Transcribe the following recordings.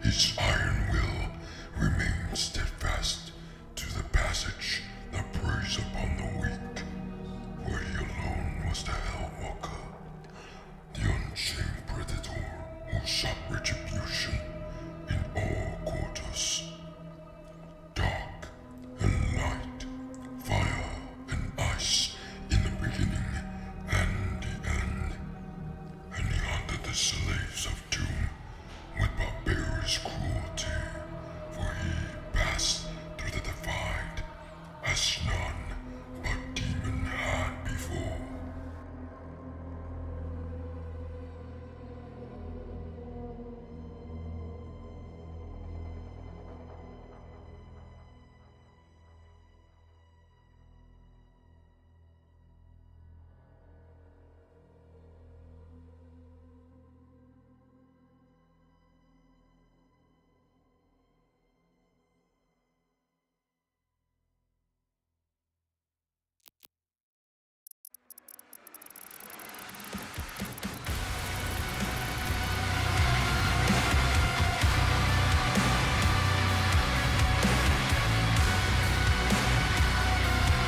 His iron will remains steadfast to the passage that preys upon the weak, where he alone was the Hellwalker, the unchained predator who sought retribution in all quarters. Dark and light, fire and ice in the beginning and the end, and he hunted the slaves of doom with barbarous cruelty, for he passed through the divide as none but demon had before.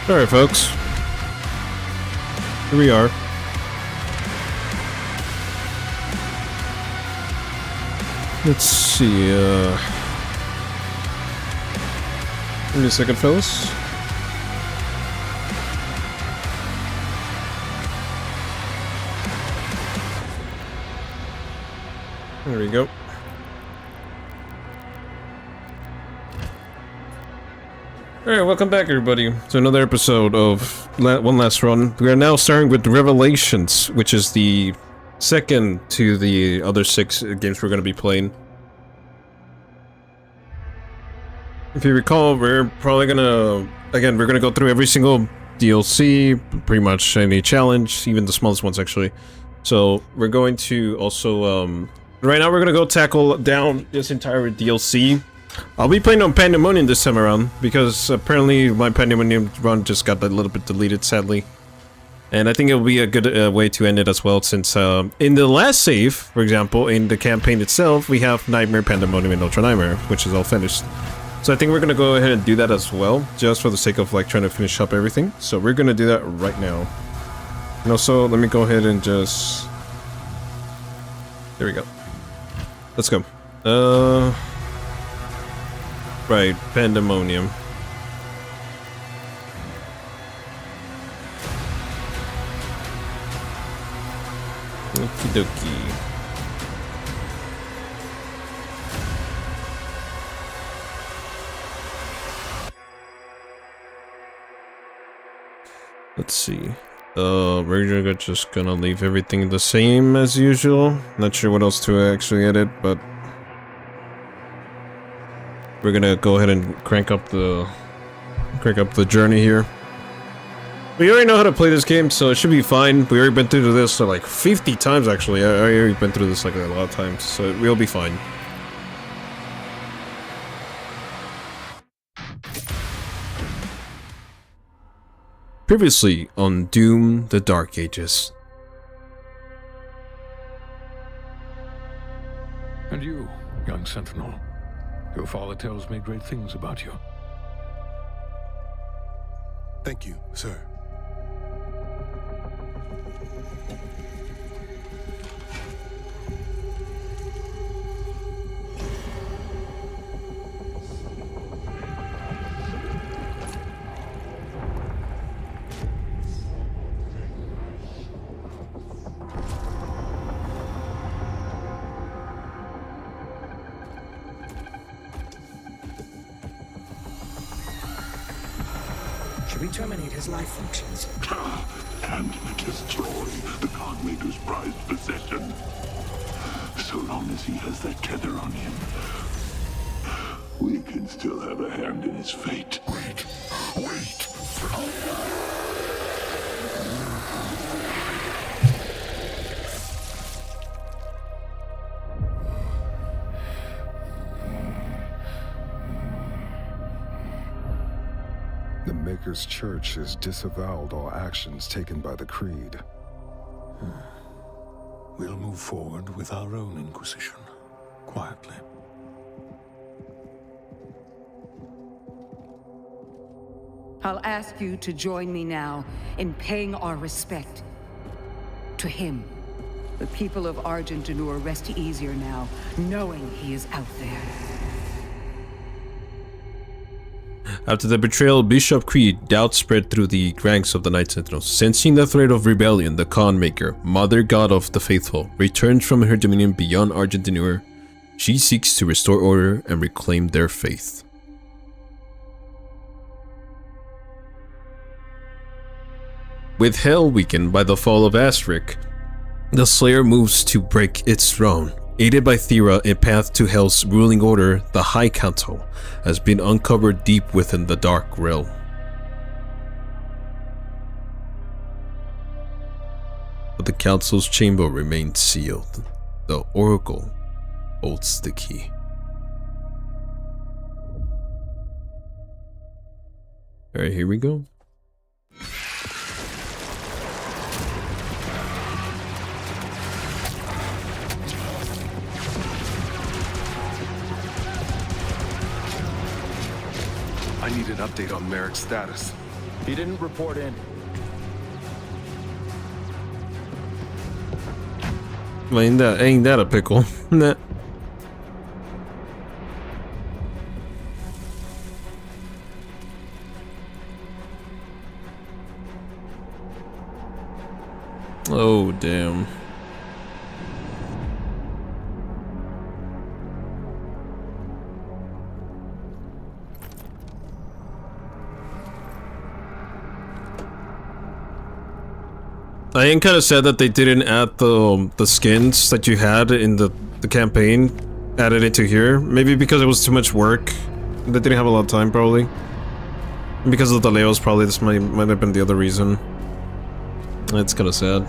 Alright, folks. Here we are. Let's see, give me a second, fellas. There we go. Alright, welcome back everybody to another episode of One Last Run. We are now starting with Revelations, which is the second to the other 6 games we're going to be playing. If you recall, we're probably going to, again, we're going to go through every single DLC, pretty much any challenge, even the smallest ones actually. So we're going to also, right now we're going to go tackle down this entire DLC. I'll be playing on Pandemonium this time around, because apparently my Pandemonium run just got a little bit deleted, sadly. And I think it'll be a good way to end it as well, since in the last save, for example, in the campaign itself, we have Nightmare, Pandemonium, and Ultra Nightmare, which is all finished. So I think we're gonna go ahead and do that as well, just for the sake of like trying to finish up everything. So we're gonna do that right now. And also, let me go ahead and just... There we go. Let's go. Right, Pandemonium. Okie dokie. Let's see. We're just gonna leave everything the same as usual. Not sure what else to actually edit, but we're gonna go ahead and crank up the journey here. We already know how to play this game, so it should be fine. We already been through this like 50 times actually. I already been through this like a lot of times, so we'll be fine. Previously on Doom: The Dark Ages. And you, young sentinel. Your father tells me great things about you. Thank you, sir. Should we terminate his life functions? And destroy the Godmaker's prized possession. So long as he has that tether on him, we can still have a hand in his fate. Wait. The Maker's Church has disavowed all actions taken by the Creed. We'll move forward with our own Inquisition, quietly. I'll ask you to join me now in paying our respect to him. The people of Argentanur rest easier now, knowing he is out there. After the betrayal of Bishop Creed, doubt spread through the ranks of the Night Sentinels. Sensing the threat of rebellion, the Khan Maker, Mother God of the Faithful, returns from her dominion beyond Argentanur. She seeks to restore order and reclaim their faith. With Hell weakened by the fall of Astric, the Slayer moves to break its throne. Aided by Thera, a path to Hell's ruling order, the High Council, has been uncovered deep within the Dark Realm. But the Council's chamber remains sealed. The Oracle holds the key. Alright, here we go. I need an update on Merrick's status. He didn't report in. Well, ain't that a pickle? Nah. Oh, damn. I am kind of sad that they didn't add the skins that you had in the campaign, added into here. Maybe because it was too much work. They didn't have a lot of time, probably. And because of the layouts, probably this might have been the other reason. It's kind of sad.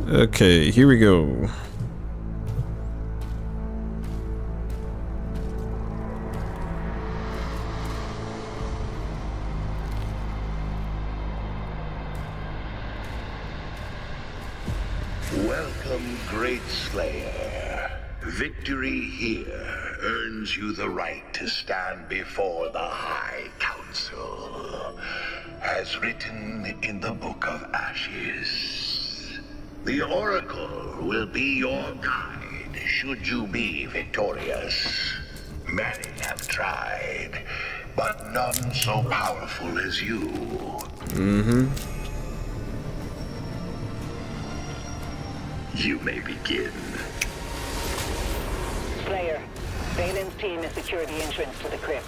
Okay, here we go. Welcome, Great Slayer. Victory here earns you the right to stand before the High Council, as written in the Book of Ashes. The Oracle will be your guide should you be victorious. Many have tried, but none so powerful as you. You may begin. Slayer, Valen's team has secured the entrance to the crypt.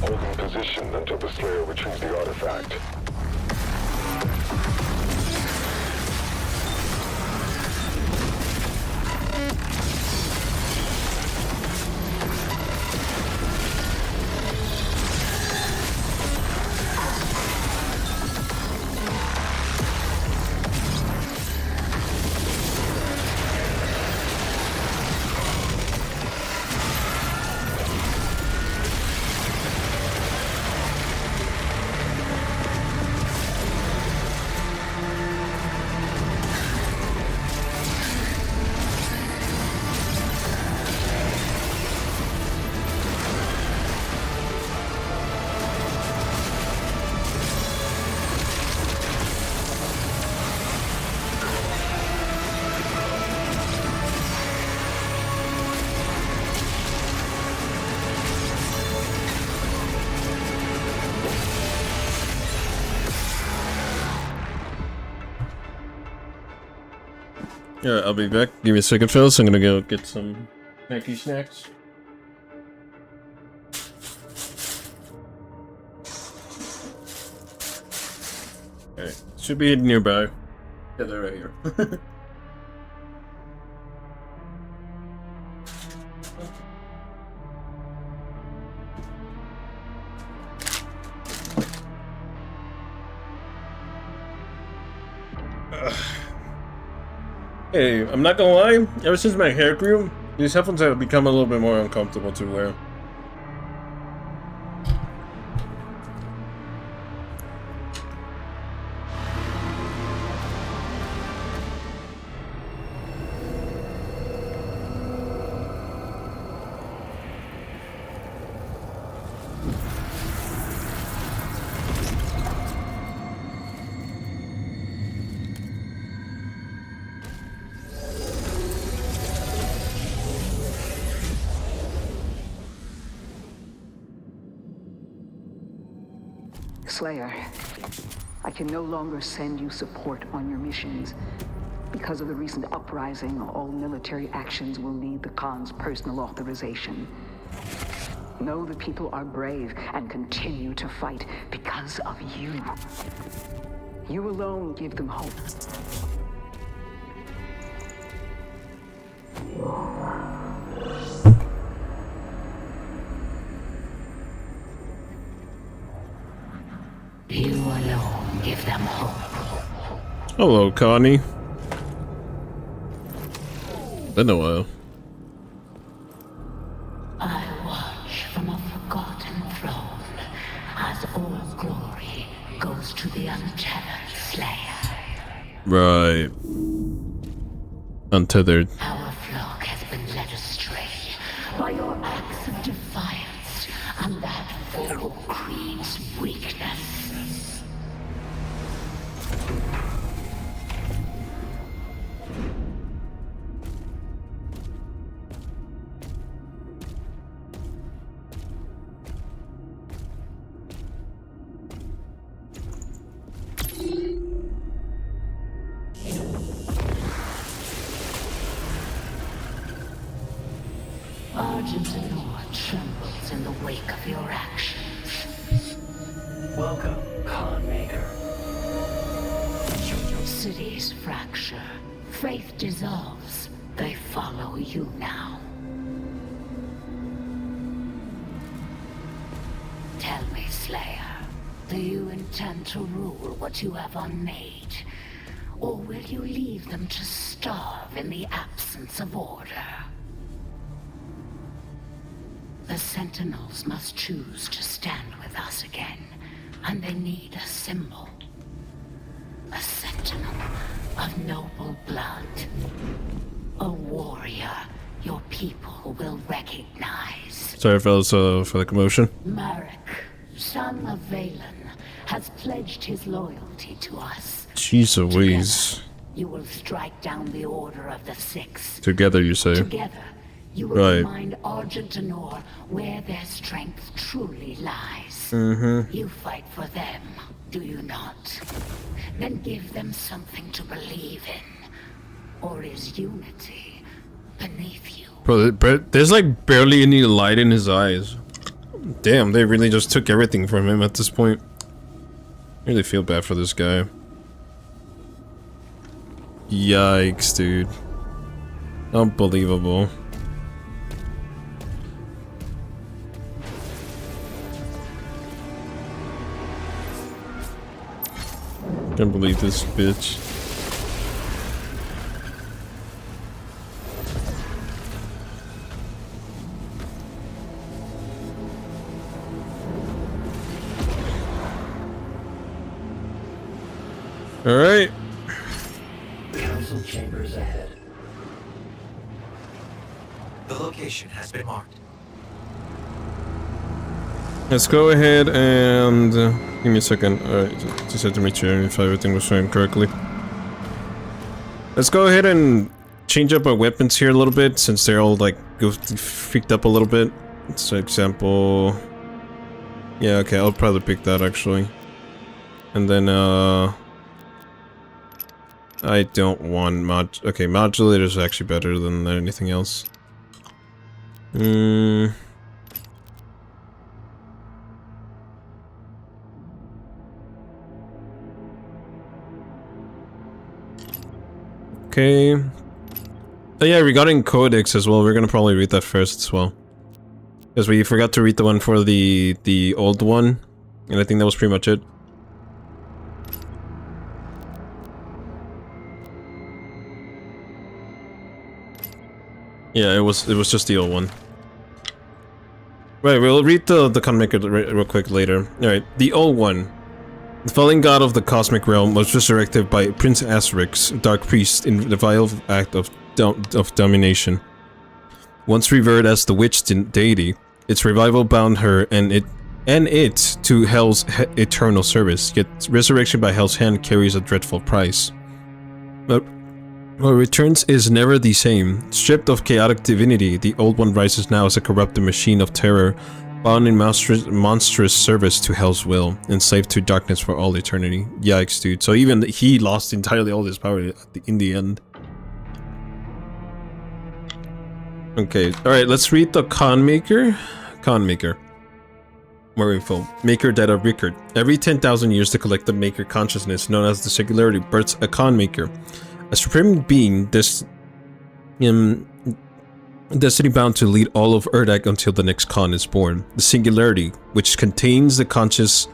Holding position until the Slayer retrieves the artifact. Alright, I'll be back. Give me a second, fellas. I'm gonna go get some snacky snacks. Alright, should be nearby. Yeah, they're right here. Hey, I'm not gonna lie, ever since my hair grew, these headphones have become a little bit more uncomfortable to wear. Slayer, I can no longer send you support on your missions. Because of the recent uprising, all military actions will need the Khan's personal authorization. Know the people are brave and continue to fight because of you. You alone give them hope. You alone give them hope. Hello, Connie. Been a while. I watch from a forgotten throne as all glory goes to the untethered Slayer. Right. Untethered. Our flock has been led astray by your acts of defiance and that Voro creed's weakness. Argentinor trembles in the wake of your actions. Welcome, Khan Maker. Cities fracture, faith dissolves. They follow you now. Tell me, Slayer, do you intend to rule what you have unmade? Or will you leave them to starve in the absence of order? The Sentinels must choose to stand with us again, and they need a symbol. A sentinel of noble blood. A warrior your people will recognize. Sorry, fellas, for the commotion. Marek, son of Valen, has pledged his loyalty to us. Jeez Louise. Together, you will strike down the Order of the Six. Together, you say? Together, you will remind Argentinor where their strength truly lies. You fight for them, do you not? Then give them something to believe in. Or is unity beneath you? Bro, there's like barely any light in his eyes. Damn, they really just took everything from him at this point. I really feel bad for this guy. Yikes, dude. Unbelievable. Can't believe this bitch. All right. Council chambers ahead. The location has been marked. Let's go ahead and give me a second. Alright, just had to make sure if everything was going correctly. Let's go ahead and change up our weapons here a little bit since they're all like freaked up a little bit. So, example. Yeah, okay, I'll probably pick that actually. And then, I don't want okay, modulator is actually better than anything else. Okay. Oh yeah, regarding Codex as well, we're gonna probably read that first as well. Because we forgot to read the one for the old one. And I think that was pretty much it. Yeah, it was just the old one. Right, we'll read the comic real quick later. Alright, the old one. The fallen god of the cosmic realm was resurrected by Prince Asterix, Dark Priest, in the vile act of domination. Once revered as the witch deity, its revival bound her and it to Hell's eternal service, yet resurrection by Hell's hand carries a dreadful price. But what returns is never the same. Stripped of chaotic divinity, the old one rises now as a corrupted machine of terror bound in monstrous service to Hell's will, enslaved to darkness for all eternity. Yikes, dude. So even he lost entirely all his power in the end. Okay, alright, let's read the Con Maker. Con Maker. More info. Maker Data Record. Every 10,000 years, the collective Maker consciousness, known as the Singularity, births a Con Maker. A supreme being, destiny bound to lead all of Urdak until the next Con is born. The Singularity, which contains the conscious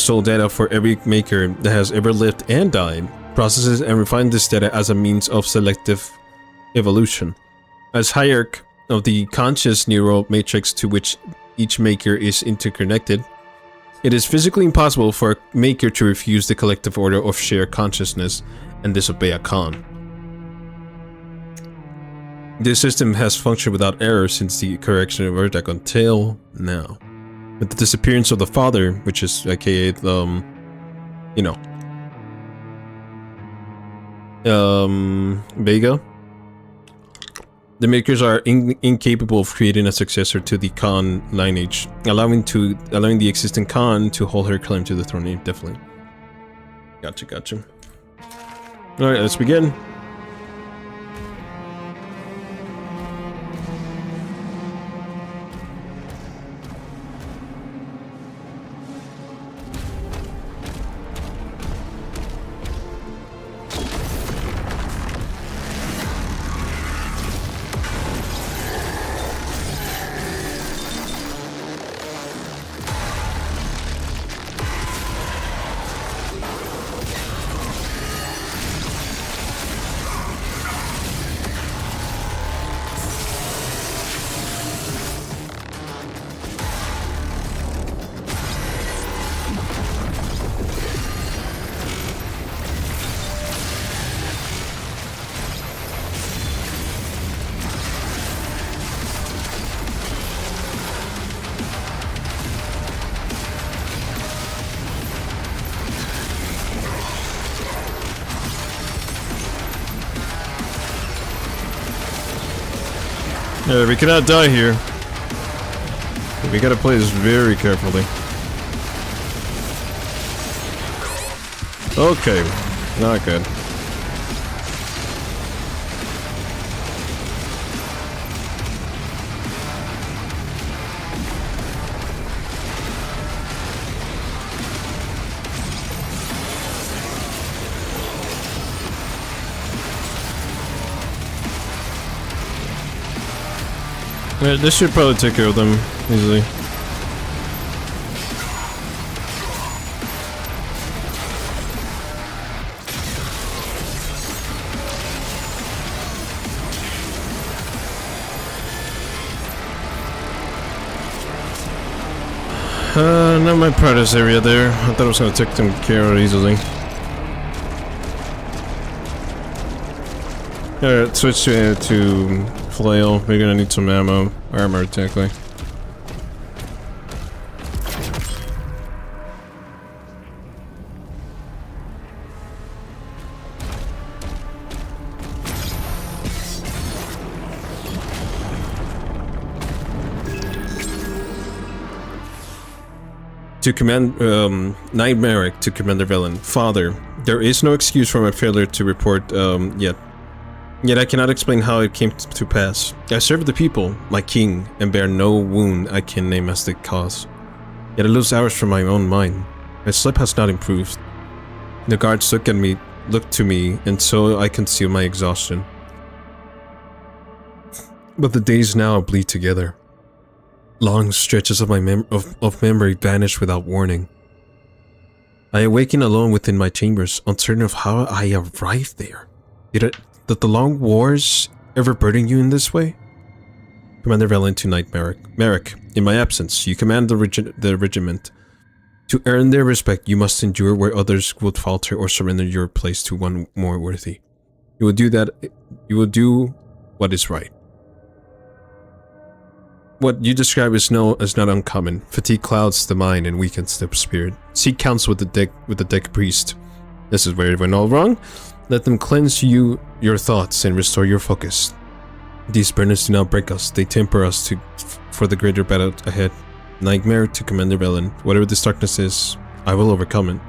soul data for every Maker that has ever lived and died, processes and refines this data as a means of selective evolution. As hierarch of the conscious neural matrix to which each Maker is interconnected, it is physically impossible for a Maker to refuse the collective order of shared consciousness and disobey a Con. This system has functioned without error since the correction of Urdak until now. With the disappearance of the Father, which is aka Vega, the Makers are incapable of creating a successor to the Con lineage, allowing the existing Con to hold her claim to the throne indefinitely. Gotcha. Alright, let's begin. We cannot die here. We gotta play this very carefully. Okay, not good. Yeah, this should probably take care of them easily. Not my proudest area there. I thought I was gonna take them care of easily. Alright, switch to flail. We're gonna need some ammo. Armor, technically. To command, Knight Merrick to Commander Velen. Father, there is no excuse for my failure to report, yet I cannot explain how it came to pass. I serve the people, my king, and bear no wound I can name as the cause. Yet I lose hours from my own mind. My sleep has not improved. The guards look to me, and so I conceal my exhaustion. But the days now bleed together. Long stretches of my memory vanish without warning. I awaken alone within my chambers, uncertain of how I arrived there. Did the long wars ever burden you in this way? Commander Velen to Knight Merrick. Merrick, in my absence, you command the regiment. To earn their respect, you must endure where others would falter or surrender your place to one more worthy. You will do that. You will do what is right. What you describe is not uncommon. Fatigue clouds the mind and weakens the spirit. Seek counsel with the deck priest. This is where it went all wrong. Let them cleanse your thoughts and restore your focus. These burners do not break us, they temper us for the greater battle ahead. Nightmare to Commander Velen. Whatever this darkness is, I will overcome it.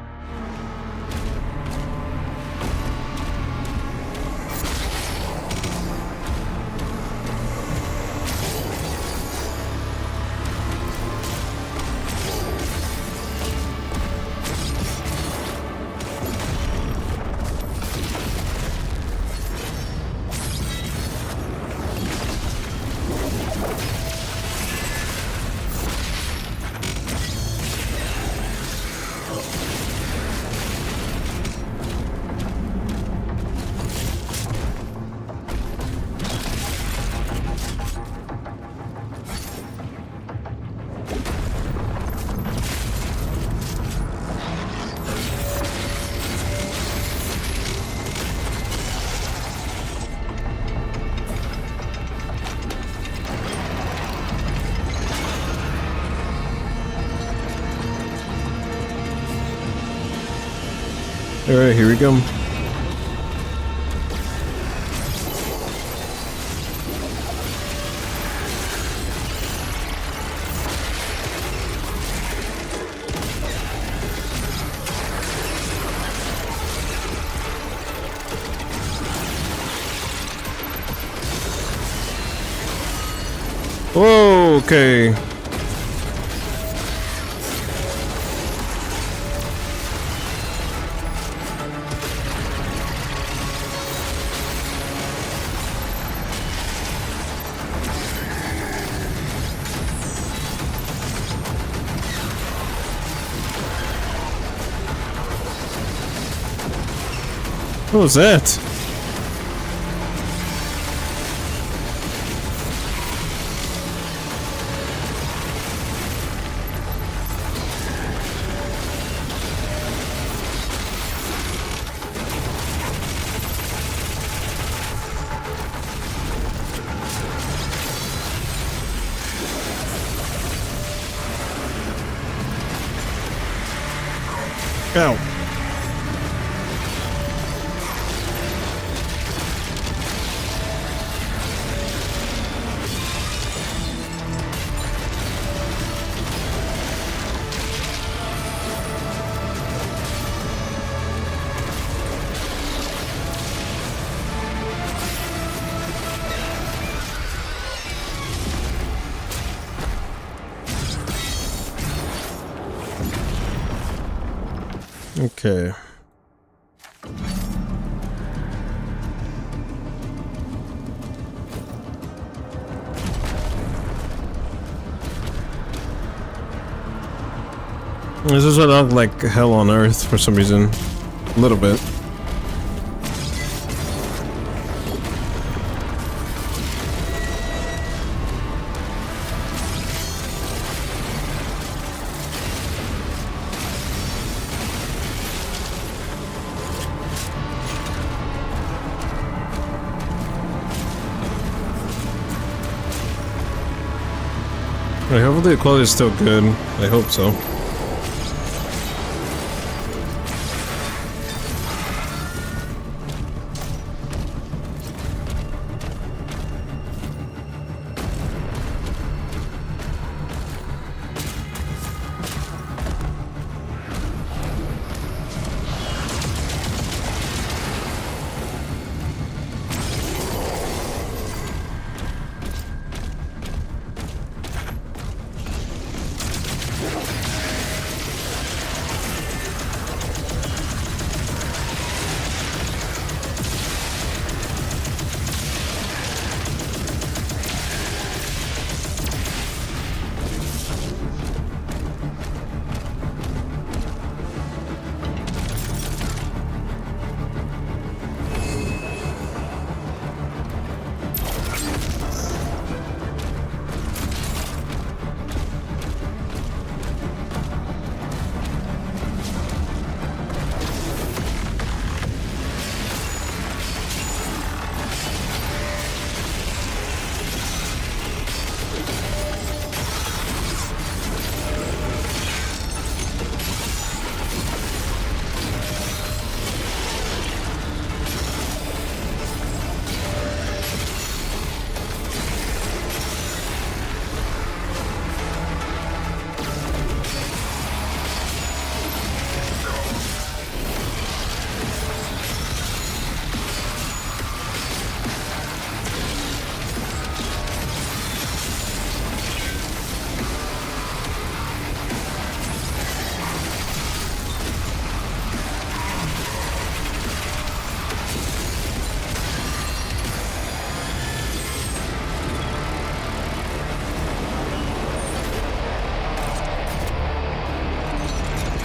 Alright, here we go. Whoa, okay. What was that? Ow. Okay. This is what looked like hell on earth for some reason. A little bit. Right, hopefully the quality is still good. I hope so.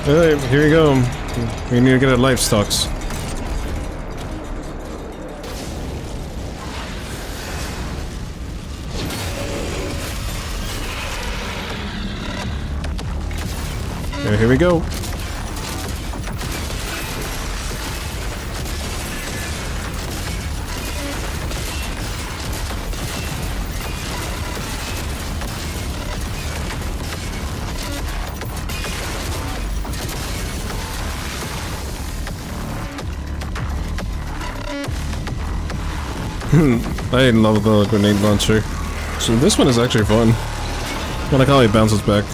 Alright, here we go. We need to get our livestocks. Here we go. I love the grenade launcher. So this one is actually fun. I like how he bounces back.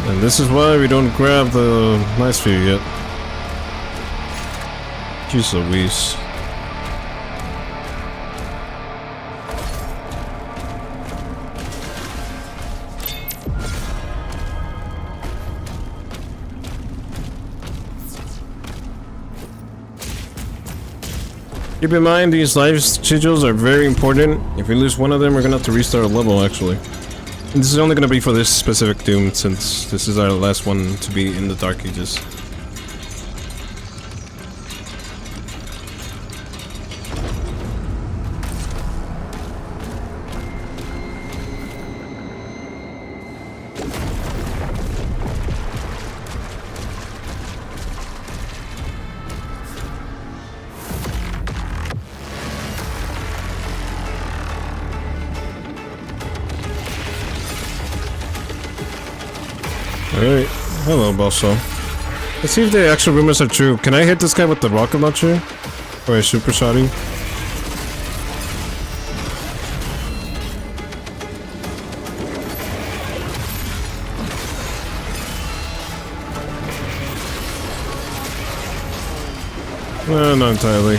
And this is why we don't grab the nice view yet. Jeez Louise. Keep in mind, these life sigils are very important. If we lose one of them, we're gonna have to restart a level, actually. And this is only gonna be for this specific Doom, since this is our last one to be in the Dark Ages. Alright, hello Bosso. Let's see if the actual rumors are true. Can I hit this guy with the rocket launcher? Or a super shotty? Not entirely.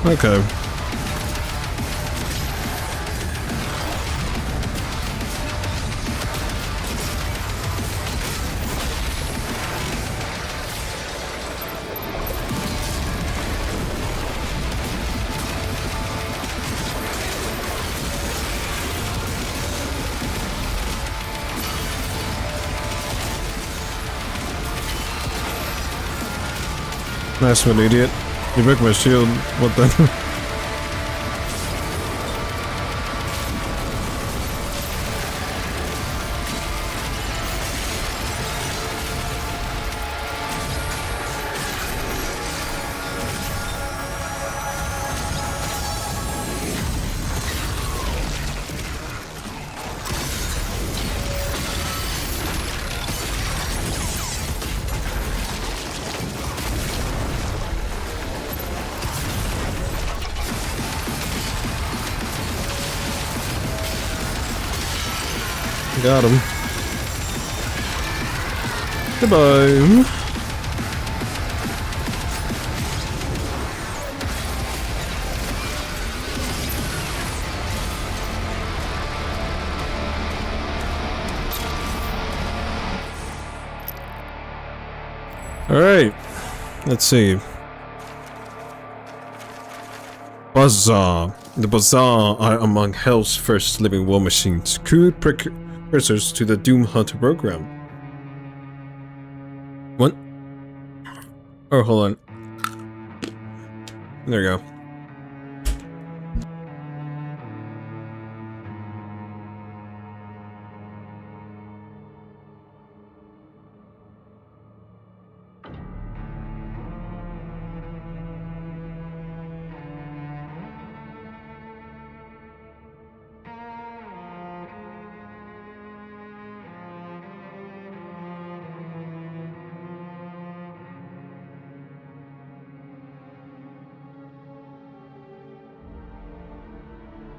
Okay. Nice one, idiot. You broke my shield. What the? Got him. Goodbye. Alright, let's see. Bazaar. The Bazaar are among Hell's first living war machines, crude precursors to the Doom Hunter program. What? Oh, hold on. There we go.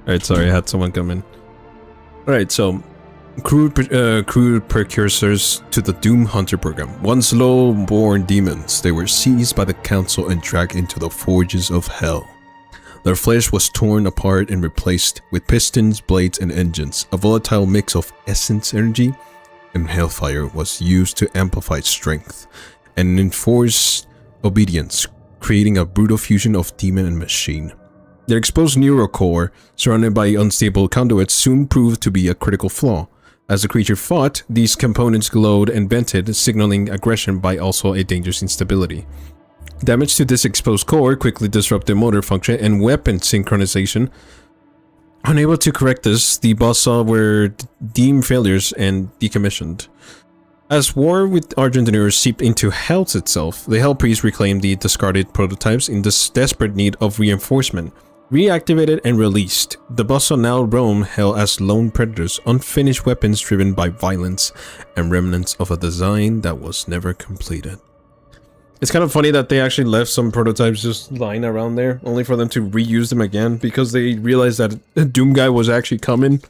Alright, sorry, I had someone come in. Alright, so crude precursors to the Doom Hunter program. Once low-born demons, they were seized by the Council and dragged into the forges of hell. Their flesh was torn apart and replaced with pistons, blades, and engines. A volatile mix of essence energy and hellfire was used to amplify strength and enforce obedience, creating a brutal fusion of demon and machine. Their exposed neural core, surrounded by unstable conduits, soon proved to be a critical flaw. As the creature fought, these components glowed and vented, signaling aggression by also a dangerous instability. Damage to this exposed core quickly disrupted motor function and weapon synchronization. Unable to correct this, the Bazaar were deemed failures and decommissioned. As war with Argentinians seeped into Hell itself, the Hell Priests reclaimed the discarded prototypes in this desperate need of reinforcement. Reactivated and released, the Bazaar now roam Hell as lone predators, unfinished weapons driven by violence, and remnants of a design that was never completed. It's kind of funny that they actually left some prototypes just lying around there, only for them to reuse them again, because they realized that a Doom guy was actually coming.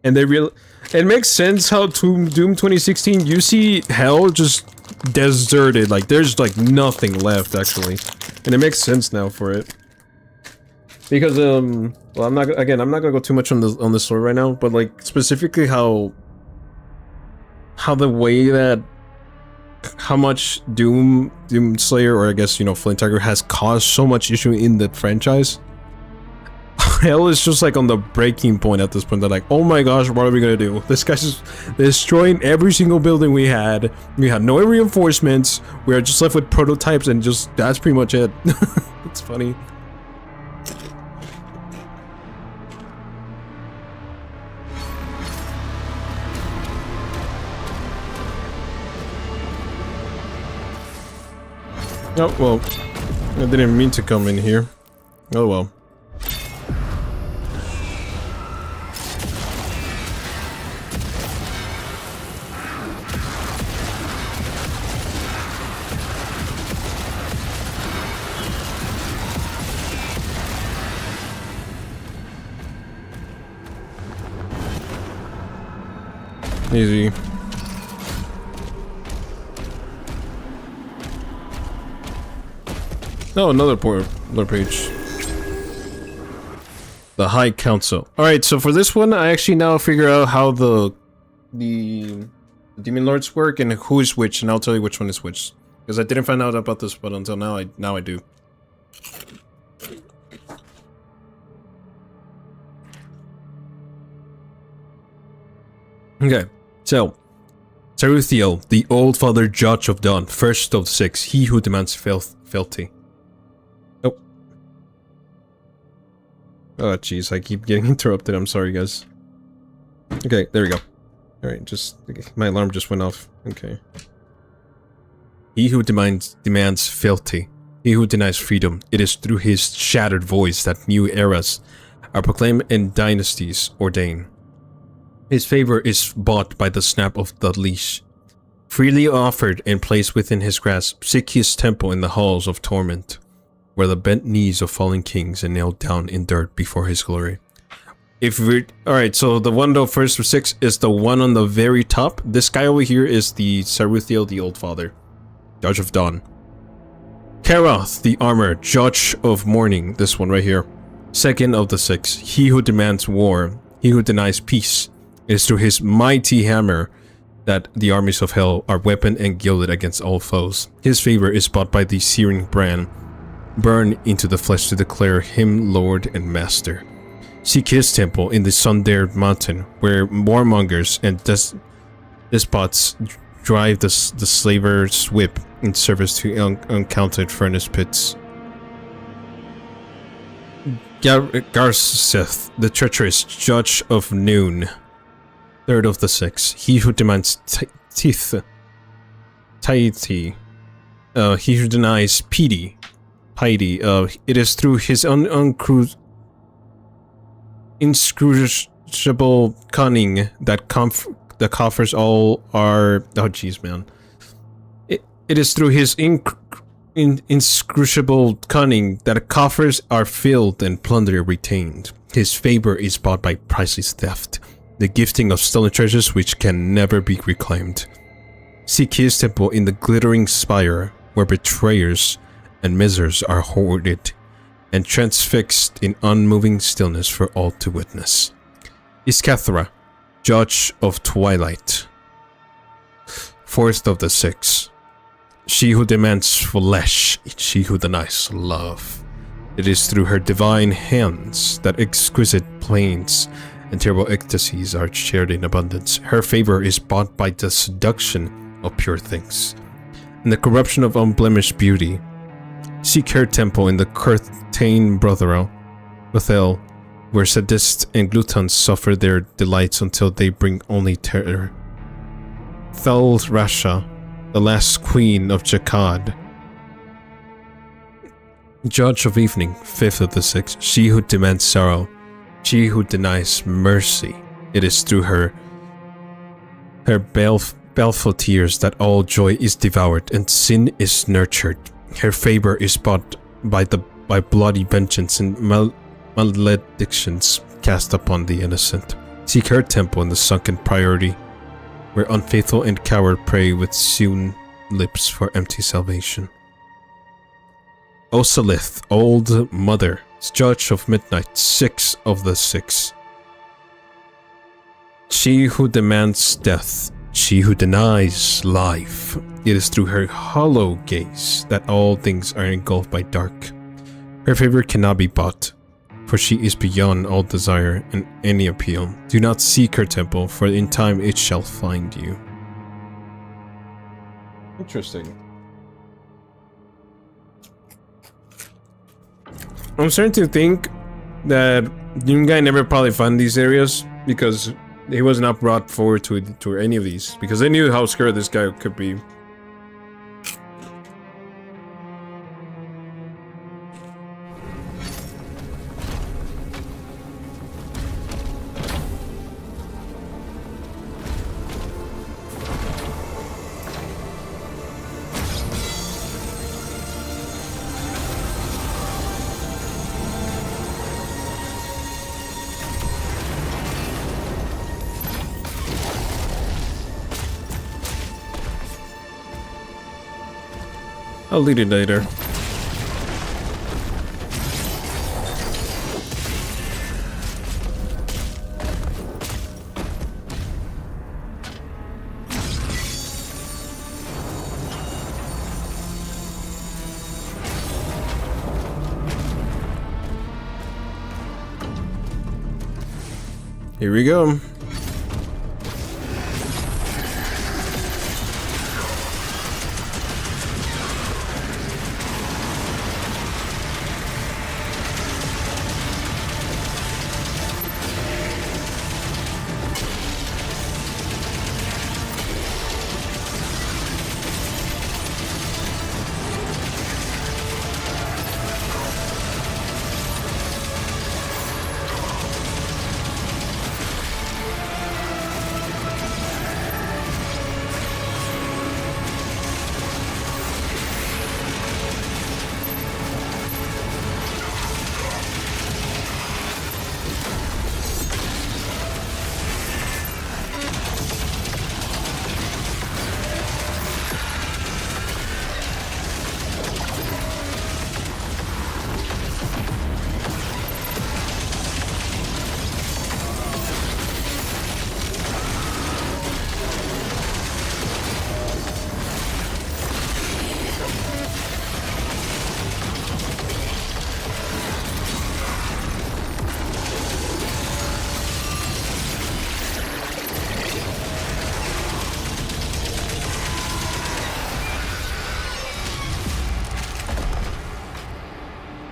And it makes sense how Doom 2016, you see Hell just deserted, like there's like nothing left actually. And it makes sense now for it. Because well, I'm not gonna go too much on the story right now, but like specifically how the way that how much Doom Slayer, or I guess, you know, Flint Tiger, has caused so much issue in the franchise. Hell is just like on the breaking point at this point. They're like, oh my gosh, what are we gonna do? This guy's just destroying every single building we had. We had no reinforcements. We are just left with prototypes, and just that's pretty much it. It's funny. Oh, well, I didn't mean to come in here. Oh well. Easy. Oh, another page. The High Council. Alright, so for this one, I actually now figure out how the Demon Lords work and who is which, and I'll tell you which one is which. Because I didn't find out about this, but until now, I do. Okay, so Taruthiel, the Old Father Judge of Dawn, first of six, he who demands fealty. Oh jeez, I keep getting interrupted, I'm sorry guys. Okay, there we go. Alright, just, my alarm just went off. Okay. He who demands fealty. He who denies freedom. It is through his shattered voice that new eras are proclaimed and dynasties ordain. His favor is bought by the snap of the leash. Freely offered and placed within his grasp, seek his temple in the halls of torment, where the bent knees of fallen kings are nailed down in dirt before his glory. if we all right, so the one though first for 6 is the one on the very top. This guy over here is the Saruthiel, the Old Father, Judge of Dawn. Karoth, the Armor, Judge of Mourning. This one right here. Second of the 6. He who demands war, he who denies peace. It is through his mighty hammer that the armies of hell are weaponed and gilded against all foes. His favor is bought by the searing brand, burned into the flesh to declare him Lord and Master. Seek his temple in the sun-dared mountain, where warmongers and despots drive the slaver's whip in service to uncounted furnace pits. Garseth, the treacherous Judge of Noon. Third of the 6. He who demands tiety. He who denies piety. It is through his inscrutable cunning that the coffers all are. Oh, jeez, man. It is through his inscrutable cunning that coffers are filled and plunder retained. His favor is bought by priceless theft, the gifting of stolen treasures which can never be reclaimed. Seek his temple in the glittering spire, where betrayers and misers are hoarded and transfixed in unmoving stillness for all to witness. Iskathra, Judge of Twilight. Fourth of the 6. She who demands flesh, she who denies love. It is through her divine hands that exquisite plains and terrible ecstasies are shared in abundance. Her favor is bought by the seduction of pure things and the corruption of unblemished beauty. Seek her temple in the Curtain Bethel, where sadists and gluttons suffer their delights until they bring only terror. Thal Rasha, the last queen of Jakad. Judge of Evening, 5th of the 6. She who demands sorrow, she who denies mercy. It is through her baleful tears that all joy is devoured and sin is nurtured. Her favor is bought by bloody vengeance and maledictions cast upon the innocent. Seek her temple in the sunken priority, where unfaithful and coward pray with sewn lips for empty salvation. Osalith, Old Mother, Judge of Midnight, 6 of the 6. She who demands death, she who denies life. It is through her hollow gaze that all things are engulfed by dark. Her favor cannot be bought, for she is beyond all desire and any appeal. Do not seek her temple, for in time it shall find you. Interesting. I'm starting to think that Doomguy never probably found these areas because he was not brought forward to any of these, because they knew how scared this guy could be. I'll lead it later. Here we go.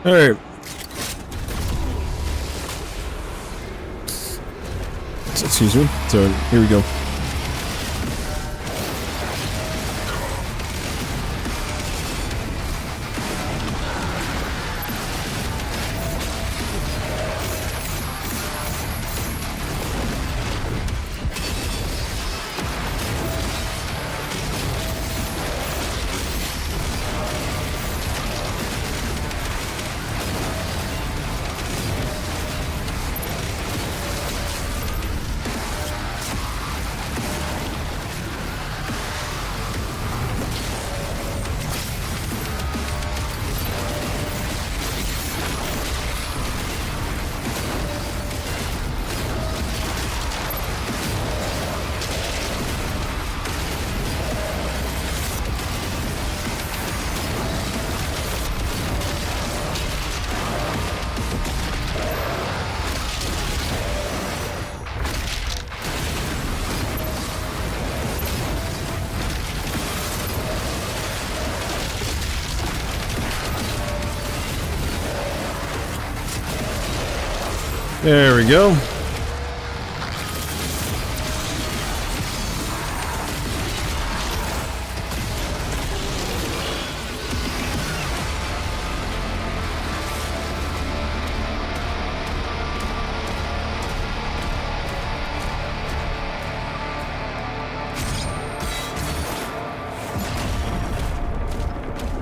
Alright. Excuse me. So, here we go. There we go.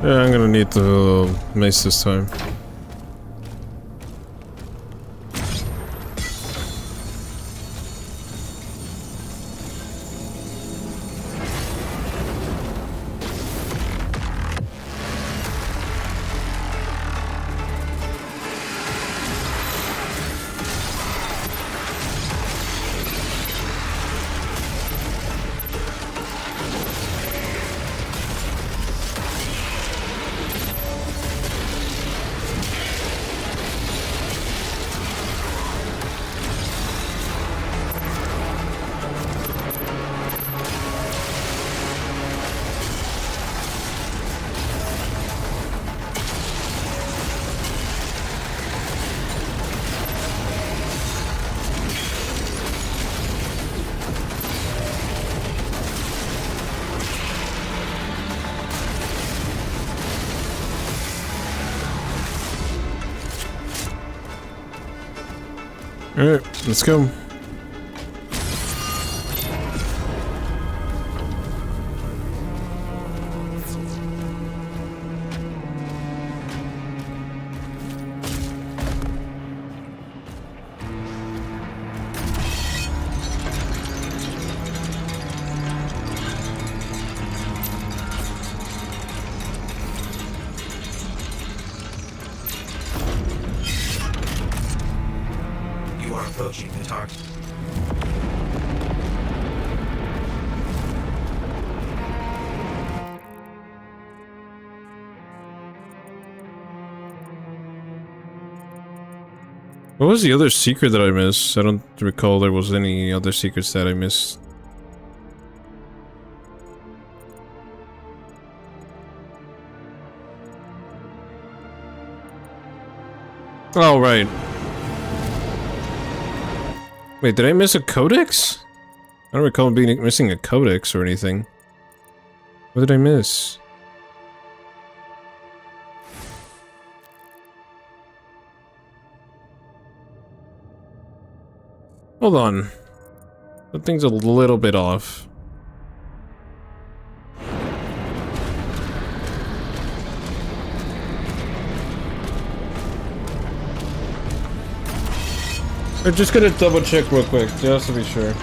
Yeah, I'm gonna need the mace this time. Alright, let's go. Approaching the target. What was the other secret that I missed? I don't recall there was any other secrets that I missed. Oh, right. Wait, did I miss a codex? I don't recall missing a codex or anything. What did I miss? Hold on. Something's a little bit off. I'm just gonna double check real quick, just to be sure.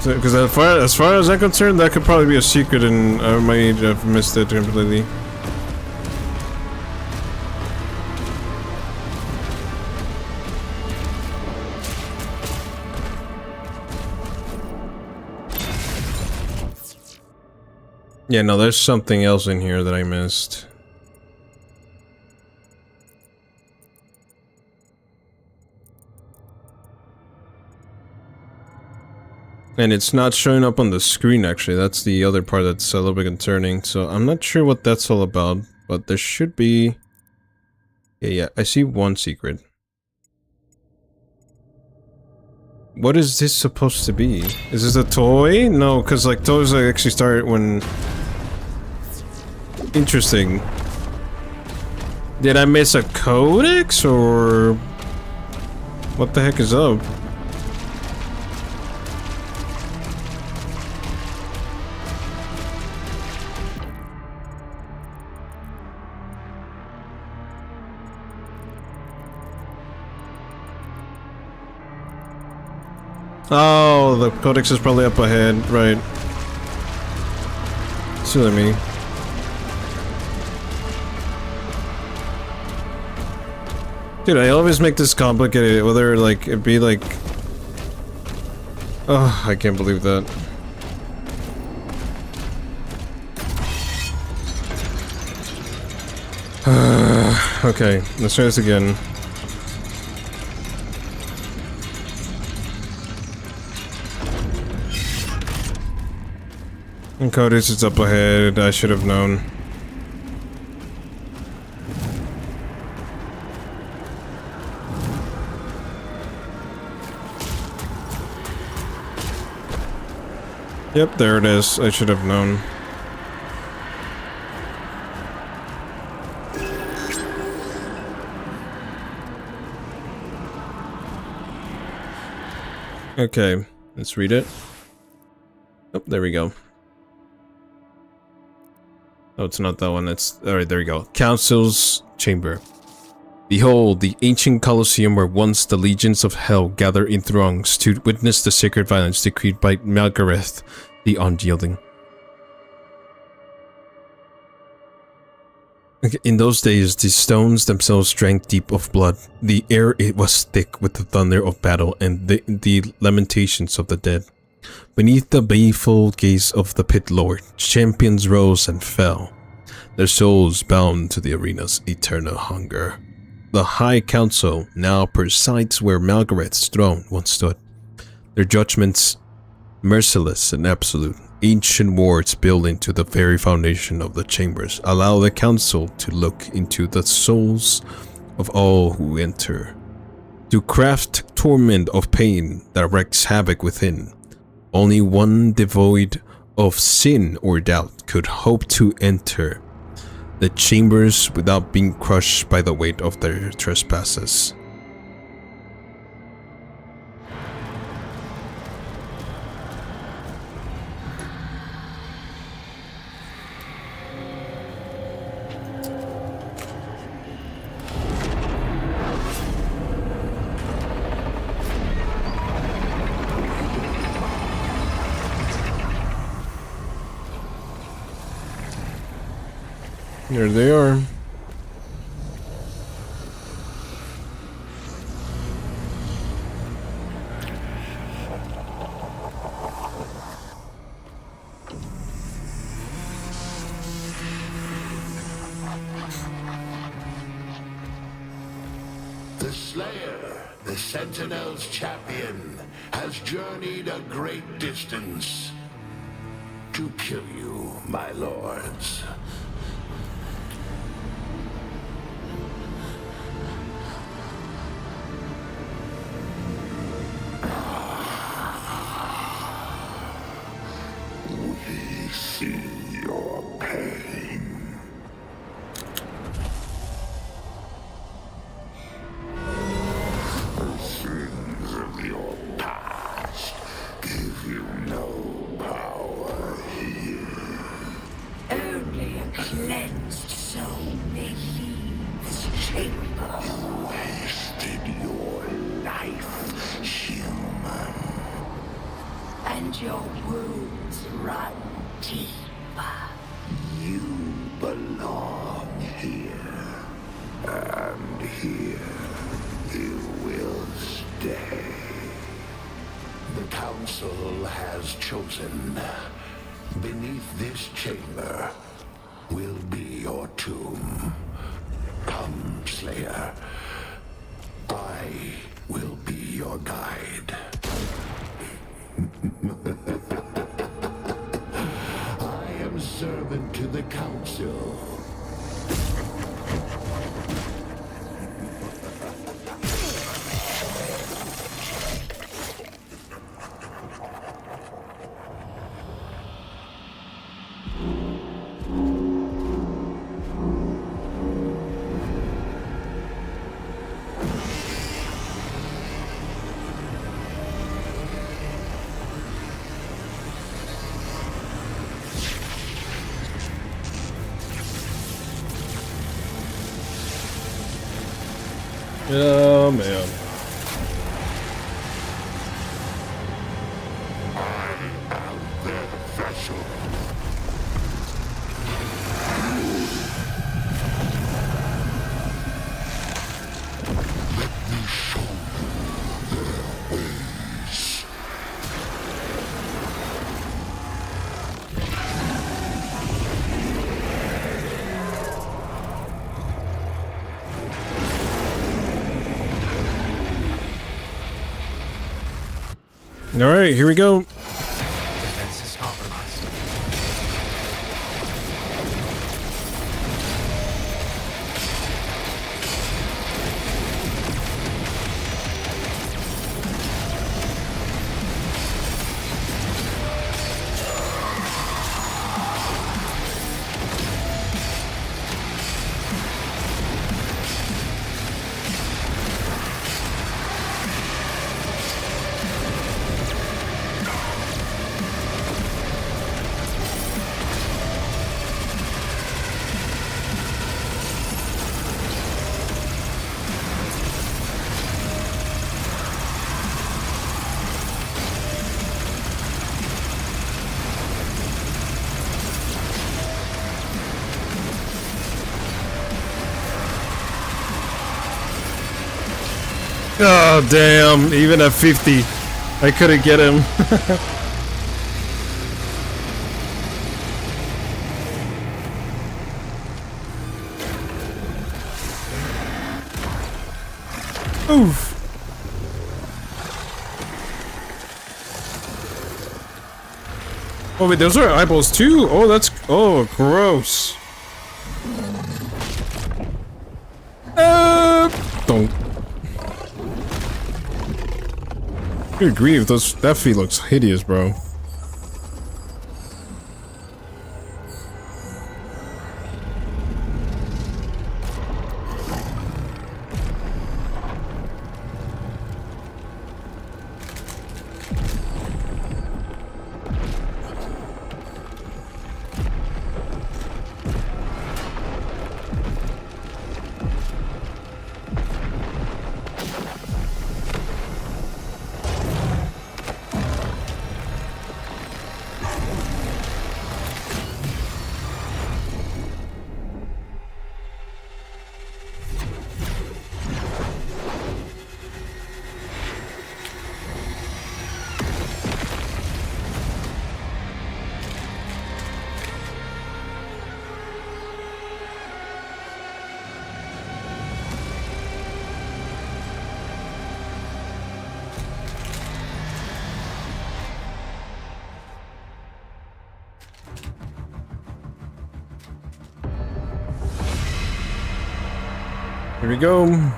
Because as far as I'm concerned, that could probably be a secret, and I might have missed it completely. Yeah, no, there's something else in here that I missed. And it's not showing up on the screen, actually. That's the other part that's a little bit concerning. So I'm not sure what that's all about, but there should be... Yeah, I see one secret. What is this supposed to be? Is this a toy? No, because like toys actually start when... Interesting. Did I miss a codex, or... What the heck is up? Oh, the codex is probably up ahead, right. Silly me. Dude, I always make this complicated, whether like, it'd be like... Oh, I can't believe that. Okay, let's try this again. And Codex is up ahead, I should have known. Yep, there it is. I should have known. Okay, let's read it. Oh, there we go. Oh, it's not that one. It's... Alright, there we go. Council's Chamber. Behold, the ancient Colosseum where once the legions of hell gather in throngs to witness the sacred violence decreed by Malgareth the Unyielding. In those days, the stones themselves drank deep of blood. The air it was thick with the thunder of battle and the lamentations of the dead. Beneath the baleful gaze of the pit lord, champions rose and fell, their souls bound to the arena's eternal hunger. The High Council now presides where Malgareth's throne once stood. Their judgments, merciless and absolute, ancient words built into the very foundation of the chambers, allow the council to look into the souls of all who enter, to craft torment of pain that wreaks havoc within. Only one devoid of sin or doubt could hope to enter the chambers without being crushed by the weight of their trespasses. There they are. The Slayer, the Sentinel's champion, has journeyed a great distance to kill you, my lords. We see your pain. The sins of your past give you no power here. Only a cleansed soul may leave this chamber. You wasted your life, human. And your wounds run deeper. You belong here, and here you will stay. The Council has chosen. Beneath this chamber will be your tomb. Come, Slayer. I will be your guide. Oh, man. Alright, here we go. Defense is compromised. Oh, damn. Even at 50, I couldn't get him. Oof. Oh, wait, those are eyeballs too? Oh, that's... Oh, gross. Don't. Good grief, that feet looks hideous, bro. Here we go.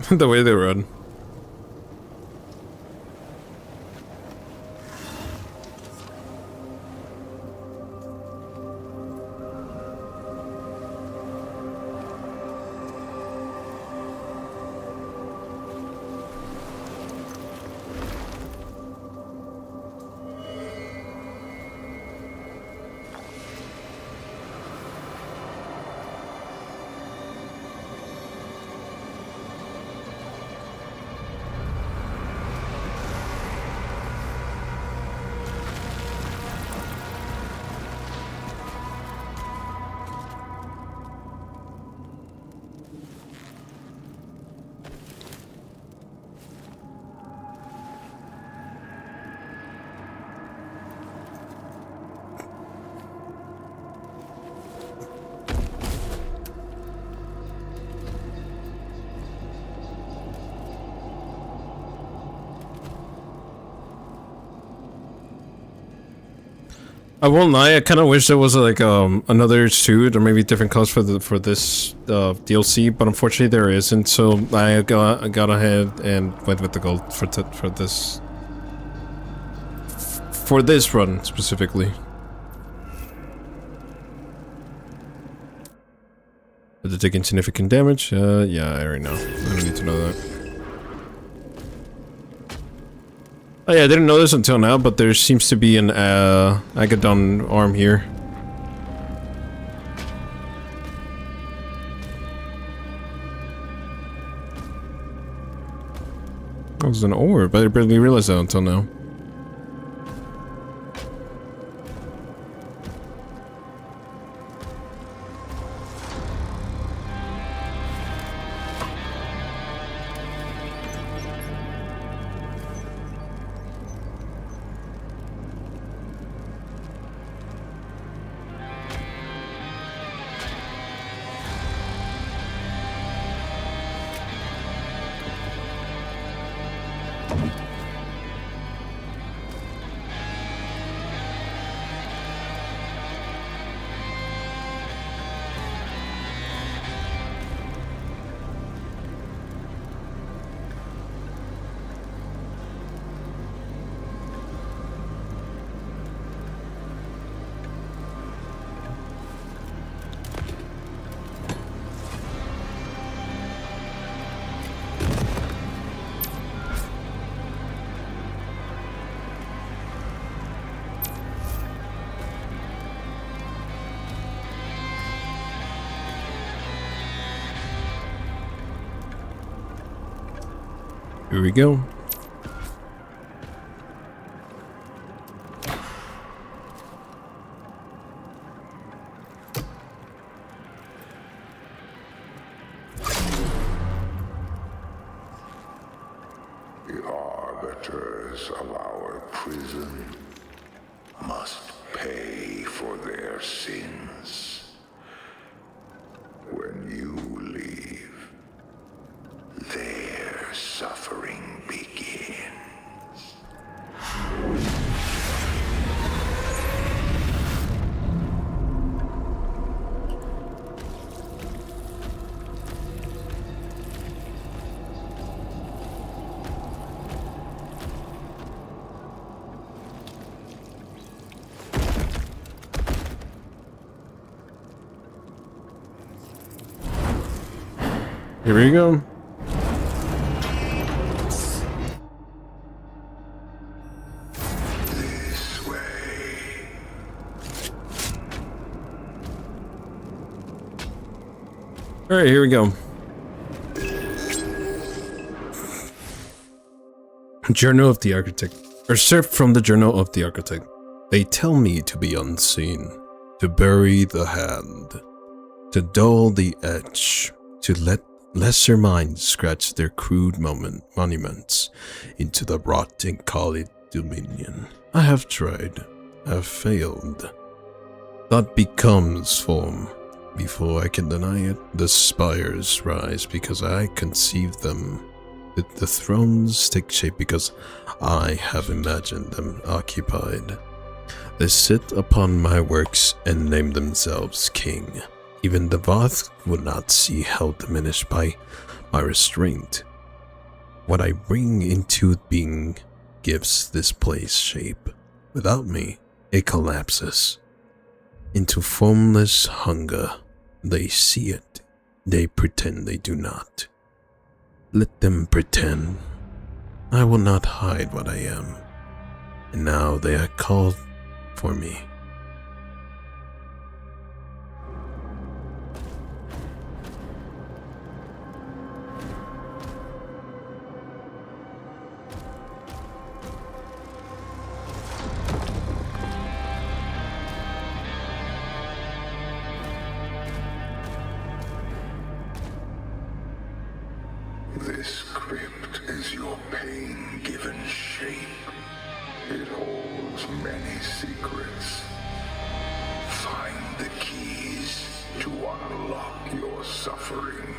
The way they run. I won't lie, I kind of wish there was like another suit or maybe different colors for this DLC, but unfortunately there isn't. So I got ahead and went with the gold for this run specifically. Did it take insignificant damage? Yeah, I already know. I don't need to know that. Oh yeah, I didn't know this until now, but there seems to be an Agadon arm here. That was an orb, but I barely realized that until now. Here we go. The arbiters of our prison must pay for their sins. When you leave, their suffering begins. Here we go. This way. All right, here we go. Journal of the Architect. Excerpt from the Journal of the Architect. They tell me to be unseen, to bury the hand, to dull the edge, to let lesser minds scratch their crude monuments into the rotting Kali dominion. I have tried. I have failed. Thought becomes form. Before I can deny it, the spires rise because I conceived them. The thrones take shape because I have imagined them occupied. They sit upon my works and name themselves king. Even the Voth would not see hell diminished by my restraint. What I bring into being gives this place shape. Without me, it collapses into formless hunger. They see it. They pretend they do not. Let them pretend. I will not hide what I am. And now they are called for me. This crypt is your pain given shape. It holds many secrets. Find the keys to unlock your suffering.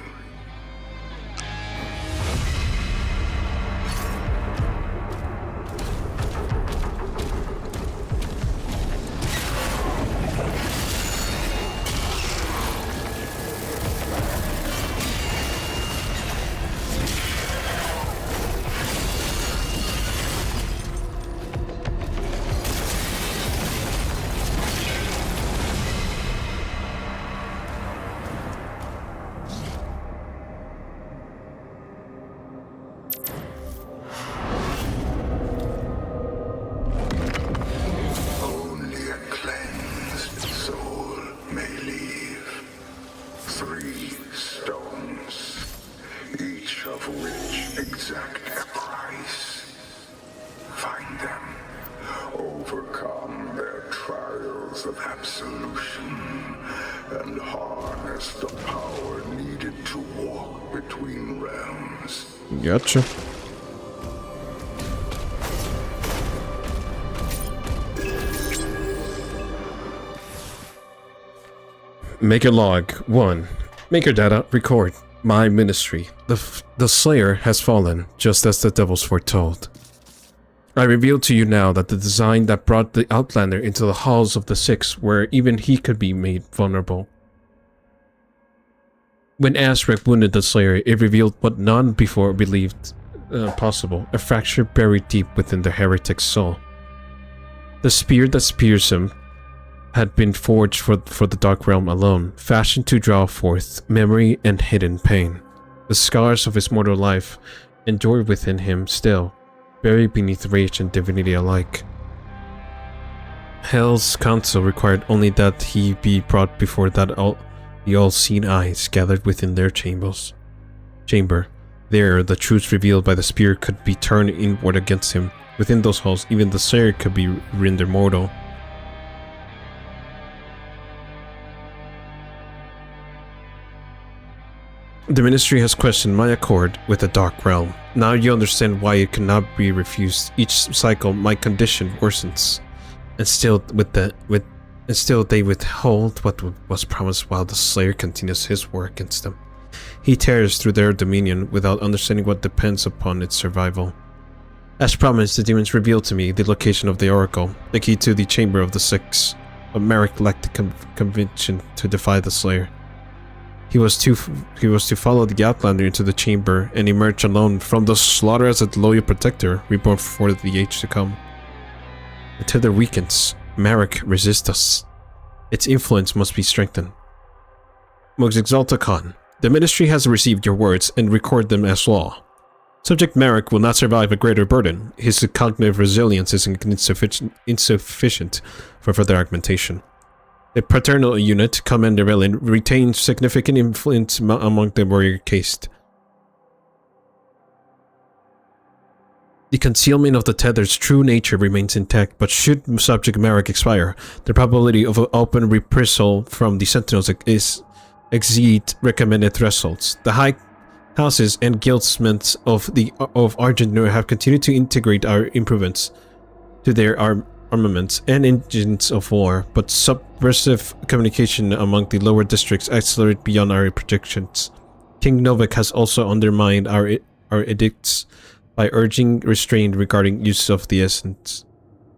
exact price. Find them. Overcome their trials of absolution. And harness the power needed to walk between realms. Gotcha. Maker log 1. Maker data record. My ministry. The Slayer has fallen, just as the devils foretold. I reveal to you now that the design that brought the Outlander into the halls of the Six, where even he could be made vulnerable. When Azrek wounded the Slayer, it revealed what none before believed possible, a fracture buried deep within the heretic's soul. The spear that spears him had been forged for the Dark Realm alone, fashioned to draw forth memory and hidden pain. The scars of his mortal life endured within him still, buried beneath rage and divinity alike. Hell's council required only that he be brought before the all-seeing eyes gathered within their chamber. There, the truths revealed by the spear could be turned inward against him. Within those halls, even the Slayer could be rendered mortal. The Ministry has questioned my accord with the Dark Realm. Now you understand why it cannot be refused. Each cycle, my condition worsens, and still they withhold what was promised while the Slayer continues his war against them. He tears through their dominion without understanding what depends upon its survival. As promised, the demons revealed to me the location of the Oracle, the key to the Chamber of the Six, but Merrick lacked the conviction to defy the Slayer. He was to follow the Outlander into the chamber and emerge alone from the slaughter as a loyal protector, reborn for the age to come. Until their weakens, Marek resists us. Its influence must be strengthened. Most Exalted Khan, the Ministry has received your words and record them as law. Subject Marek will not survive a greater burden. His cognitive resilience is insufficient for further augmentation. The Paternal Unit, Commander Velen, retains significant influence among the warrior caste. The concealment of the Tether's true nature remains intact, but should Subject Marek expire, the probability of an open reprisal from the Sentinels exceed recommended thresholds. The High Houses and guildsmen of Argent Nur have continued to integrate our improvements to their armaments and engines of war, but subversive communication among the lower districts accelerate beyond our predictions. King Novak has also undermined our edicts by urging restraint regarding use of the essence.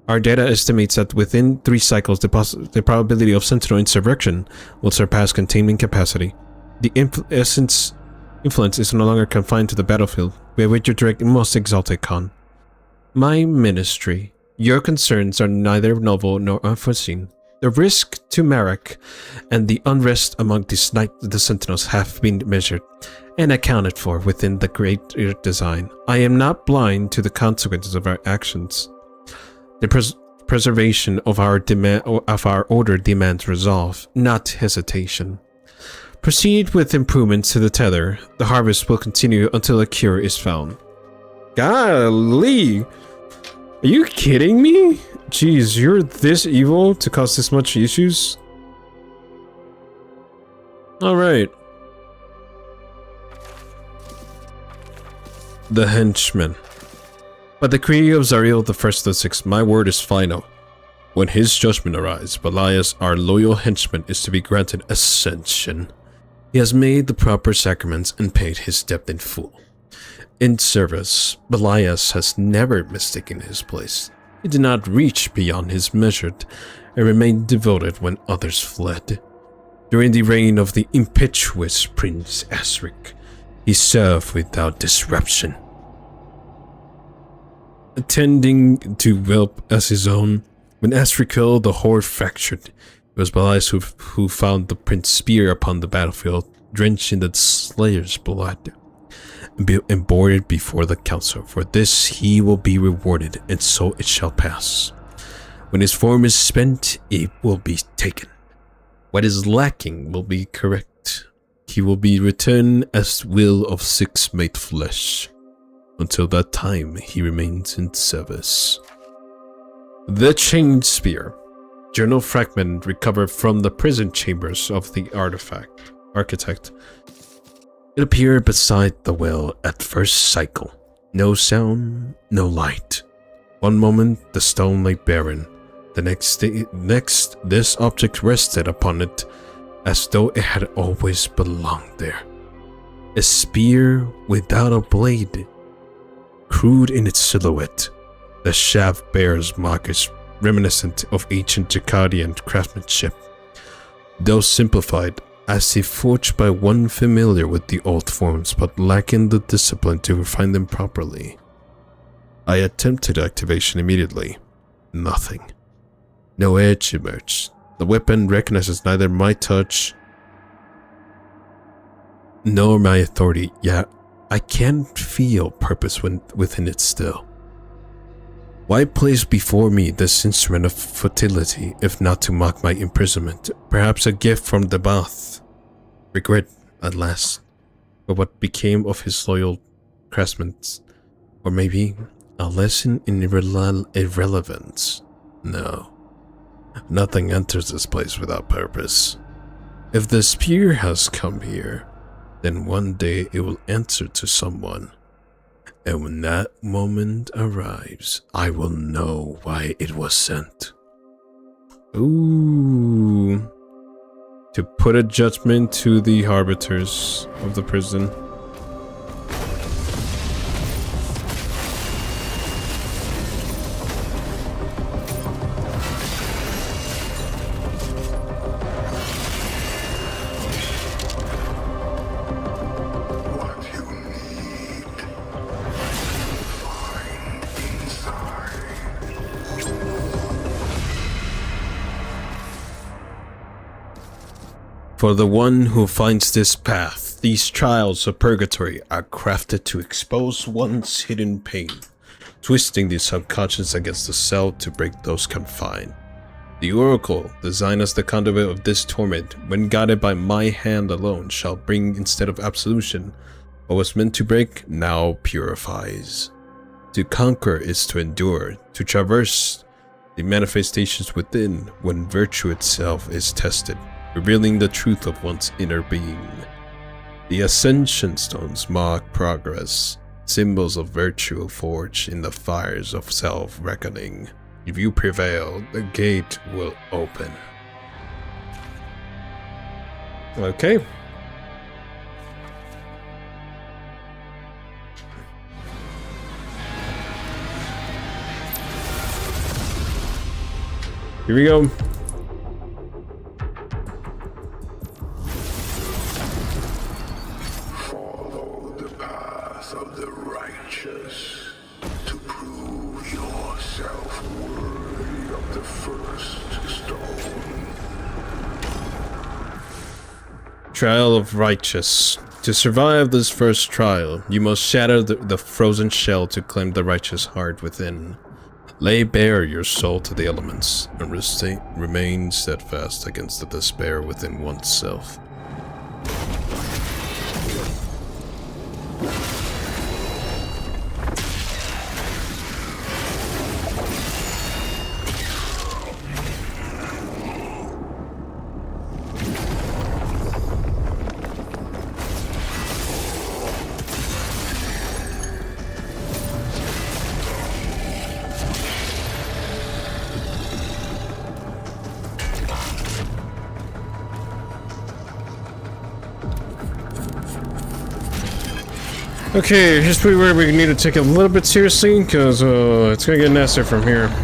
Our data estimates that within 3 cycles the probability of Sentinel insurrection will surpass containment capacity. The essence influence is no longer confined to the battlefield. We await your direct Most Exalted Khan. My ministry. Your concerns are neither novel nor unforeseen. The risk to Marek and the unrest among the Sentinels have been measured and accounted for within the greater design. I am not blind to the consequences of our actions. The preservation of our order demands resolve, not hesitation. Proceed with improvements to the tether. The harvest will continue until a cure is found. Golly! Are you kidding me? Jeez, you're this evil to cause this much issues? Alright. The Henchman. By the decree of Zariel the First of the Six, my word is final. When his judgment arrives, Belias, our loyal henchman, is to be granted ascension. He has made the proper sacraments and paid his debt in full. In service, Belias has never mistaken his place. He did not reach beyond his measured and remained devoted when others fled. During the reign of the impetuous Prince Azrek, he served without disruption. Attending to Whelp as his own, when Azrek killed the horde fractured, it was Belias who found the prince's spear upon the battlefield, drenched in the Slayer's blood, and bore it before the council. For this he will be rewarded, and so it shall pass. When his form is spent, it will be taken. What is lacking will be correct. He will be returned as will of 6 made flesh. Until that time, he remains in service. The Chained Spear. Journal fragment recovered from the prison chambers of the architect. It appeared beside the well at first cycle. No sound, no light. One moment, the stone lay barren. The next, this object rested upon it as though it had always belonged there. A spear without a blade. Crude in its silhouette, the shaft bears markers reminiscent of ancient Jakadian craftsmanship. Though simplified, as if forged by one familiar with the old forms but lacking the discipline to refine them properly. I attempted activation immediately. Nothing. No edge emerged. The weapon recognizes neither my touch nor my authority, yet I can feel purpose within it still. Why place before me this instrument of fertility, if not to mock my imprisonment? Perhaps a gift from the bath. Regret, at last, for what became of his loyal craftsmen. Or maybe a lesson in irrelevance. No. Nothing enters this place without purpose. If the spear has come here, then one day it will answer to someone. And when that moment arrives, I will know why it was sent. Ooh. To put a judgment to the arbiters of the prison. For the one who finds this path, these trials of purgatory are crafted to expose one's hidden pain, twisting the subconscious against the self to break those confined. The oracle, designed as the conduit of this torment, when guided by my hand alone, shall bring instead of absolution. What was meant to break, now purifies. To conquer is to endure, to traverse the manifestations within when virtue itself is tested, revealing the truth of one's inner being. The ascension stones mark progress, symbols of virtue forged in the fires of self-reckoning. If you prevail, the gate will open. Okay. Here we go. Follow the path of the righteous to prove yourself worthy of the first stone. Trial of Righteous. To survive this first trial, you must shatter the frozen shell to claim the righteous heart within. Lay bare your soul to the elements, and remain steadfast against the despair within oneself. Okay, here's where we need to take it a little bit seriously, because it's gonna get nasty from here.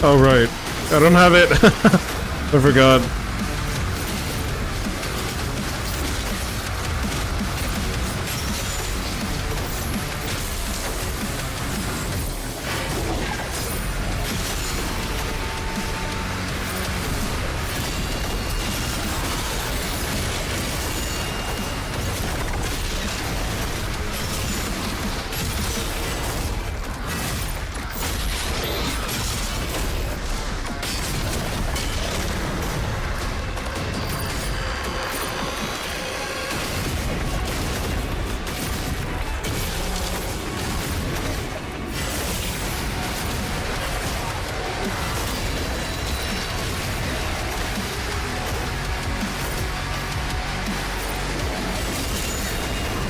Oh, right. I don't have it. I forgot.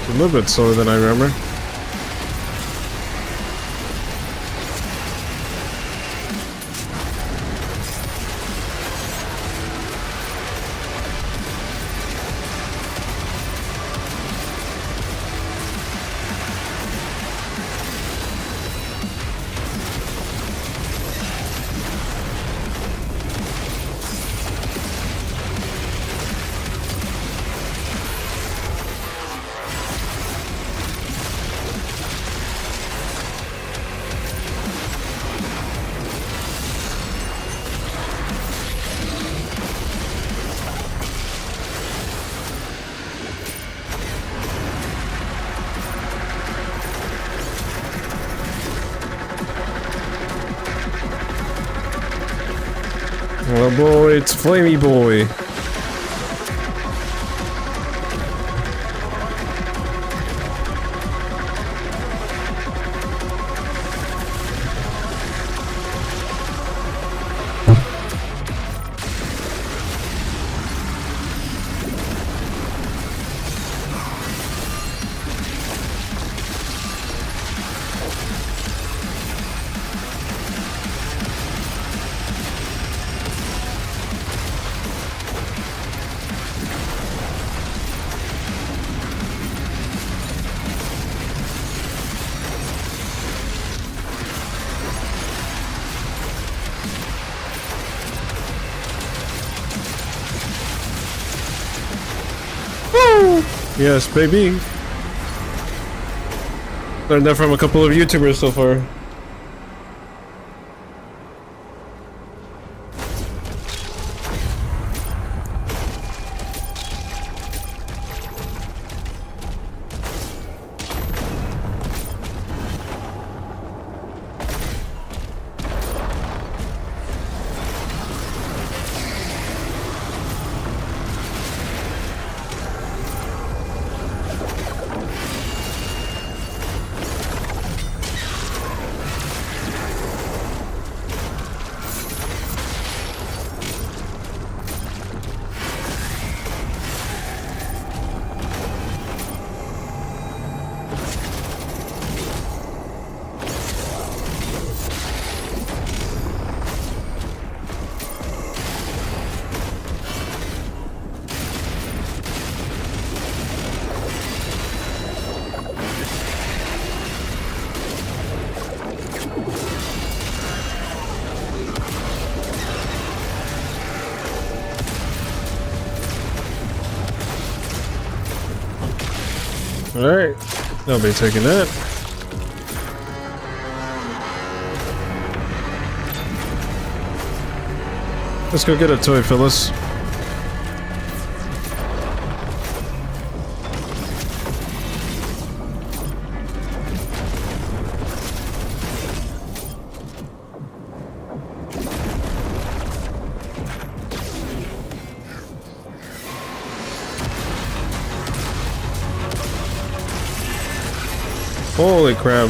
A little bit slower than I remember. Oh boy, it's Flamey Boy. Yes, baby. Learned that from a couple of YouTubers so far. Alright, I'll be taking that. Let's go get a toy, Phyllis. Holy crap.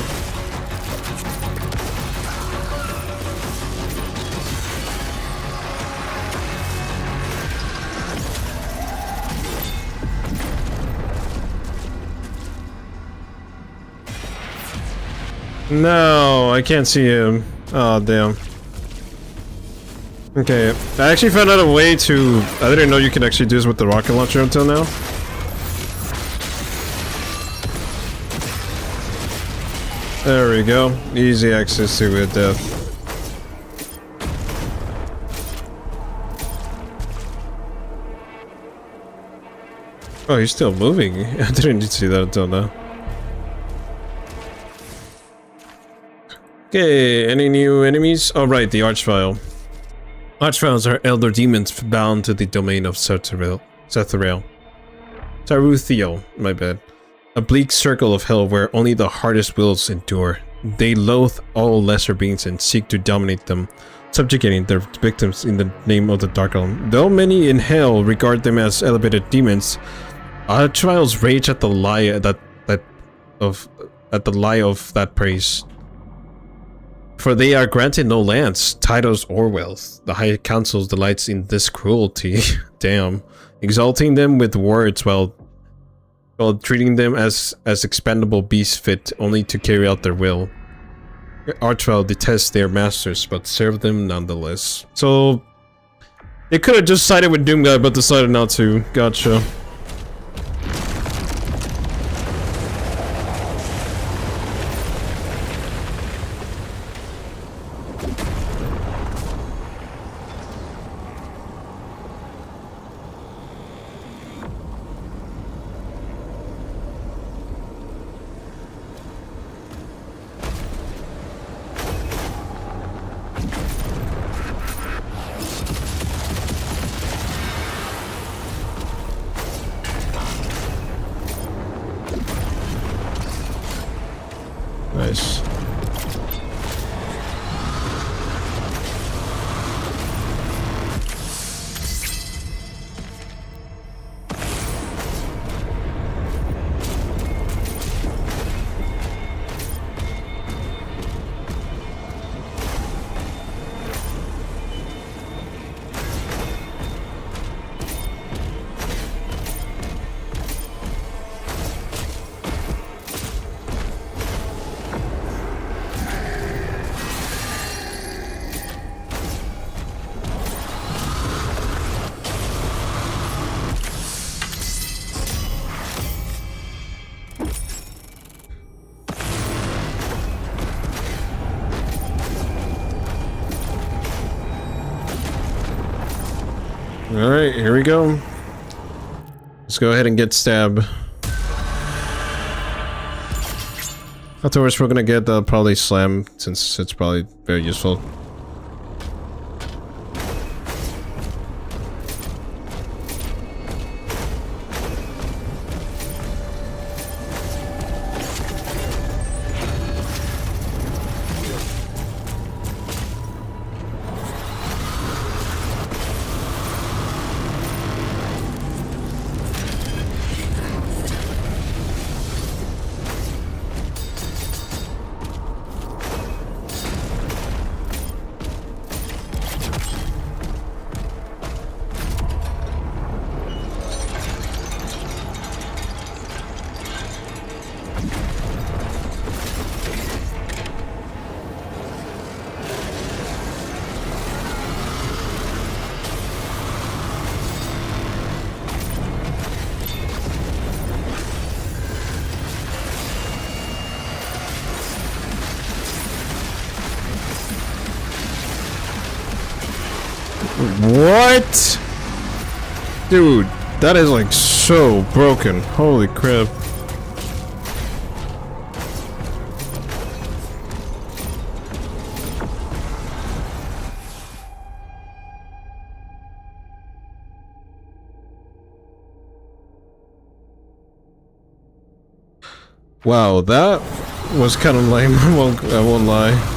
No, I can't see him. Oh, damn. Okay, I actually found out a way to... I didn't know you can actually do this with the rocket launcher until now. There we go. Easy access to it, death. Oh, he's still moving. I didn't see that until now. Okay, any new enemies? Oh, right, the Archvile. Archviles are elder demons bound to the domain of Sethural. Taruthiel, my bad. A bleak circle of hell where only the hardest wills endure. They loathe all lesser beings and seek to dominate them, subjugating their victims in the name of the Dark Realm. Though many in hell regard them as elevated demons, Archviles rage at the lie of that praise. For they are granted no lands, titles, or wealth. The High Council delights in this cruelty. Damn. Exalting them with words while treating them as expendable beasts fit only to carry out their will. Archvile detests their masters, but serve them nonetheless. So, they could have just sided with Doomguy, but decided not to. Gotcha. Nice. Alright, here we go. Let's go ahead and get Stab. Afterwards, we're gonna get probably Slam, since it's probably very useful. What? Dude, that is like so broken. Holy crap. Wow, that was kind of lame. I won't lie.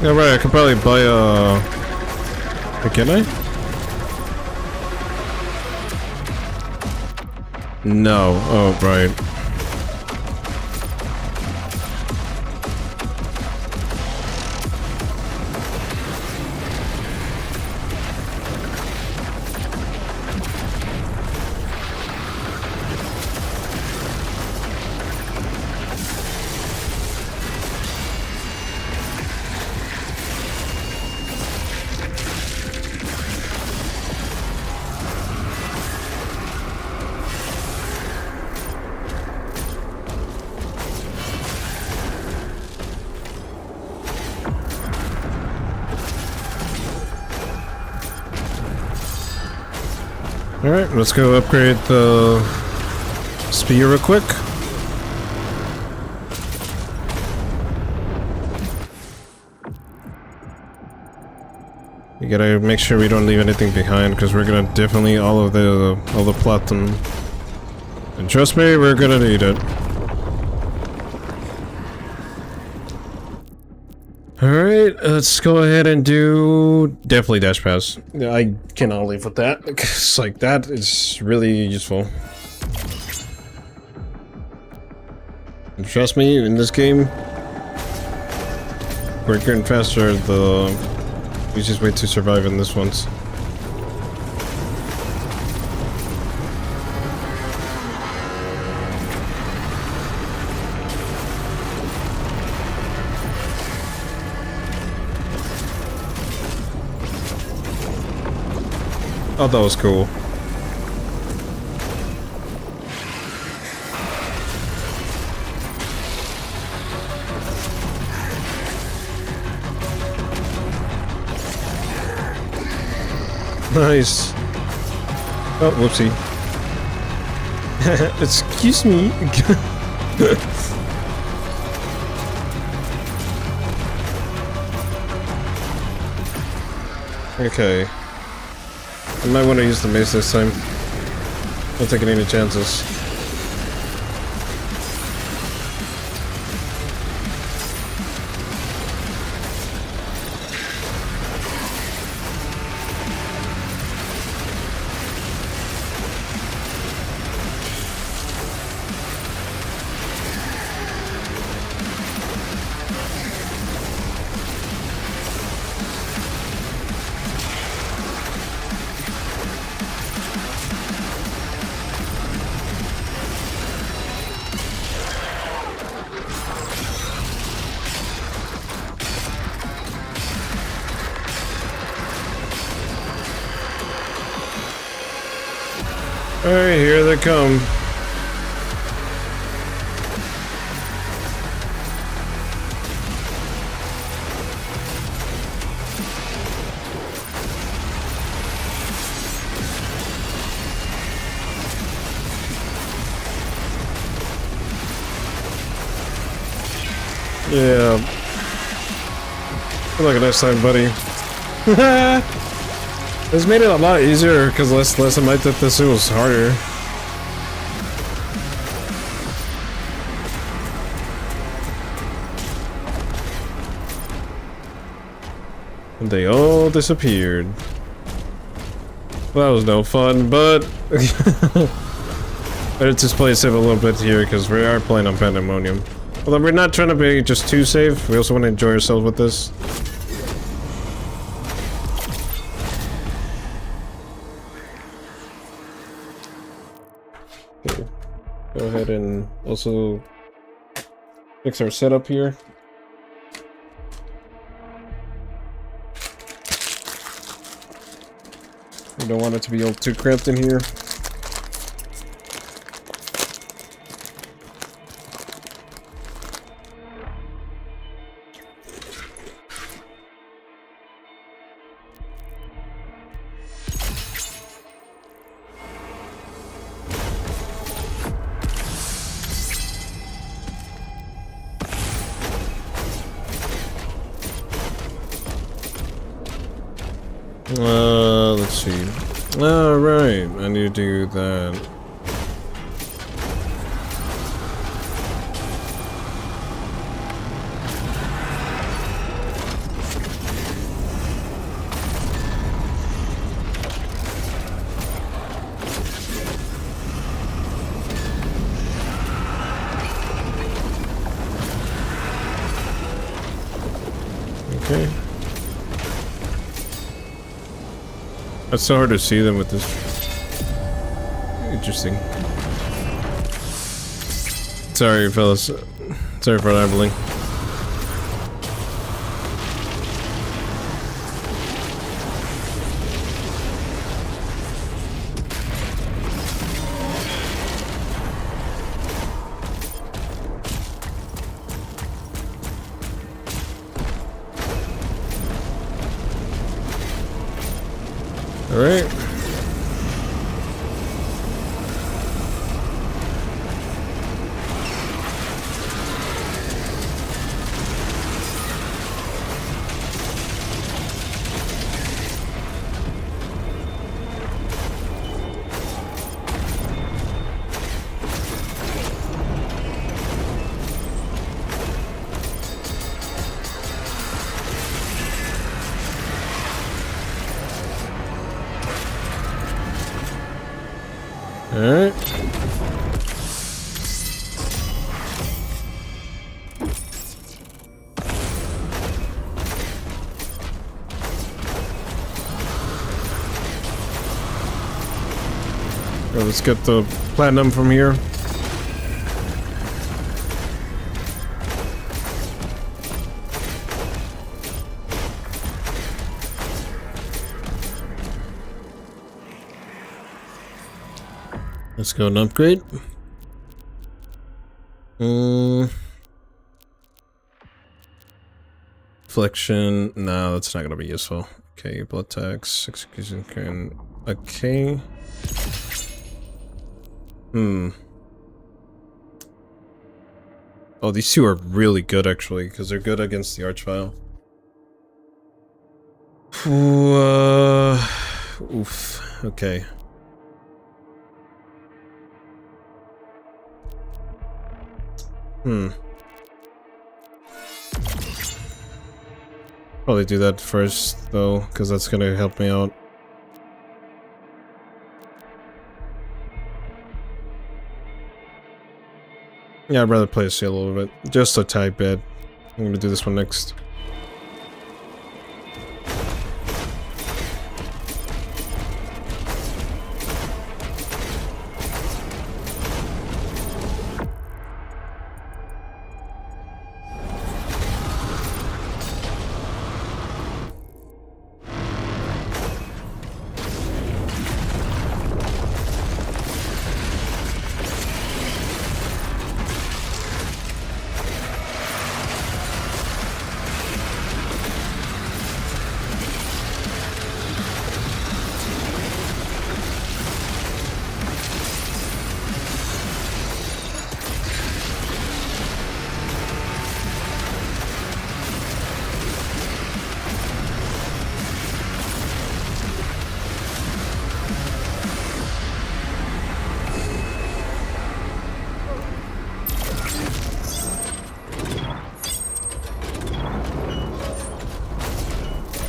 Yeah, right, I could probably buy can I? No. Oh, right. Alright, let's go upgrade the spear real quick. We gotta make sure we don't leave anything behind, because we're gonna definitely need all the platinum. And trust me, we're gonna need it. Alright, let's go ahead and do... Definitely dash pass. I cannot leave with that, because like that is really useful. And trust me, in this game, quicker and faster the easiest way to survive in this one's. Oh, that was cool. Nice. Oh, whoopsie. Excuse me. Okay. I might want to use the mace this time. Not taking any chances. Alright, here they come. Yeah. Good luck next time, buddy. This made it a lot easier because last time I did this, it was harder. And they all disappeared. Well, that was no fun, but better to play safe a little bit here because we are playing on Pandemonium. Although we're not trying to be just too safe, we also want to enjoy ourselves with this. Okay. Go ahead and also fix our setup here. We don't want it to be all too cramped in here. Let's see. Alright, I need to do that. Okay. It's so hard to see them with this. Interesting. Sorry, fellas. Sorry for rambling. All right. Alright. Let's get the platinum from here. Let's go and upgrade. Flexion. No, that's not gonna be useful. Okay, blood tax, execution can. Okay. Oh, these two are really good actually, because they're good against the Archvile. Oof. Okay. Probably do that first, though, because that's gonna help me out. Yeah, I'd rather play a seal a little bit. Just a tiny bit. I'm gonna do this one next.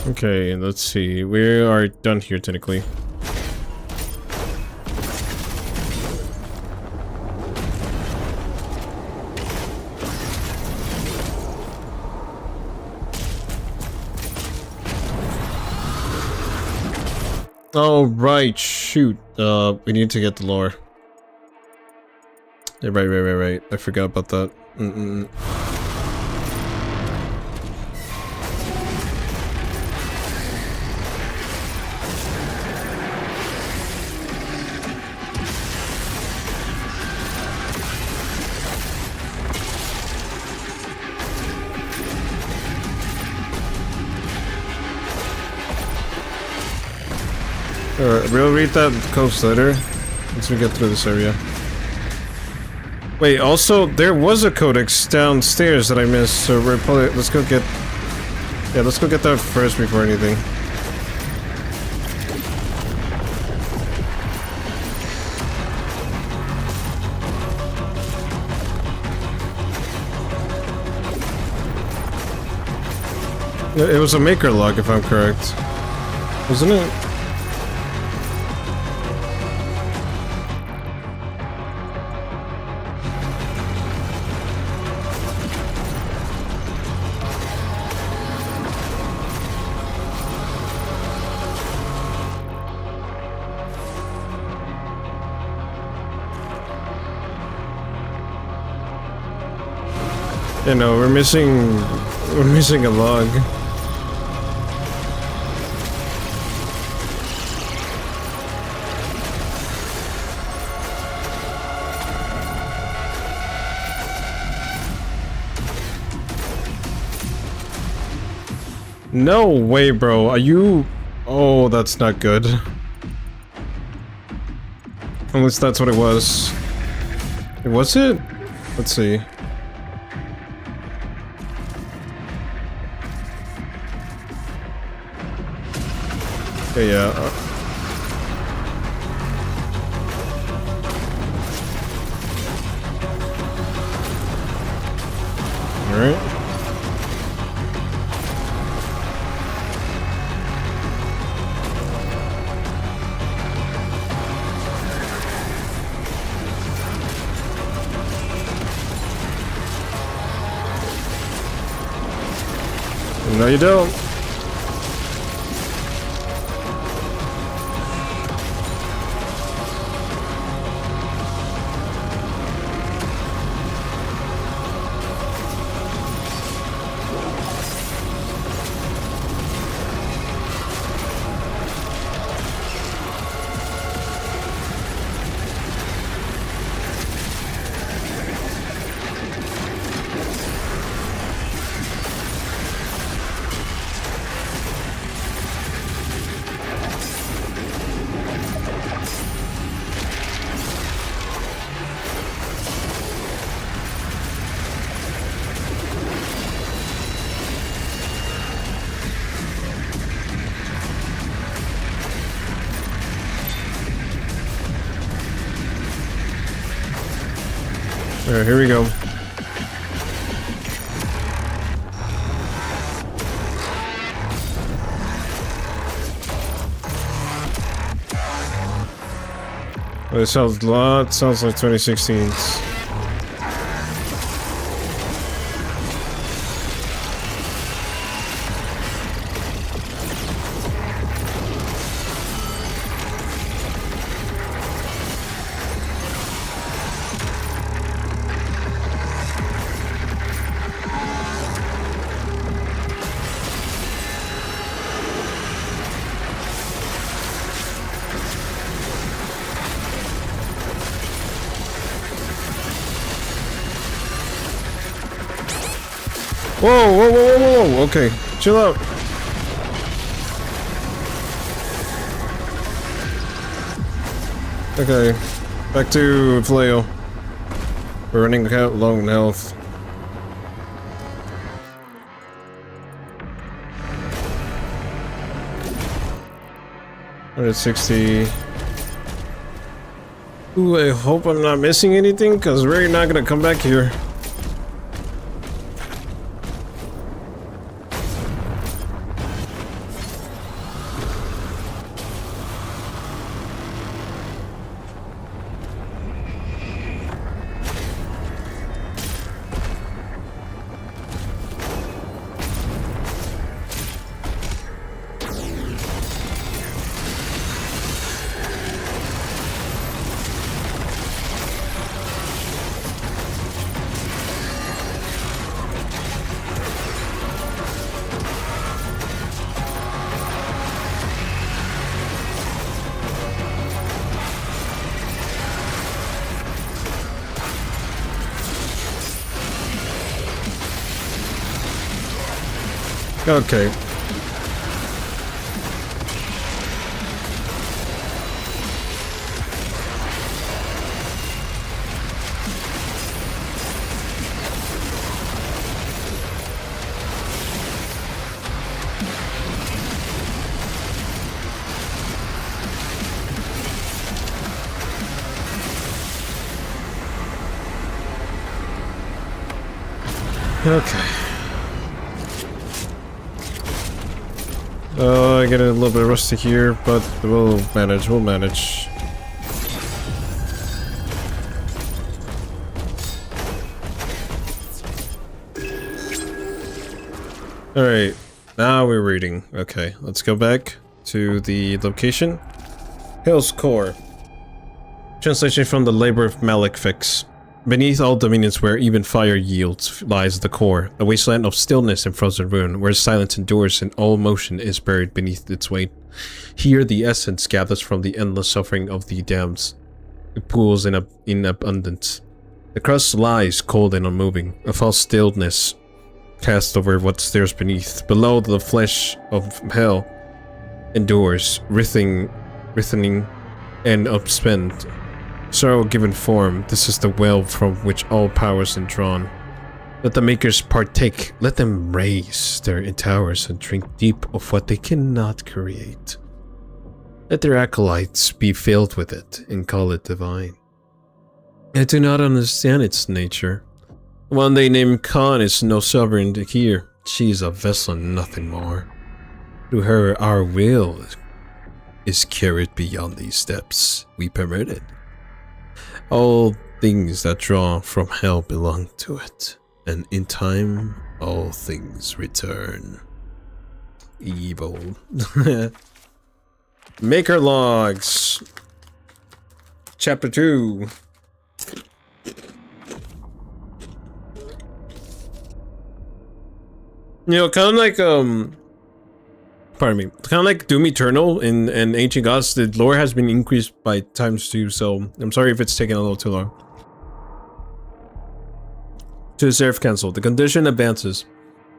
Okay, let's see. We are done here, technically. Oh, right. Shoot. We need to get the lore. Yeah, right. I forgot about that. Alright, we'll read that coast later once we get through this area. Wait, also, there was a codex downstairs that I missed, so we're probably... let's go get... yeah, let's go get that first before anything. It was a maker log, if I'm correct. Wasn't it? You know, we're missing a log. No way, bro. Are you... Oh, that's not good. Unless that's what it was. Was it? Let's see. Okay, yeah. Alright. No, you don't. Alright, here we go. Oh, this sounds a lot. Sounds like 2016. Whoa, whoa, whoa, whoa, whoa, okay, chill out. Okay, back to Flail. We're running out low in health. We're at 60. Ooh, I hope I'm not missing anything, because we're not gonna come back here. Okay. Okay. I get a little bit rusty here, but we'll manage, we'll manage. Alright, now we're reading. Okay, let's go back to the location. Hill's Core. Translation from the Labor of Malefics. Beneath all dominions where even fire yields lies the core, a wasteland of stillness and frozen ruin, where silence endures and all motion is buried beneath its weight. Here the essence gathers from the endless suffering of the damned. It pools in abundance. The crust lies cold and unmoving, a false stillness cast over what stares beneath. Below, the flesh of hell endures, writhing and upspent. Sorrow given form, this is the well from which all powers are drawn. Let the makers partake, let them raise their towers and drink deep of what they cannot create. Let their acolytes be filled with it and call it divine. I do not understand its nature. One they named Khan is no sovereign here. She is a vessel and nothing more. Through her, our will is carried beyond these steps we permitted. All things that draw from hell belong to it, and in time, all things return. Evil. Maker Logs. Chapter 2. You know, kind of like, pardon me, kind of like Doom Eternal in Ancient Gods, the lore has been increased by ×2, so I'm sorry if it's taking a little too long. To the Seraph Council, the condition advances.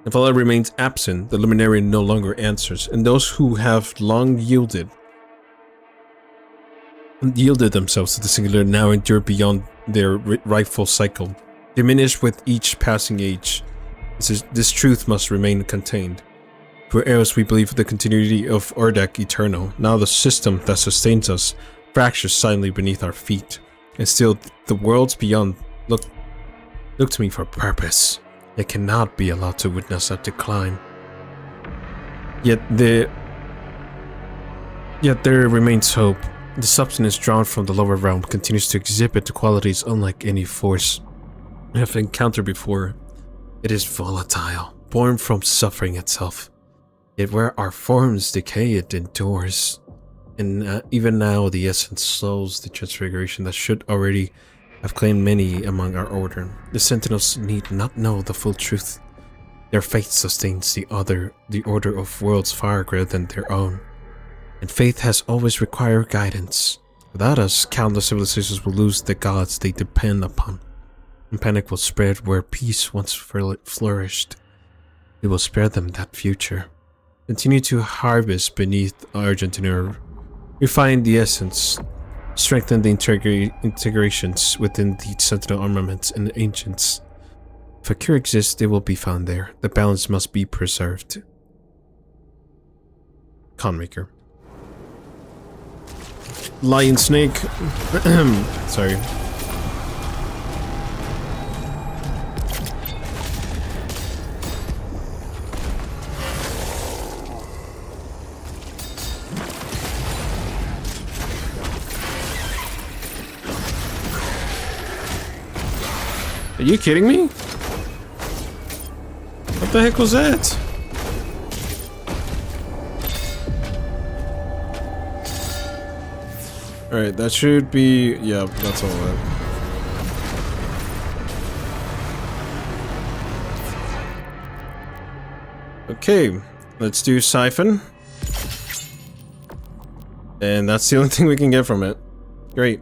If Allah remains absent, the luminary no longer answers, and those who have long yielded themselves to the singular now endure beyond their rightful cycle, diminish with each passing age. This truth must remain contained. For else we believe the continuity of Urdak eternal. Now the system that sustains us fractures silently beneath our feet, and still the worlds beyond look to me for purpose. It cannot be allowed to witness that decline. Yet there remains hope. The substance drawn from the lower realm continues to exhibit qualities unlike any force I have encountered before. It is volatile, born from suffering itself. Yet where our forms decay, it endures. And even now, the essence slows the transfiguration that should already have claimed many among our order. The sentinels need not know the full truth. Their faith sustains the order of worlds far greater than their own. And faith has always required guidance. Without us, countless civilizations will lose the gods they depend upon. And panic will spread where peace once flourished. We will spare them that future. Continue to harvest beneath Argentina. Refine the essence. Strengthen the integrations within the Sentinel armaments and the ancients. If a cure exists, it will be found there. The balance must be preserved. Conmaker. Lion Snake. Sorry. Are you kidding me? What the heck was that? Alright, that should be... yeah, that's all that. Okay, let's do Siphon. And that's the only thing we can get from it. Great.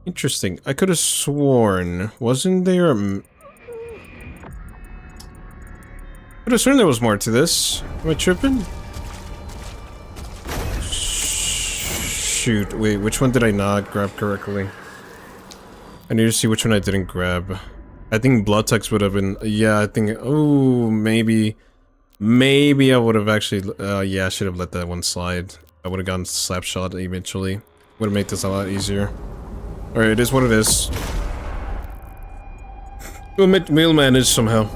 Interesting. I could have sworn, wasn't there a... I could have sworn there was more to this. Am I tripping? Shoot, wait, which one did I not grab correctly? I need to see which one I didn't grab. I think Blood Text would have been... yeah, I think... oh, maybe I would have actually... yeah, I should have let that one slide. I would have gotten Slapshot eventually. Would have made this a lot easier. Alright, it is what it is. We'll manage somehow.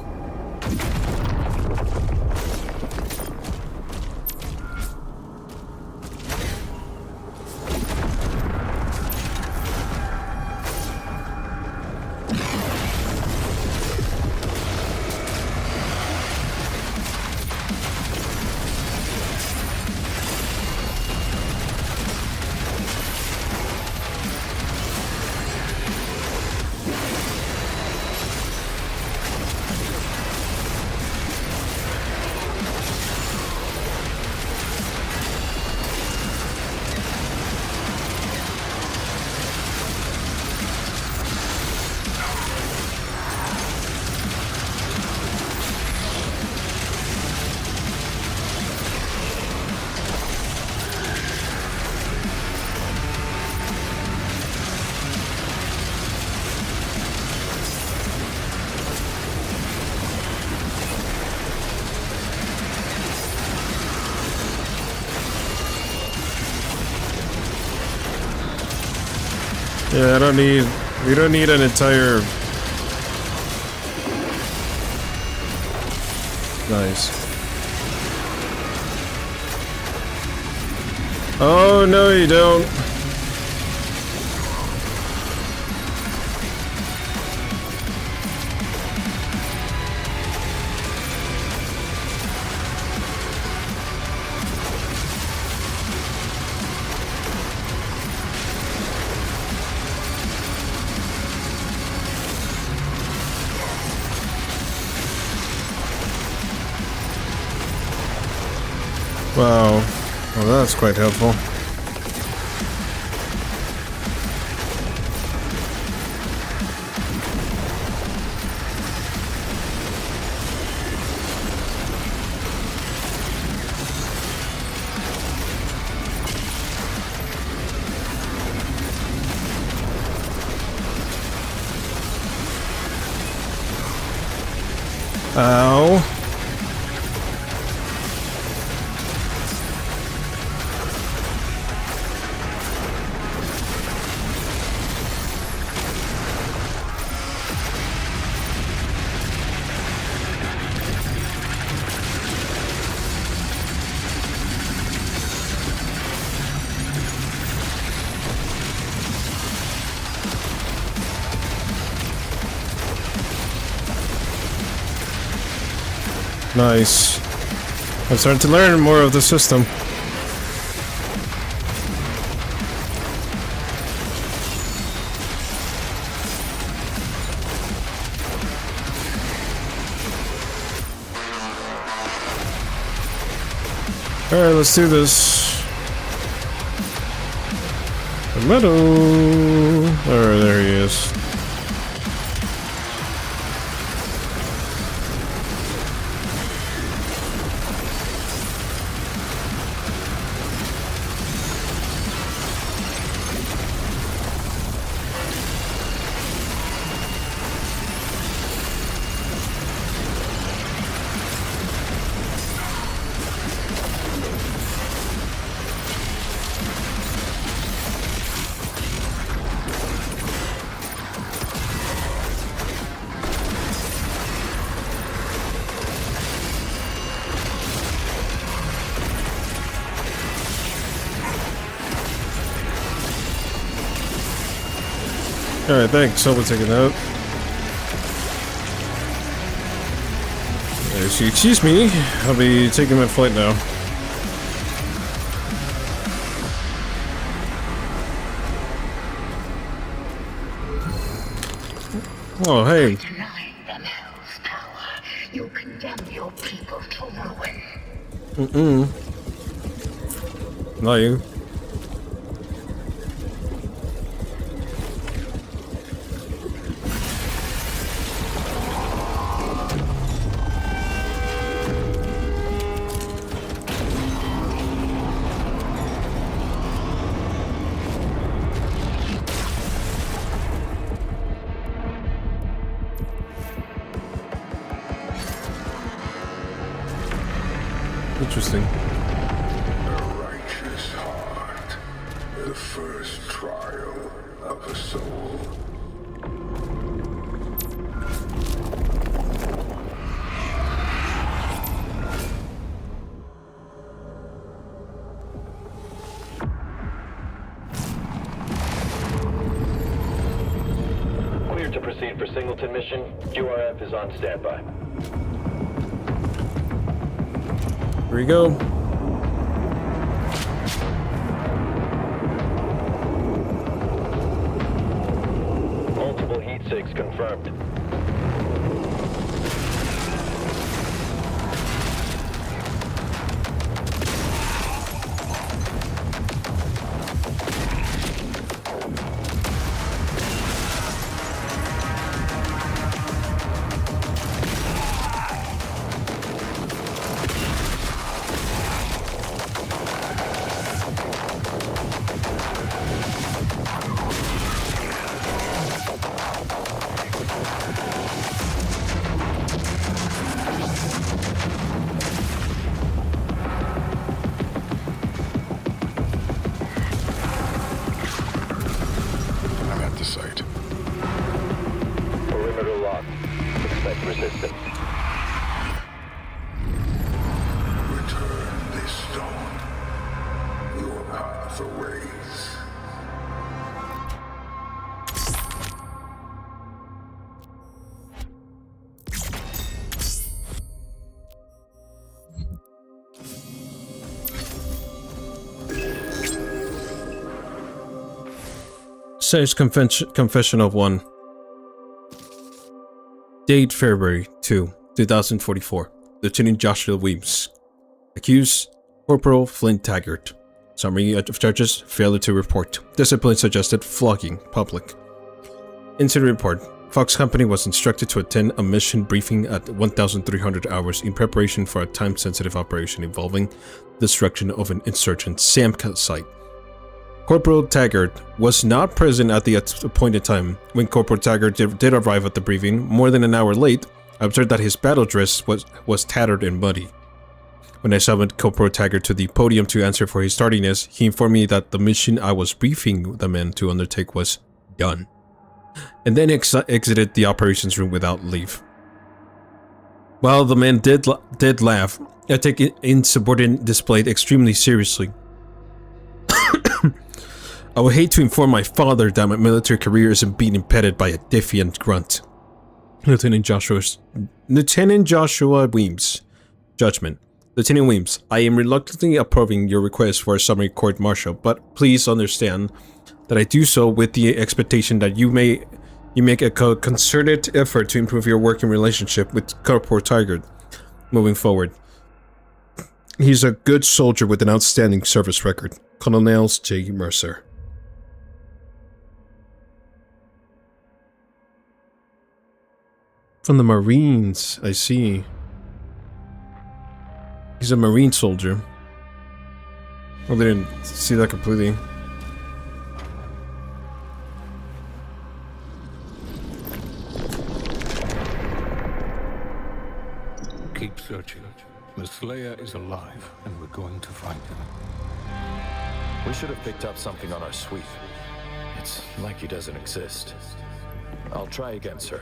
Yeah, I don't need... We don't need an entire... Nice. Oh, no you don't. Wow. Well, that's quite helpful. Ow. Nice. I'm starting to learn more of the system. Alright, let's do this. The meadow. Oh, there he is. Alright, thanks. Someone take a note. If you excuse me, I'll be taking my flight now. Oh, hey. Denying them hell's power, you condemn your people to ruin. Not you. Interesting. A righteous heart, the first trial of a soul. Cleared to proceed for Singleton mission. URF is on standby. Here we go. Multiple heat sinks confirmed. the site. Perimeter locked. Expect resistance. Return this stone. Your path awaits. Says Confession of One. Date February 2, 2044. Lieutenant Joshua Weems. Accused Corporal Flint Taggart. Summary of charges: failure to report. Discipline suggested: flogging. Public. Incident report. Fox Company was instructed to attend a mission briefing at 1,300 hours in preparation for a time-sensitive operation involving destruction of an insurgent SAM site. Corporal Taggart was not present at the appointed time. When Corporal Taggart did arrive at the briefing, more than an hour late, I observed that his battle dress was tattered and muddy. When I summoned Corporal Taggart to the podium to answer for his tardiness, he informed me that the mission I was briefing the men to undertake was done, and then exited the operations room without leave. While the men did laugh, I take insubordinate display extremely seriously. I would hate to inform my father that my military career isn't being impeded by a defiant grunt. Lieutenant Joshua Weems. Judgment. Lieutenant Weems, I am reluctantly approving your request for a summary court-martial, but please understand that I do so with the expectation that you make a concerted effort to improve your working relationship with Corporal Taggart moving forward. He's a good soldier with an outstanding service record. Colonel J. Mercer. From the Marines, I see. He's a Marine soldier. I didn't see that completely. Keep searching. The Slayer is alive, and we're going to find him. We should have picked up something on our sweep. It's like he doesn't exist. I'll try again, sir.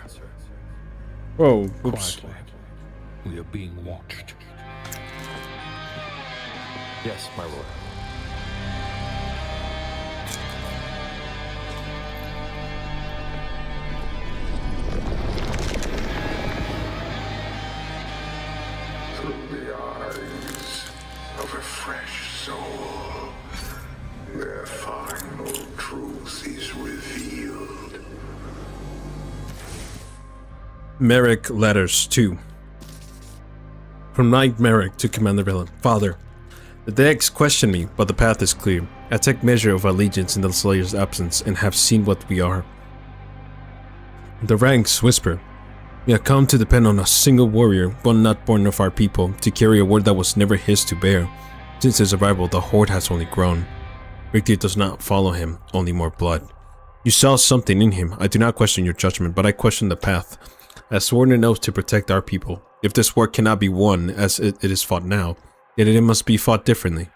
Whoa, oops. Quietly. We are being watched. Yes, my lord. Through the eyes of a fresh soul, their final truth is revealed. Merrick Letters 2. From Knight Merrick to Commander Velen. Father, the decks question me, but the path is clear. I take measure of allegiance in the Slayer's absence and have seen what we are. The ranks whisper. We have come to depend on a single warrior, one not born of our people, to carry a word that was never his to bear. Since his arrival, the horde has only grown. Victory does not follow him, only more blood. You saw something in him. I do not question your judgment, but I question the path. I have sworn an oath to protect our people. If this war cannot be won as it is fought now, yet it must be fought differently.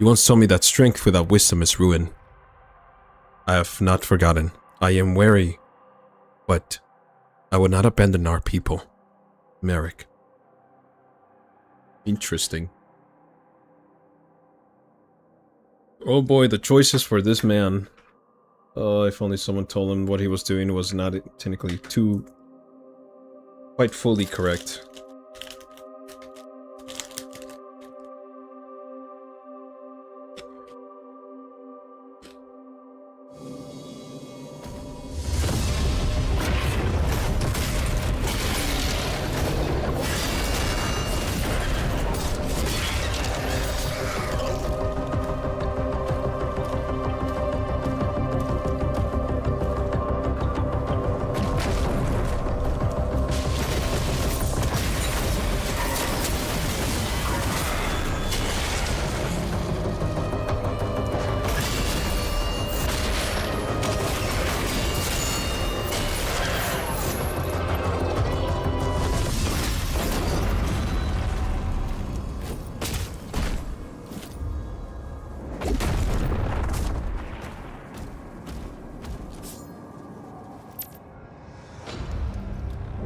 You once told me that strength without wisdom is ruin. I have not forgotten. I am wary, but I would not abandon our people. Merrick. Interesting. Oh boy, the choices for this man. If only someone told him what he was doing was not technically quite fully correct.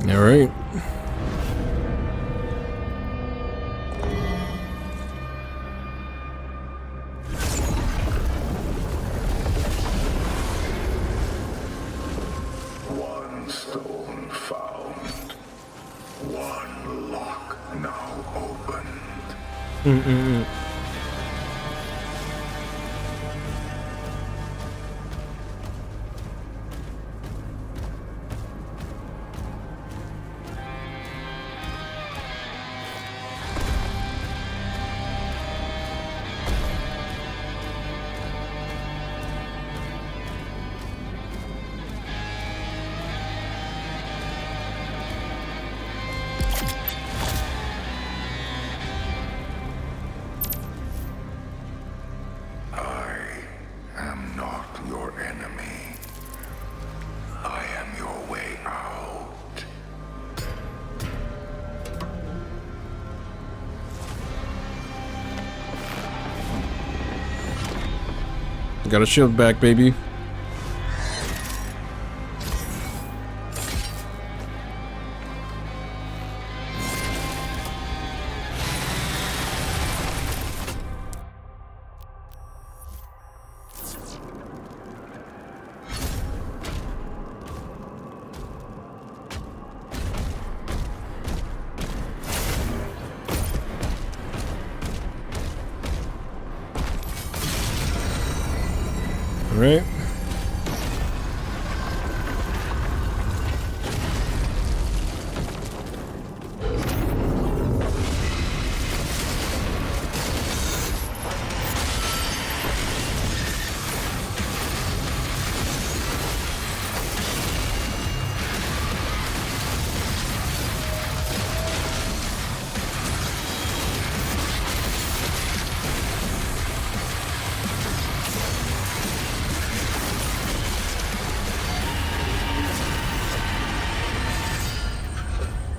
All right. One stone found. One lock now opened. I am not your enemy. I am your way out. Got a shield back, baby. All right.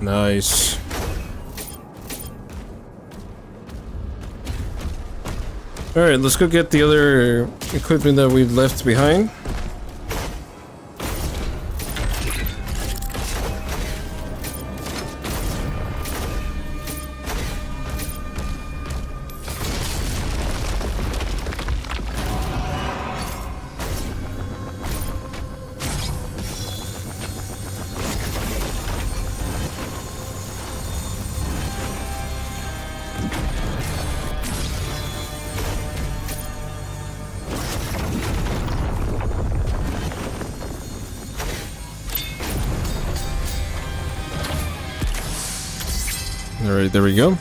Nice. Alright, let's go get the other equipment that we've left behind. Alright, there we go.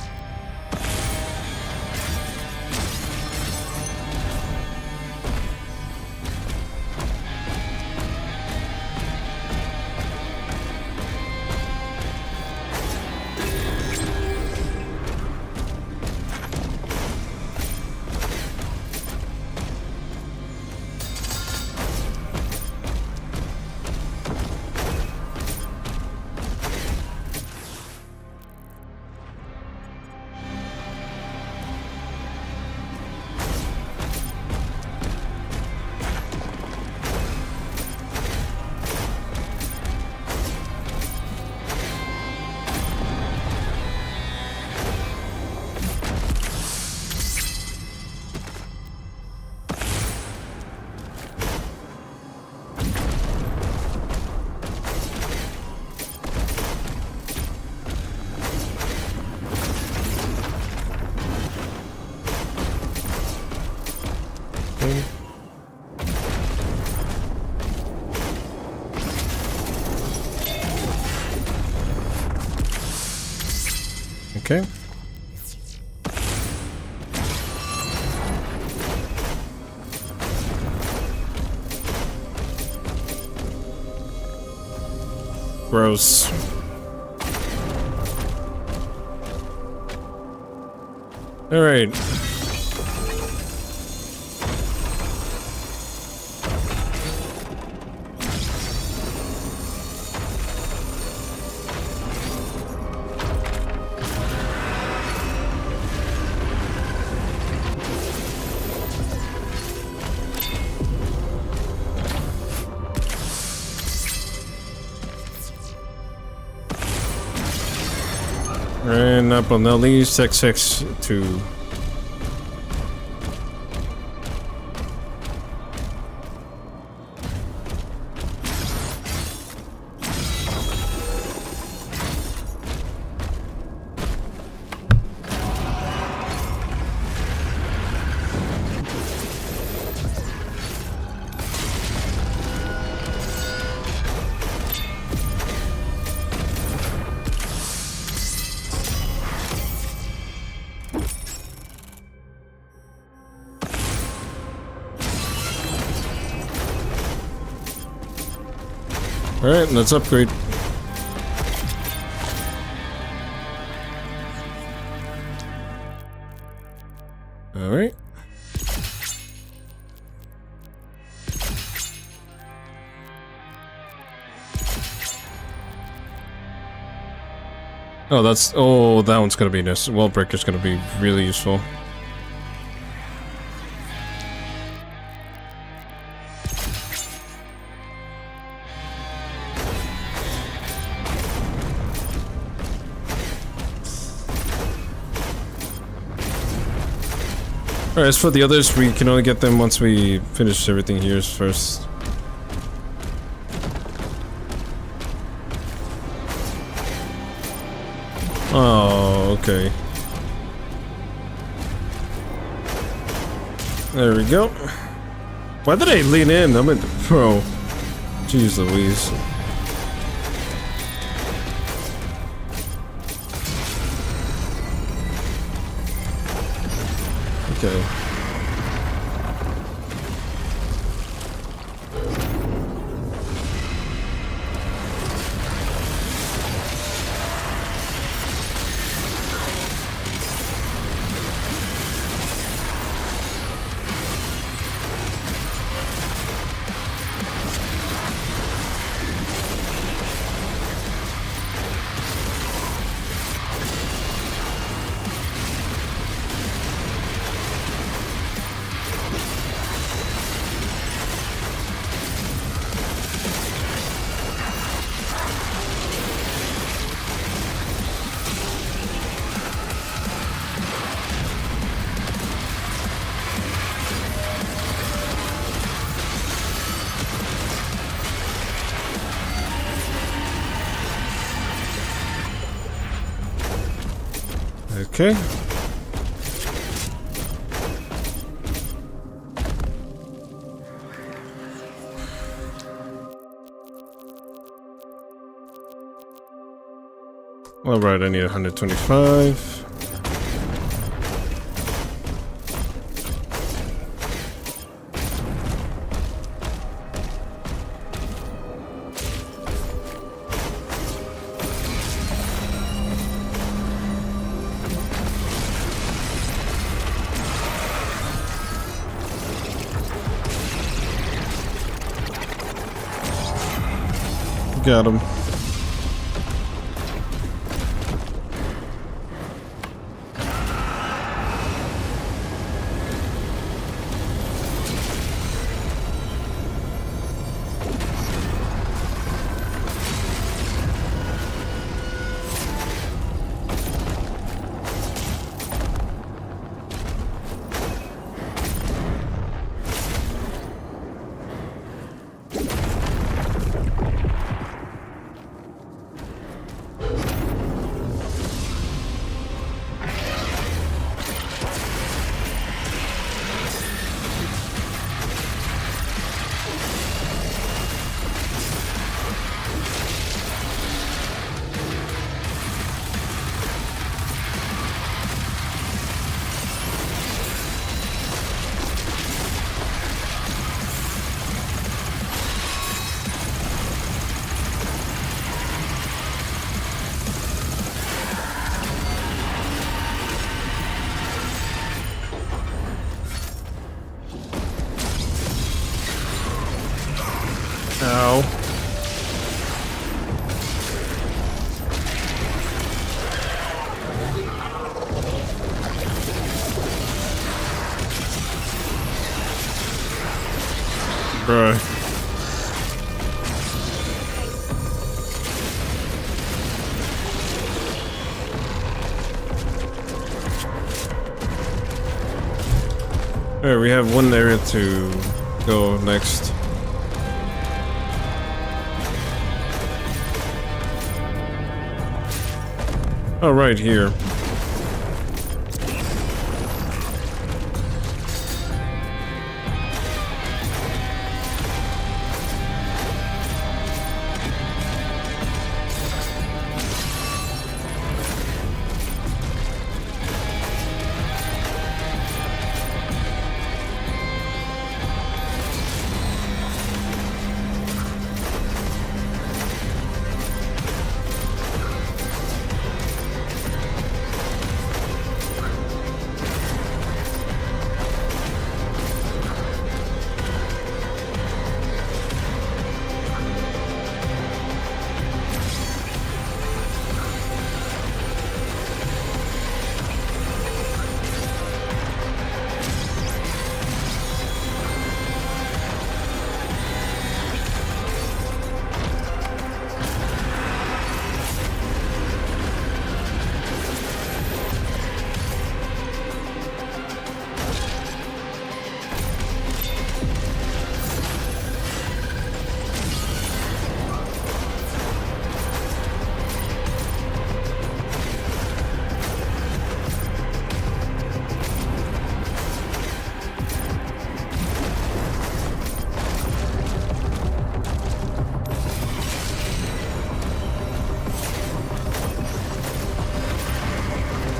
Okay. Gross. All right. And up on the least XX2. Alright, let's upgrade. Alright. Oh, that's... Oh, that one's gonna be nice. Wall breaker's gonna be really useful. Alright, as for the others, we can only get them once we finish everything here first. Oh, okay. There we go. Why did I lean in? I'm in the pro. Jeez Louise. Okay. Okay. All right, I need 125. Got him. Alright, we have one area to go next. Oh, right here.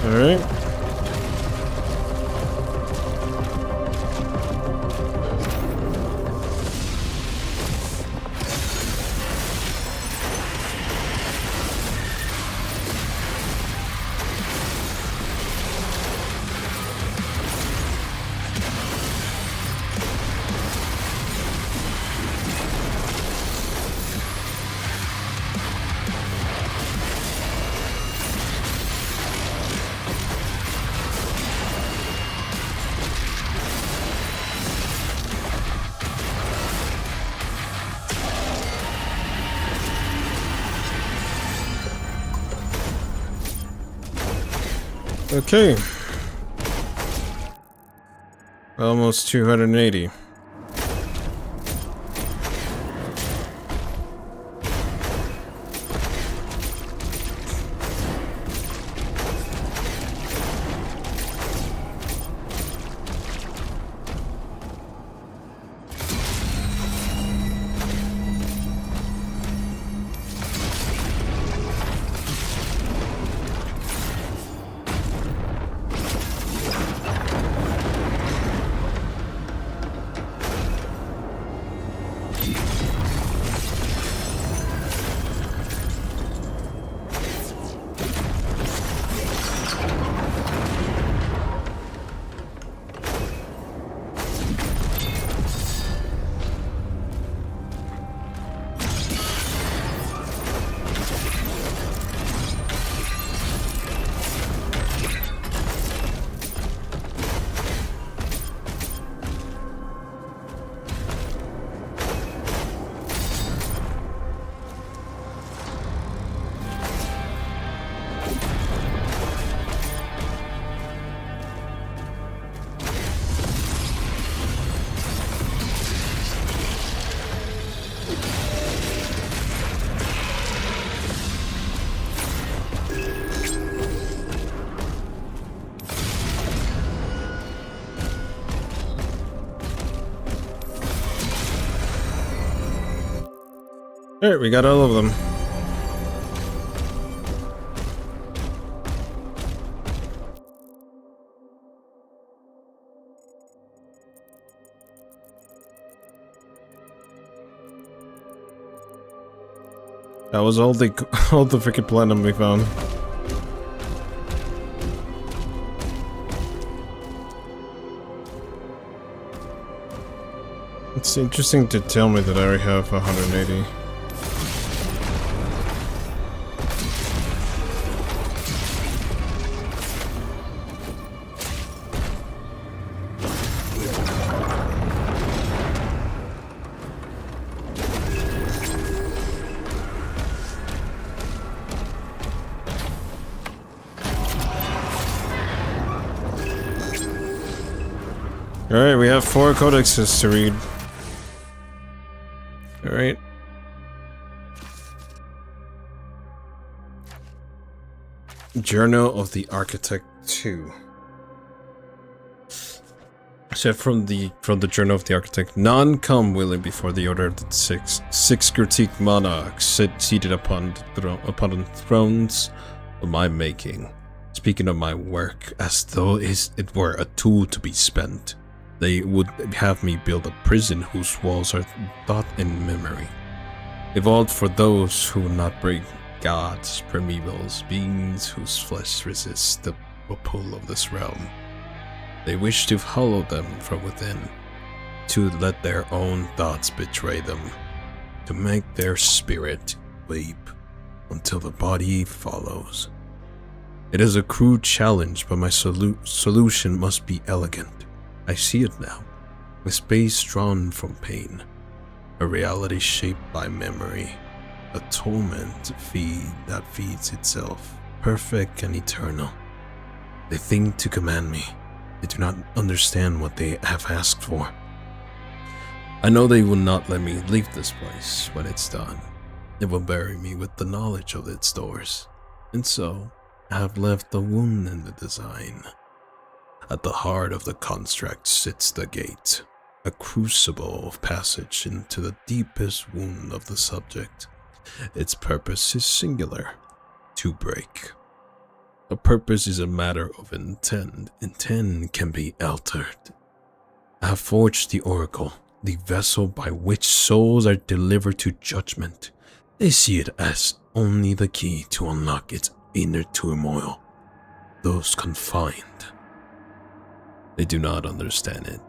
Alright. Okay. Almost 280. Alright, we got all of them. That was all the freaking platinum we found. It's interesting to tell me that I already have 180. Alright, we have 4 codexes to read. Alright. Journal of the Architect 2. So from the Journal of the Architect, none come willing before the Order of the Six. 6 critique monarchs sit seated upon the thrones of my making, speaking of my work as though it were a tool to be spent. They would have me build a prison whose walls are thought in memory, evolved for those who will not break gods, primeval beings whose flesh resists the pull of this realm. They wish to hollow them from within, to let their own thoughts betray them, to make their spirit weep until the body follows. It is a crude challenge, but my solution must be elegant. I see it now, a space drawn from pain, a reality shaped by memory, a torment that feeds itself, perfect and eternal. They think to command me. They do not understand what they have asked for. I know they will not let me leave this place when it's done. It will bury me with the knowledge of its doors, and so I have left a wound in the design. At the heart of the construct sits the gate, a crucible of passage into the deepest wound of the subject. Its purpose is singular, to break. A purpose is a matter of intent. Intent can be altered. I have forged the oracle, the vessel by which souls are delivered to judgment. They see it as only the key to unlock its inner turmoil. Those confined. They do not understand it.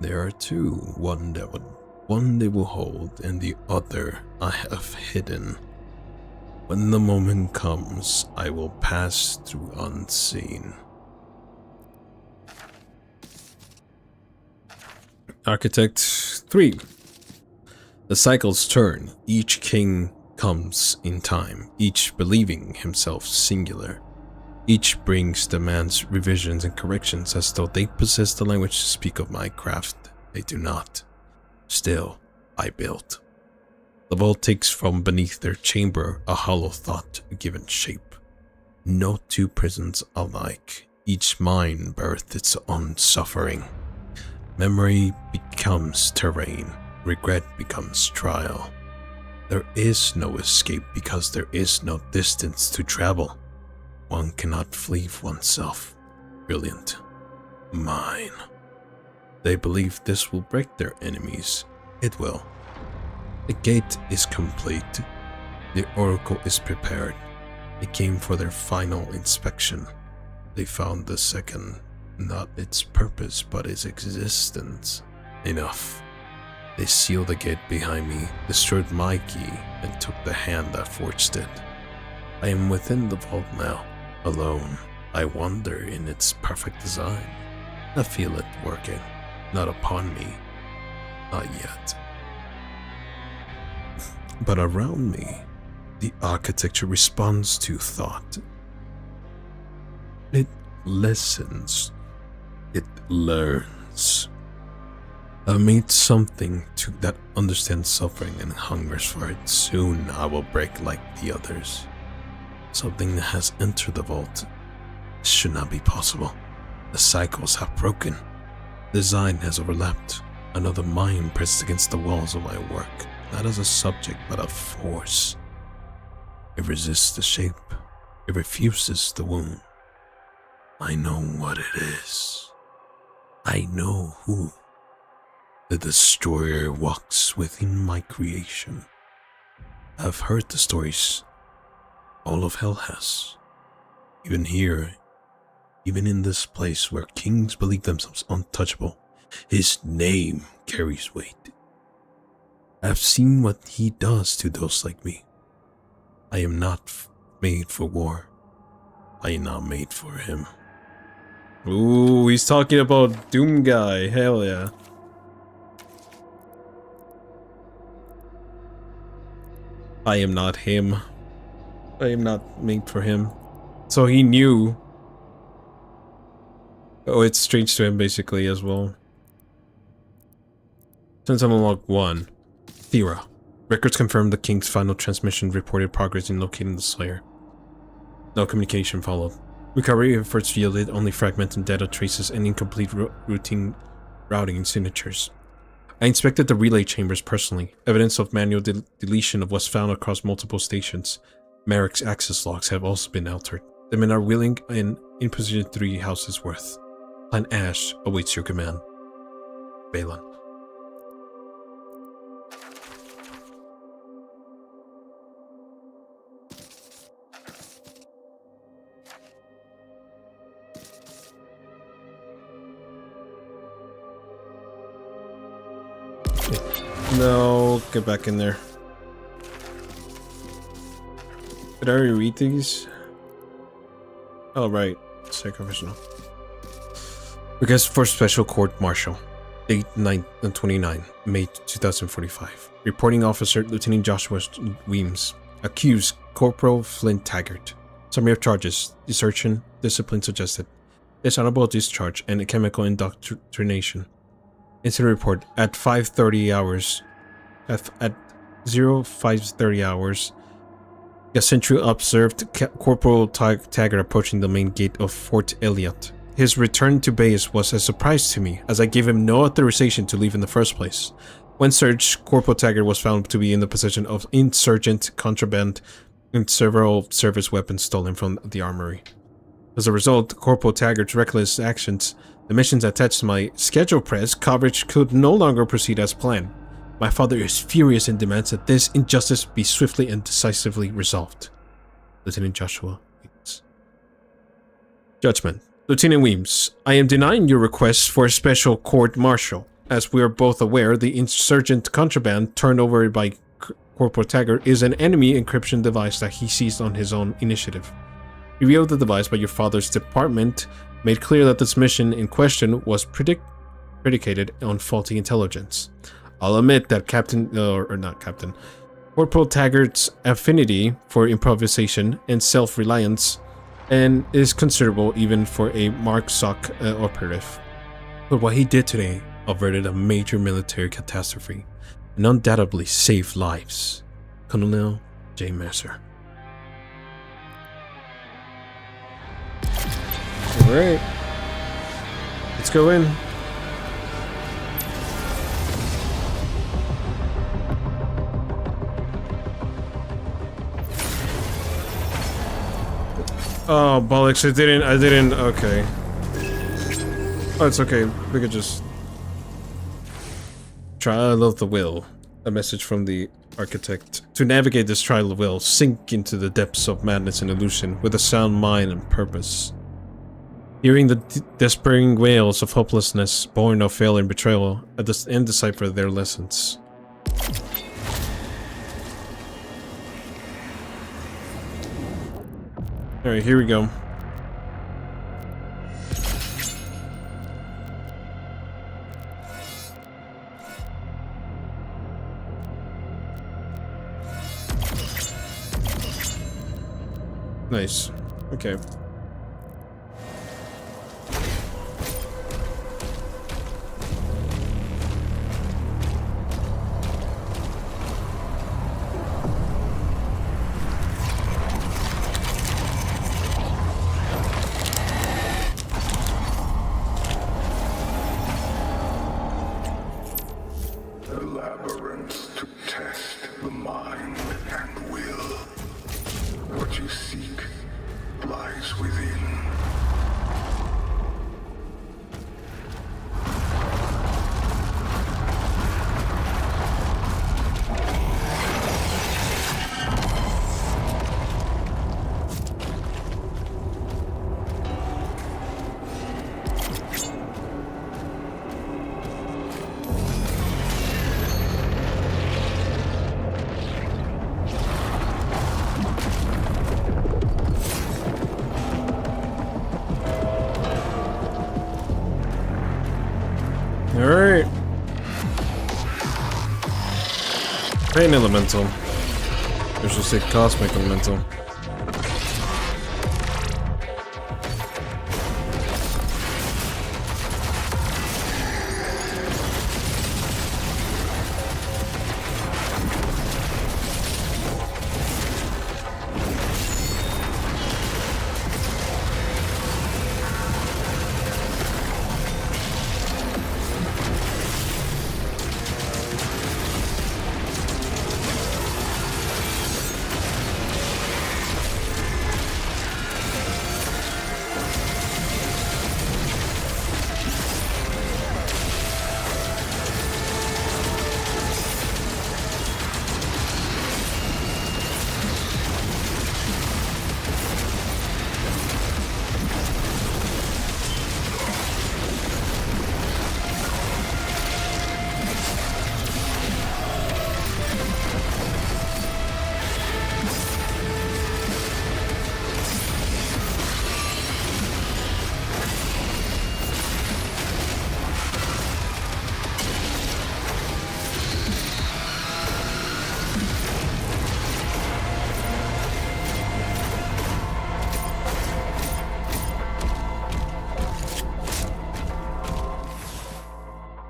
There are two, one they will hold, and the other I have hidden. When the moment comes, I will pass through unseen. Architect 3. The cycles turn. Each king comes in time, each believing himself singular. Each brings demands, revisions, and corrections as though they possess the language to speak of my craft. They do not. Still, I built. The vault takes from beneath their chamber a hollow thought given shape. No two prisons alike. Each mind birthed its own suffering. Memory becomes terrain. Regret becomes trial. There is no escape because there is no distance to travel. One cannot flee oneself. Brilliant. Mine. They believe this will break their enemies. It will. The gate is complete. The oracle is prepared. It came for their final inspection. They found the second, not its purpose but its existence. Enough. They sealed the gate behind me, destroyed my key, and took the hand that forged it. I am within the vault now, alone. I wander in its perfect design. I feel it working, not upon me, not yet. But around me, the architecture responds to thought. It listens. It learns. I made something that understands suffering and hungers for it. Soon I will break like the others. Something that has entered the vault. This should not be possible. The cycles have broken. Design has overlapped. Another mind pressed against the walls of my work. Not as a subject, but a force. It resists the shape. It refuses the wound. I know what it is. I know who. The destroyer walks within my creation. I've heard the stories. All of hell has. Even here, even in this place where kings believe themselves untouchable, his name carries weight. I've seen what he does to those like me. I am not made for war. I am not made for him. Ooh, he's talking about Doom Guy. Hell yeah. I am not him. I am not made for him. So he knew. Oh, it's strange to him basically as well. Sentinel Log 1. Thera. Records confirm the King's final transmission reported progress in locating the Slayer. No communication followed. Recovery efforts yielded only fragmented data traces and incomplete routine routing signatures. I inspected the relay chambers personally. Evidence of manual deletion was found across multiple stations. Merrick's access logs have also been altered. The men are willing and in position 3 houses worth. Plan Ash awaits your command. Balin. No, get back in there. Did I already read these? Oh, right. Psychovisional. Request for Special Court Martial. Date 29 May 2045. Reporting Officer Lieutenant Joshua Weems. Accused Corporal Flint Taggart. Summary of charges. Desertion. Discipline suggested. Dishonorable discharge and chemical indoctrination. Incident report at 5:30 hours. At 05:30 hours. Central observed Corporal Taggart approaching the main gate of Fort Elliott. His return to base was a surprise to me, as I gave him no authorization to leave in the first place. When searched, Corporal Taggart was found to be in the possession of insurgent contraband and several service weapons stolen from the armory. As a result, Corporal Taggart's reckless actions, the missions attached to my schedule press coverage could no longer proceed as planned. My father is furious and demands that this injustice be swiftly and decisively resolved. Lieutenant Joshua Weems. Judgment. Lieutenant Weems, I am denying your request for a special court-martial. As we are both aware, the insurgent contraband turned over by Corporal Taggart is an enemy encryption device that he seized on his own initiative. Review of the device by your father's department made clear that this mission in question was predicated on faulty intelligence. I'll admit that Corporal Taggart's affinity for improvisation and self-reliance and is considerable even for a MarkSoc operative. But what he did today averted a major military catastrophe and undoubtedly saved lives. Colonel J. Mercer. Alright. Let's go in. Oh, bollocks, I didn't, okay. Oh, it's okay, we could just... Trial of the Will. A message from the architect. To navigate this trial of will, sink into the depths of madness and illusion with a sound mind and purpose. Hearing the despairing wails of hopelessness, born of failure and betrayal, and decipher their lessons. Alright, here we go. Nice. Okay. The labyrinth to test the mind and will. What you seek lies within. Alright. Pain Elemental. I should say Cosmic Elemental.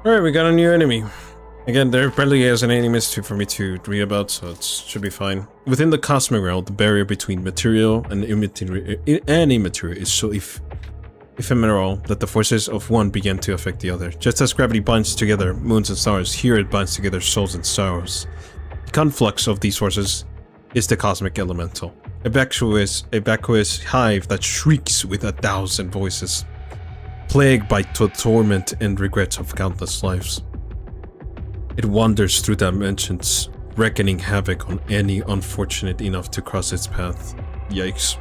Alright, we got a new enemy. Again, there barely is an any mystery for me to read about, so it should be fine. Within the cosmic realm, the barrier between material and immaterial is so ephemeral that the forces of one begin to affect the other. Just as gravity binds together moons and stars, here it binds together souls and sorrows. The conflux of these forces is the cosmic elemental, a vacuous hive that shrieks with 1,000 voices, plagued by the torment and regrets of countless lives. It wanders through dimensions, wreaking havoc on any unfortunate enough to cross its path. Yikes.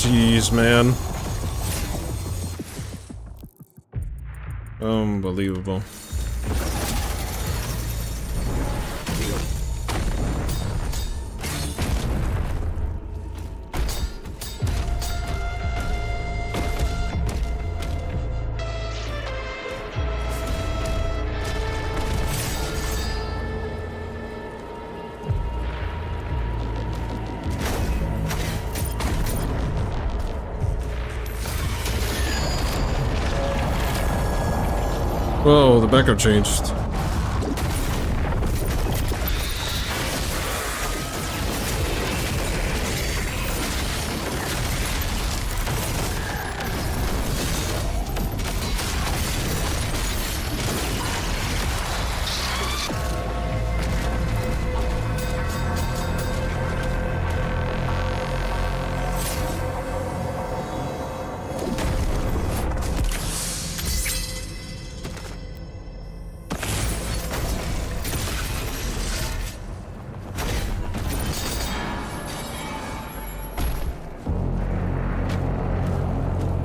Jeez, man. Unbelievable. Whoa, the backup changed.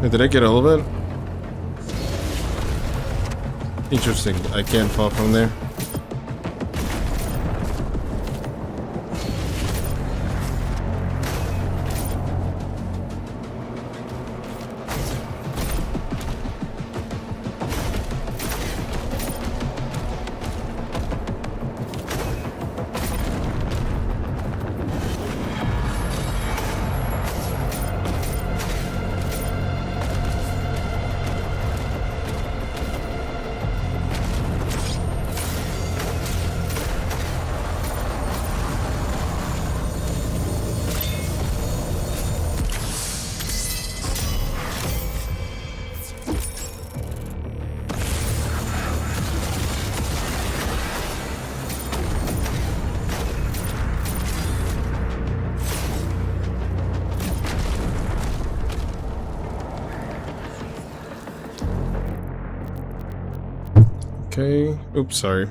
Did I get all of it? Interesting. I can't fall from there. Okay. Oops, sorry.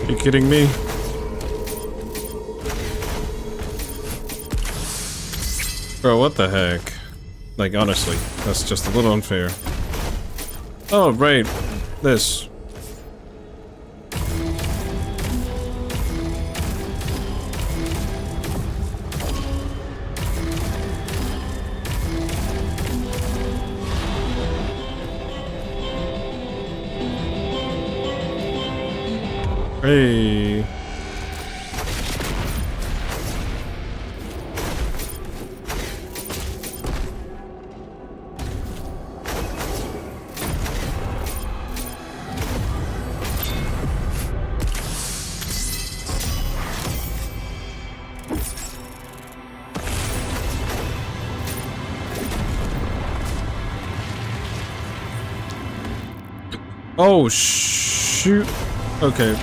You kidding me? Bro, what the heck? Like, honestly, that's just a little unfair. Oh, right. This. Hey. Oh, shoot. Okay.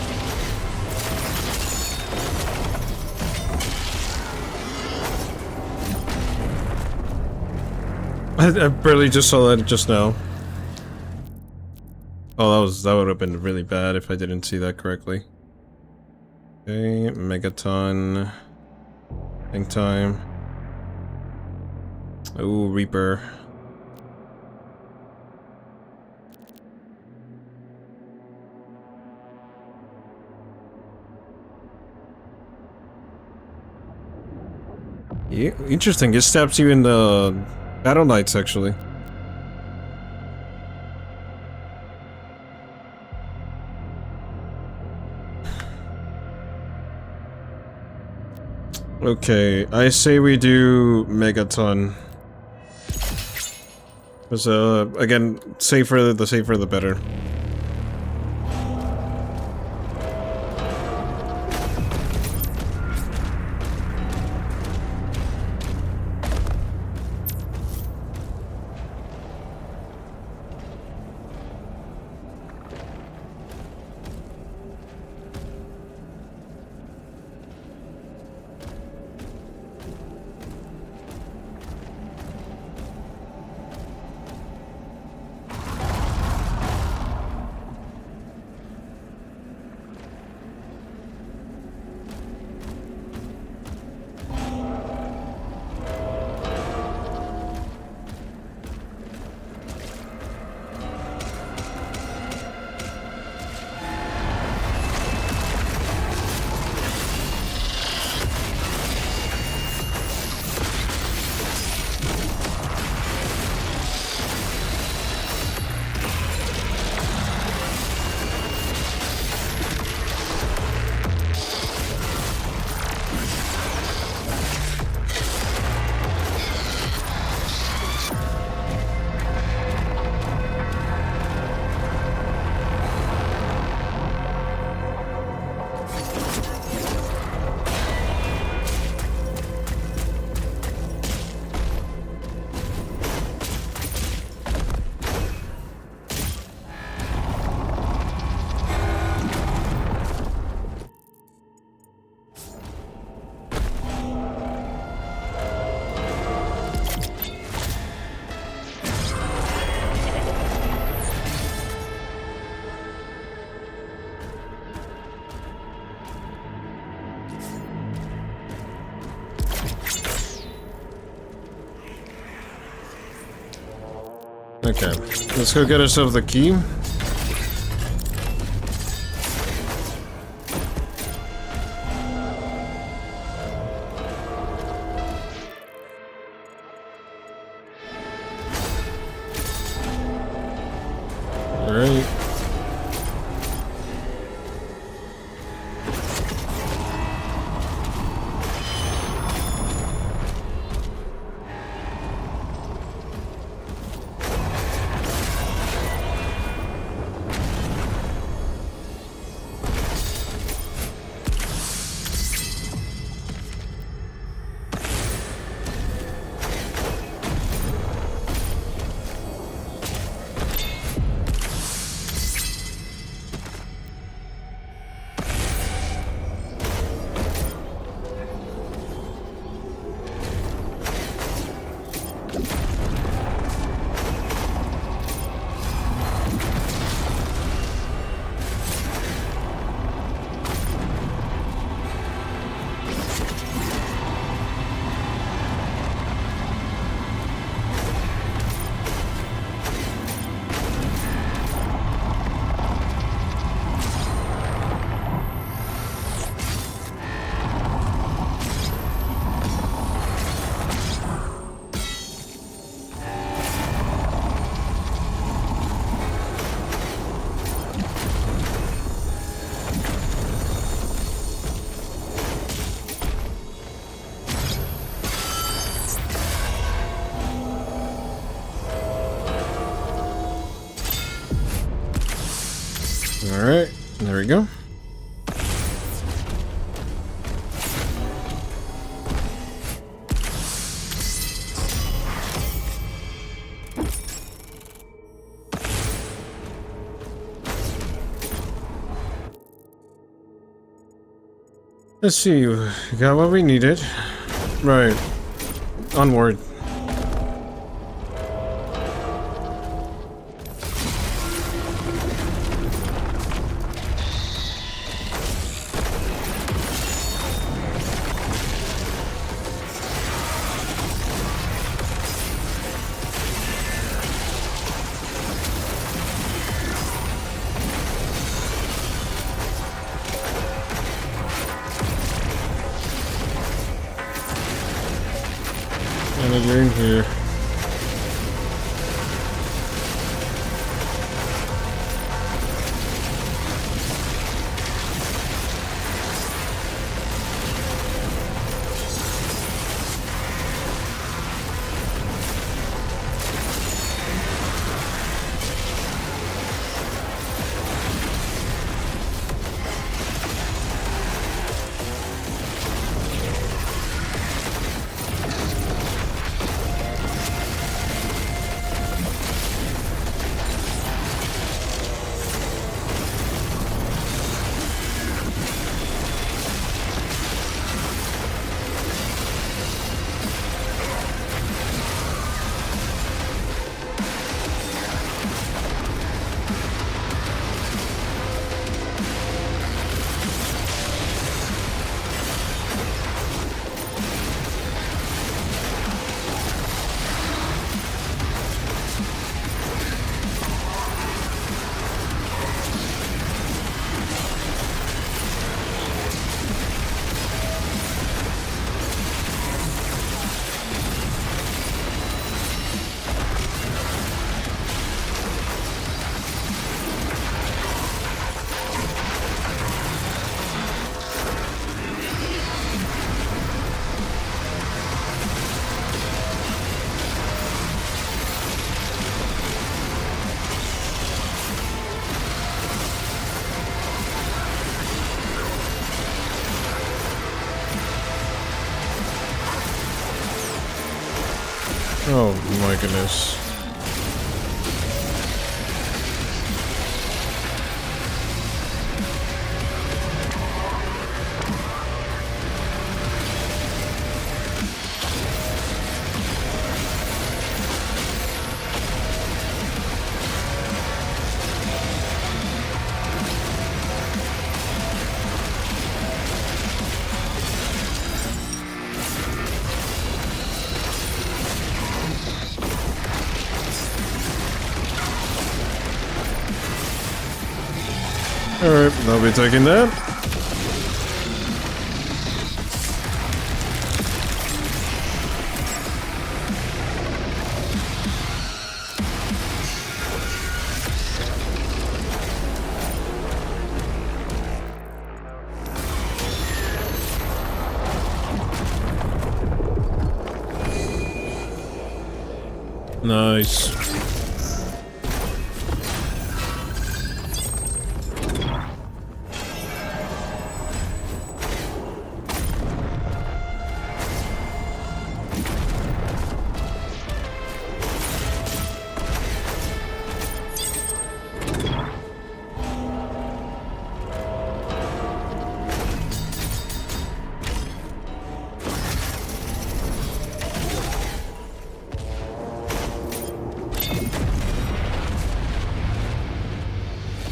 I barely just saw that just now. Oh, that would have been really bad if I didn't see that correctly. Okay, Megaton. Hang time. Oh, Reaper. Yeah, interesting. It stabs you in the Battle Knights, actually. Okay, I say we do Megaton. Because, again, the safer the better. Okay, let's go get ourselves the key. Alright. Alright, there we go. Let's see, we got what we needed. Right. Onward. You're in here. Oh my goodness. Alright, I'll be taking that. Nice.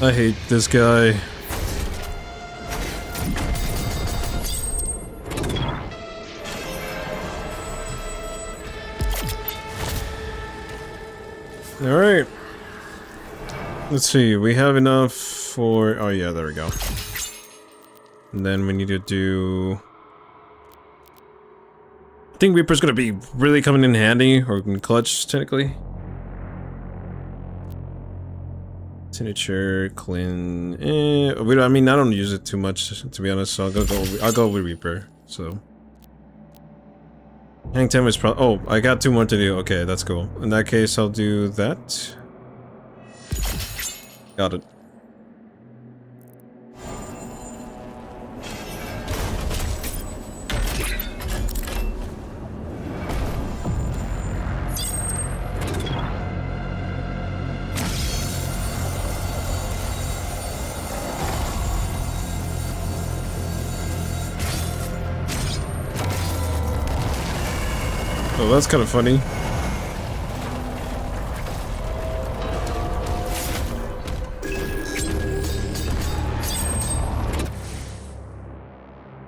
I hate this guy. Alright. Let's see, we have enough for... Oh yeah, there we go. And then we need to do... I think Reaper's gonna be really coming in handy, or in clutch, technically. Signature, Clin... I mean, I don't use it too much, to be honest, so I'll go with Reaper, so... Hang 10 is probably... Oh, I got 2 more to do. Okay, that's cool. In that case, I'll do that. Got it. Oh, that's kind of funny.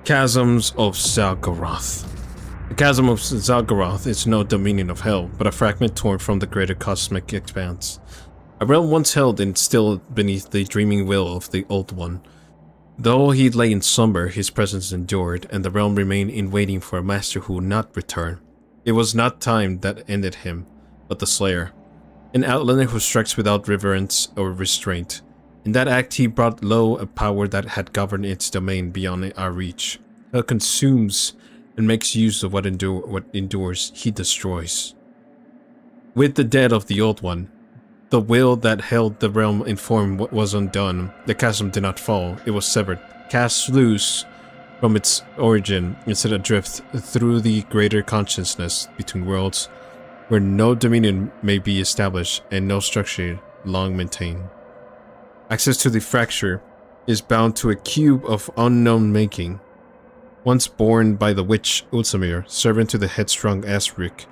Chasms of Zalgaroth. The chasm of Zalgaroth is no dominion of hell, but a fragment torn from the greater cosmic expanse. A realm once held and still beneath the dreaming will of the Old One. Though he lay in slumber, his presence endured, and the realm remained in waiting for a master who would not return. It was not time that ended him, but the Slayer. An outlander who strikes without reverence or restraint. In that act he brought low a power that had governed its domain beyond our reach. Hell consumes and makes use of what endures, he destroys. With the death of the Old One, the will that held the realm in form was undone. The chasm did not fall, it was severed, cast loose from its origin, instead adrift through the greater consciousness between worlds, where no dominion may be established and no structure long maintained. Access to the fracture is bound to a cube of unknown making, once born by the witch Ulsamir, servant to the headstrong Asric,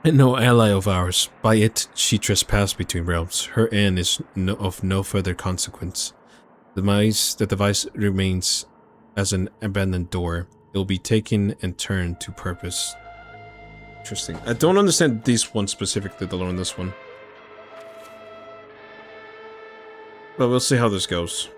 and no ally of ours. By it she trespassed between realms. Her end is of no further consequence. The device remains as an abandoned door. It will be taken and turned to purpose. Interesting. I don't understand this one specifically, the learn this one. But we'll see how this goes.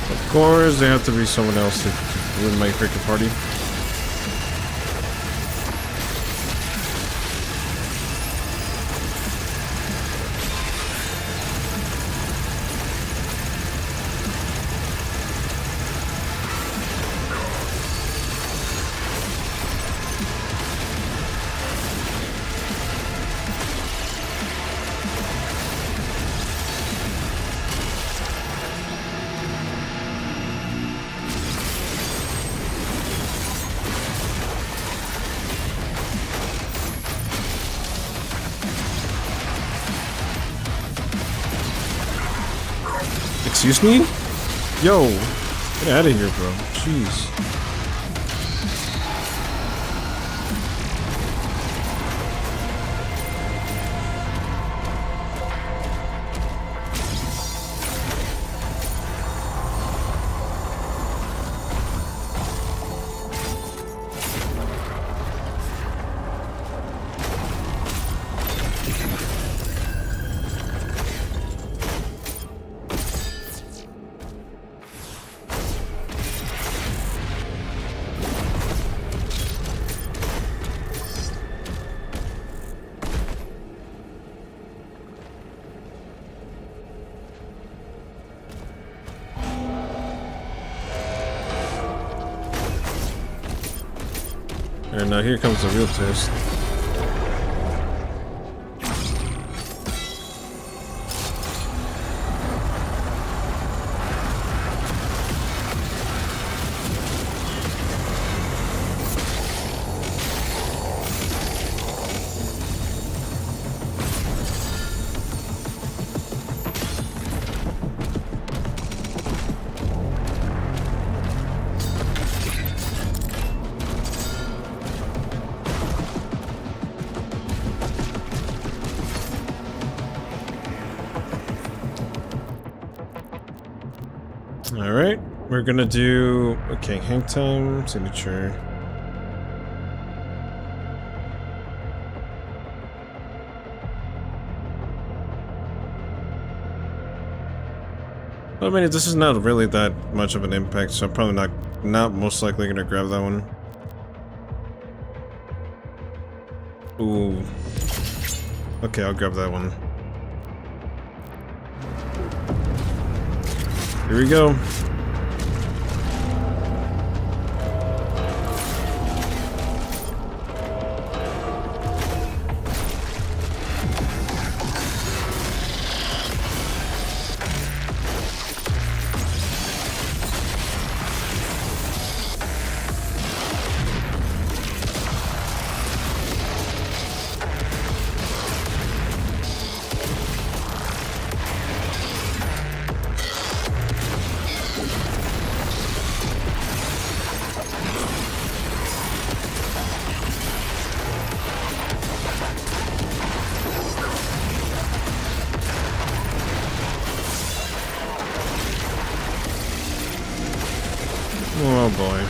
Of course, there have to be someone else to win my freaking party. Excuse me? Yo, get out of here, bro. Jeez. And now here comes the real test. Alright, we're gonna do... Okay, hang time, signature. I mean, this is not really that much of an impact, so I'm probably not most likely gonna grab that one. Ooh. Okay, I'll grab that one. Here we go. Oh boy.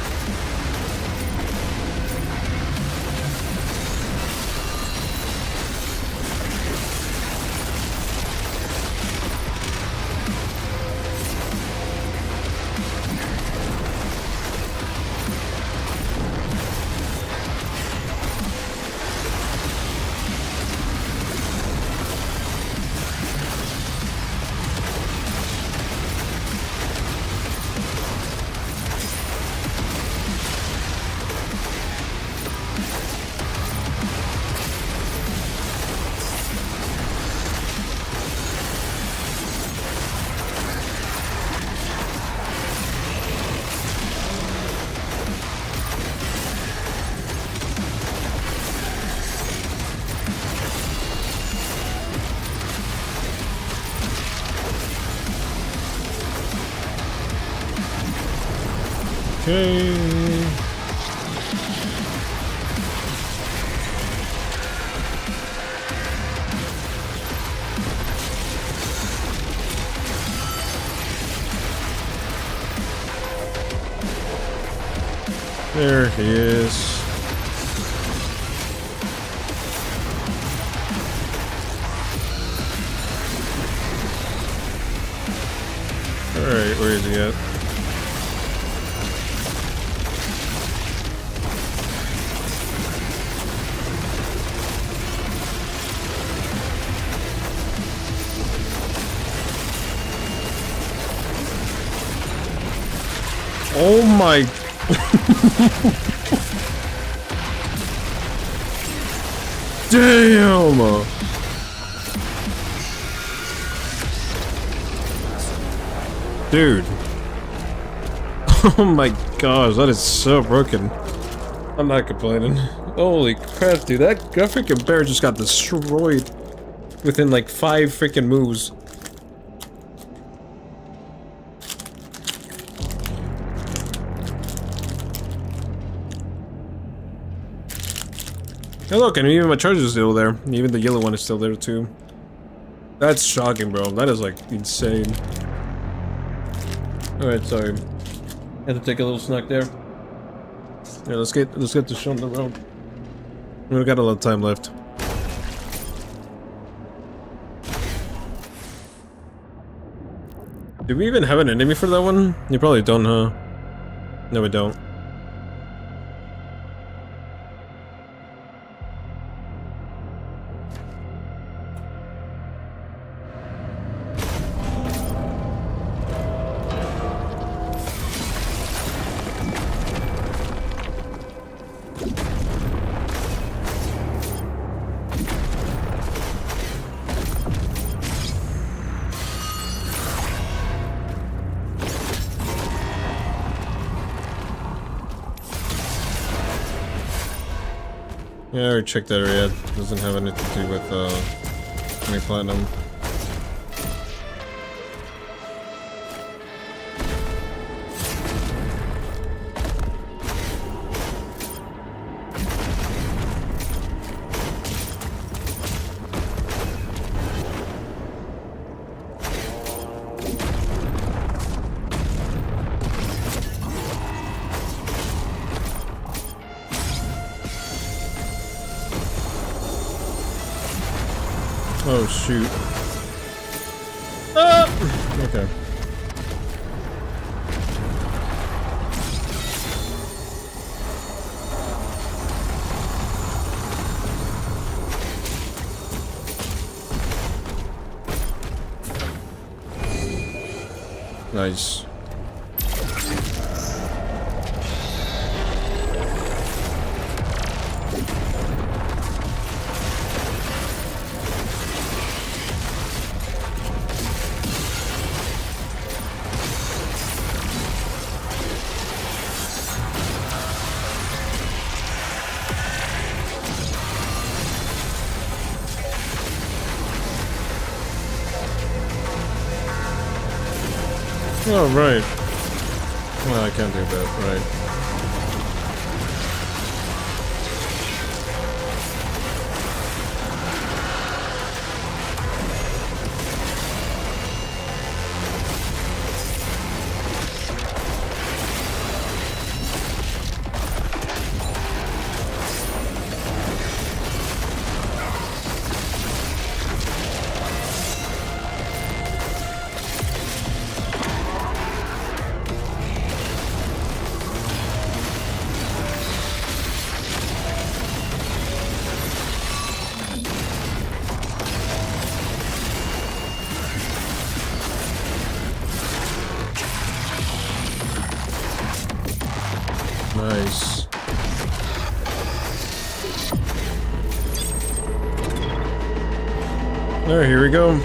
Okay. There he is. Alright, where is he at? Oh my... Damn! Dude. Oh my gosh, that is so broken. I'm not complaining. Holy crap, dude. That freaking bear just got destroyed within like 5 freaking moves. Hey look, and even my charger is still there. Even the yellow one is still there too. That's shocking, bro. That is like insane. Alright, sorry. Had to take a little snack there. Yeah, let's get the show on the road. We got a lot of time left. Do we even have an enemy for that one? You probably don't, huh? No, we don't. Yeah, I already checked that area. Doesn't have anything to do with any platinum. Oh shoot. Ah! Okay. Nice. Oh, right. Well, I can't do that, right. Nice. Alright, here we go.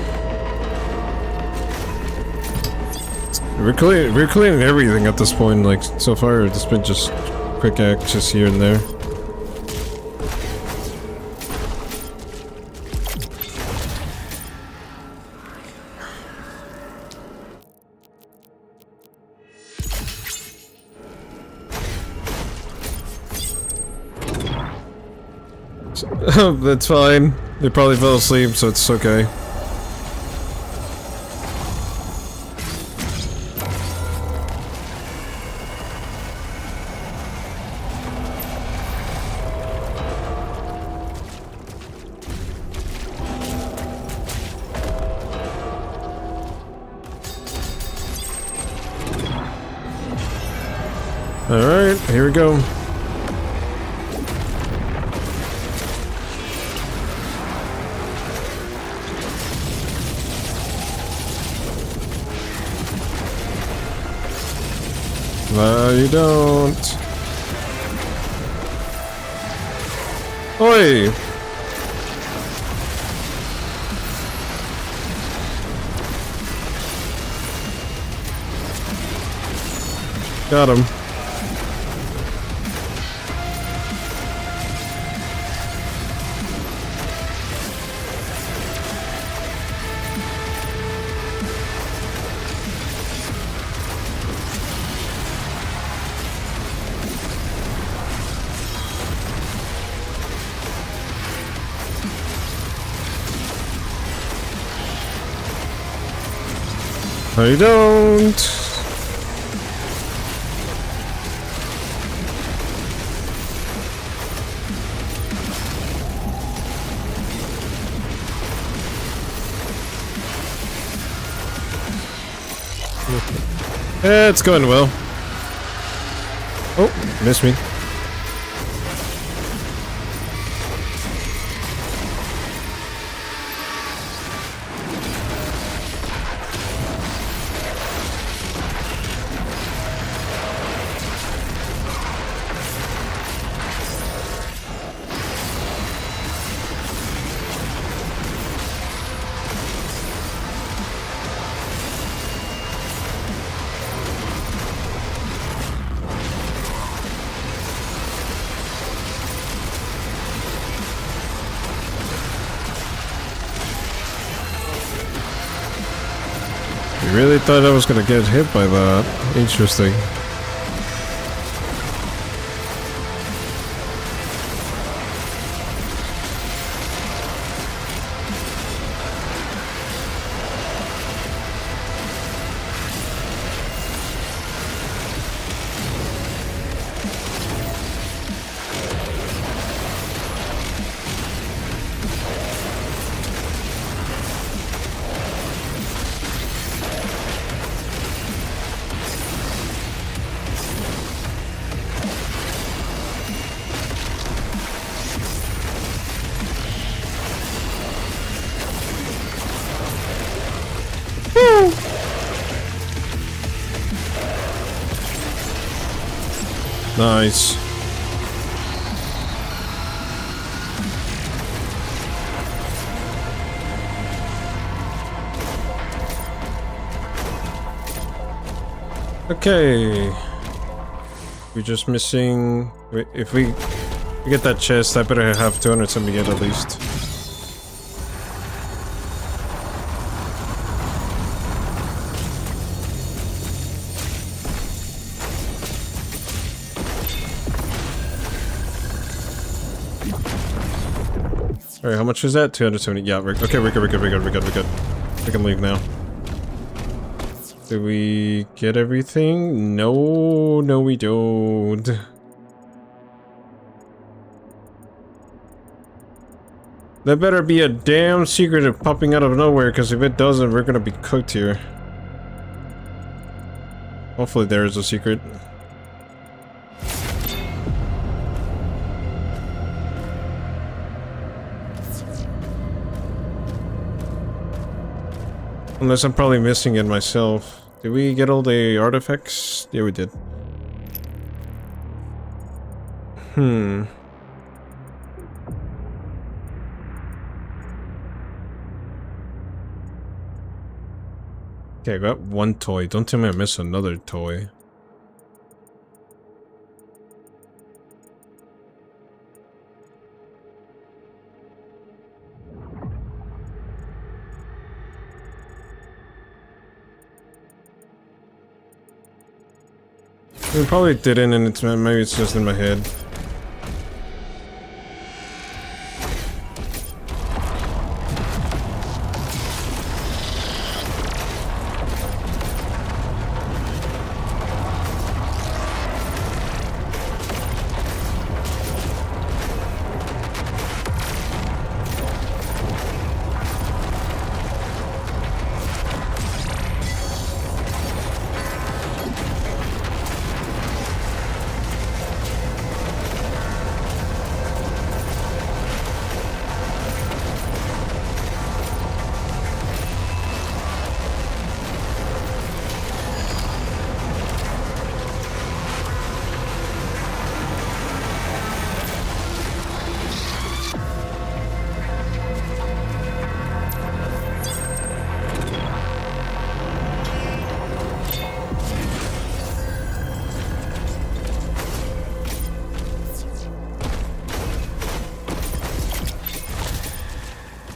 We're cleaning everything at this point, like, so far it's been just quick actions here and there. That's fine. They probably fell asleep, so it's okay. Alright, here we go. No, you don't. Oi! Got him. No, you don't. It's going well. Oh, missed me. You really thought I was gonna get hit by that? Interesting. Nice. Okay. We're just missing... If we get that chest, I better have 278 at least. Alright, how much is that? 270. Yeah, okay, we're good. We can leave now. Did we get everything? No, we don't. There better be a damn secret of popping out of nowhere, because if it doesn't, we're gonna be cooked here. Hopefully there is a secret. Unless I'm probably missing it myself. Did we get all the artifacts? Yeah, we did. Okay, I got one toy. Don't tell me I missed another toy. We probably didn't, and it's maybe it's just in my head.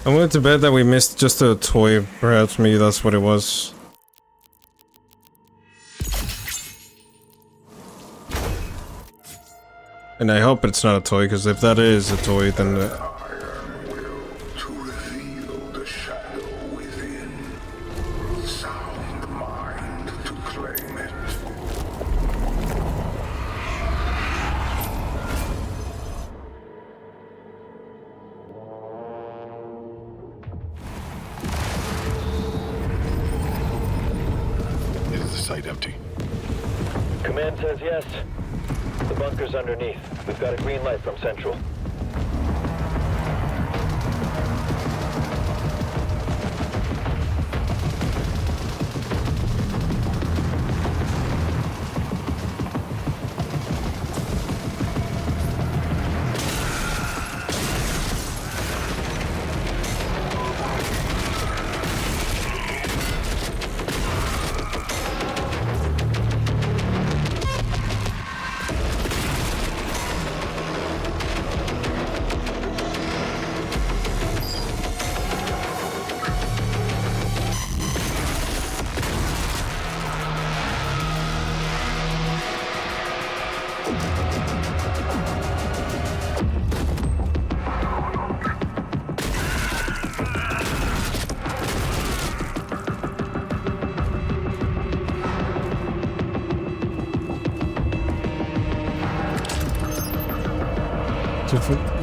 I'm willing to bet that we missed just a toy. Perhaps maybe that's what it was. And I hope it's not a toy, because if that is a toy, then... Iron will to reveal the shadow within. Sound mind to claim it. Is the site empty? Command says yes. The bunker's underneath. We've got a green light from Central.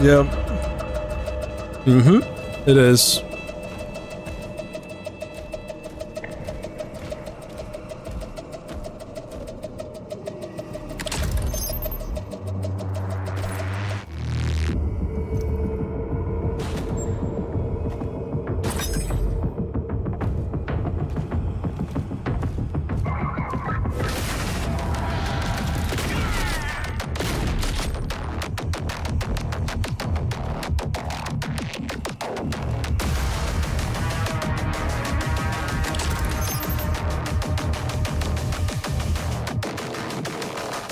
Yep. It is.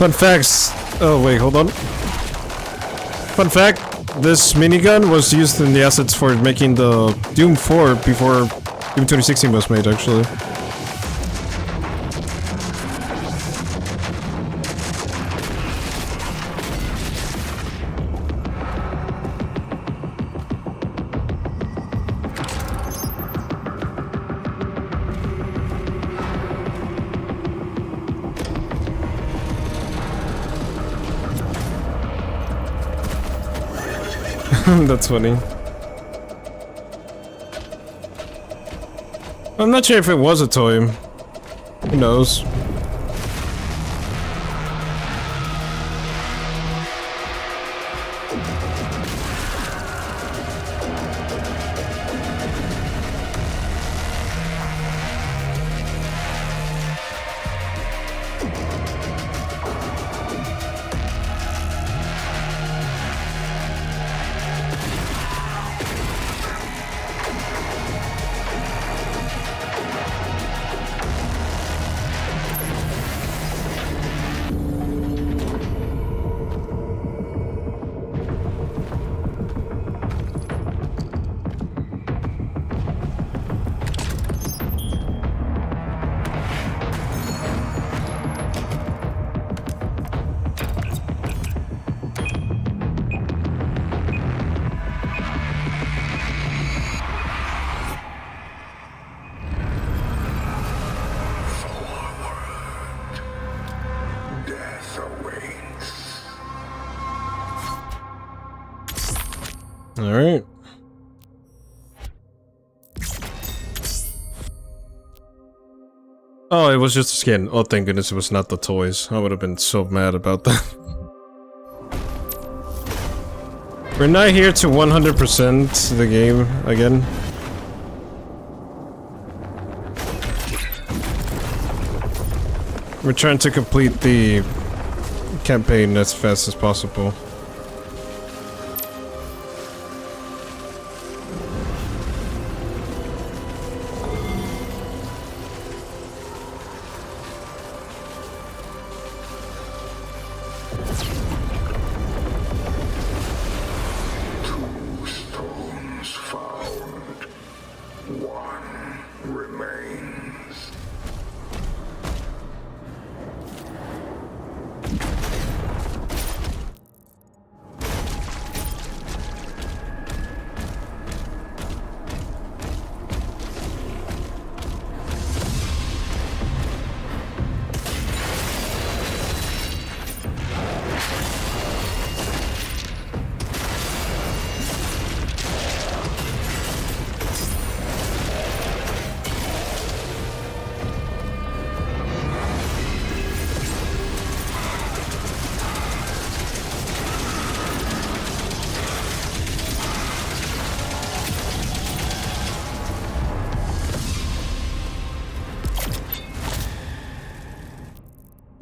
Fun facts. Oh wait, hold on. Fun fact: this minigun was used in the assets for making the Doom 4 before Doom 2016 was made, actually. That's funny. I'm not sure if it was a toy. Who knows? Alright. Oh, it was just a skin. Oh, thank goodness it was not the toys. I would have been so mad about that. We're not here to 100% the game again. We're trying to complete the campaign as fast as possible.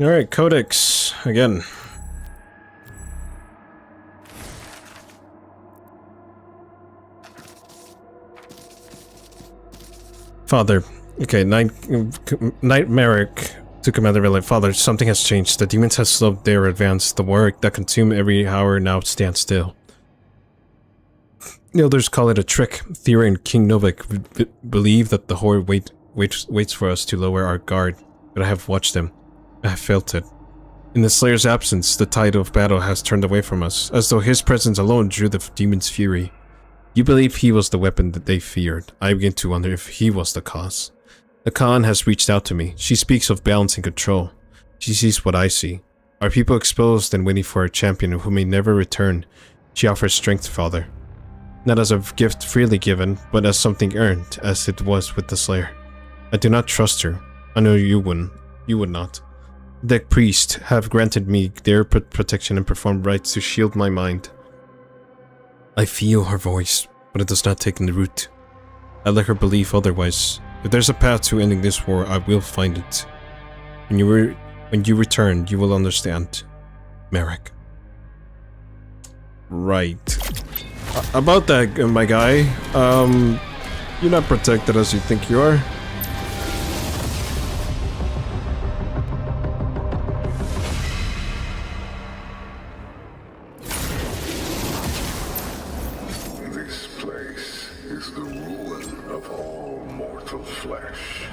Alright, Codex, again. Father. Okay, Knight Merrick to Commander Relay. Father, something has changed. The demons have slowed their advance. The war that consumed every hour now stands still. The elders call it a trick. Thera and King Novik believe that the horde waits for us to lower our guard, but I have watched them. I have felt it. In the Slayer's absence, the tide of battle has turned away from us, as though his presence alone drew the demon's fury. You believe he was the weapon that they feared. I begin to wonder if he was the cause. The Khan has reached out to me. She speaks of balance and control. She sees what I see. Our people exposed and waiting for a champion who may never return. She offers strength, Father. Not as a gift freely given, but as something earned, as it was with the Slayer. I do not trust her. I know you wouldn't. You would not. The priests have granted me their protection and performed rites to shield my mind. I feel her voice, but it does not take in the root. I let her believe otherwise. If there's a path to ending this war, I will find it. When you return, you will understand. Merrick. Right. About that, my guy. You're not protected as you think you are. is the ruin of all mortal flesh.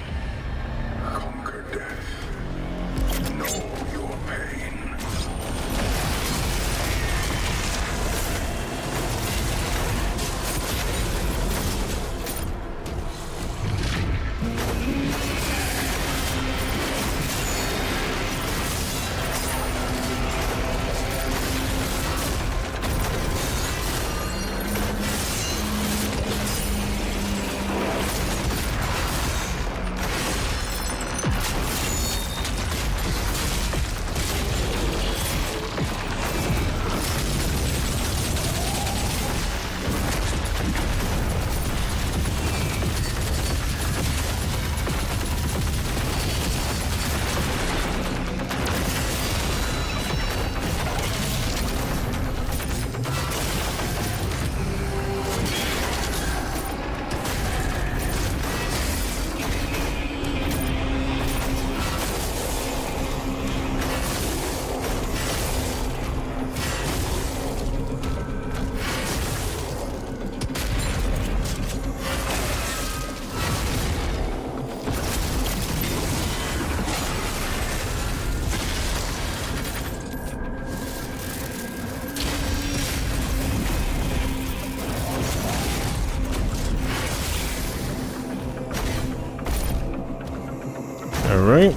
Conquer death. Know your pain. All right.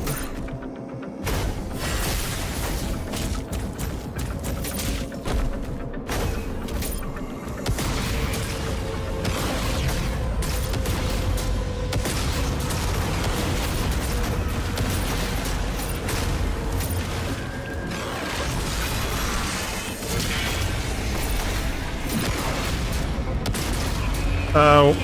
Ow.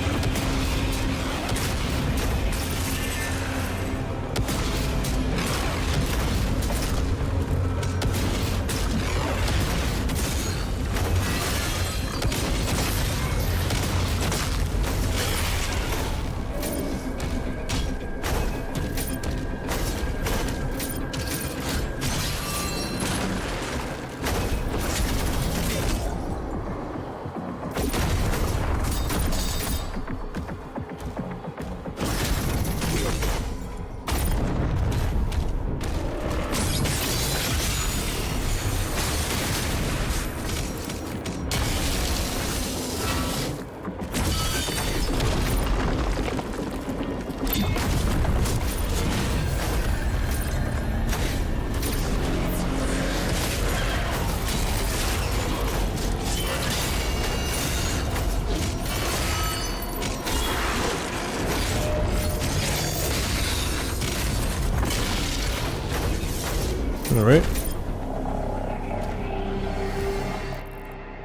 All right.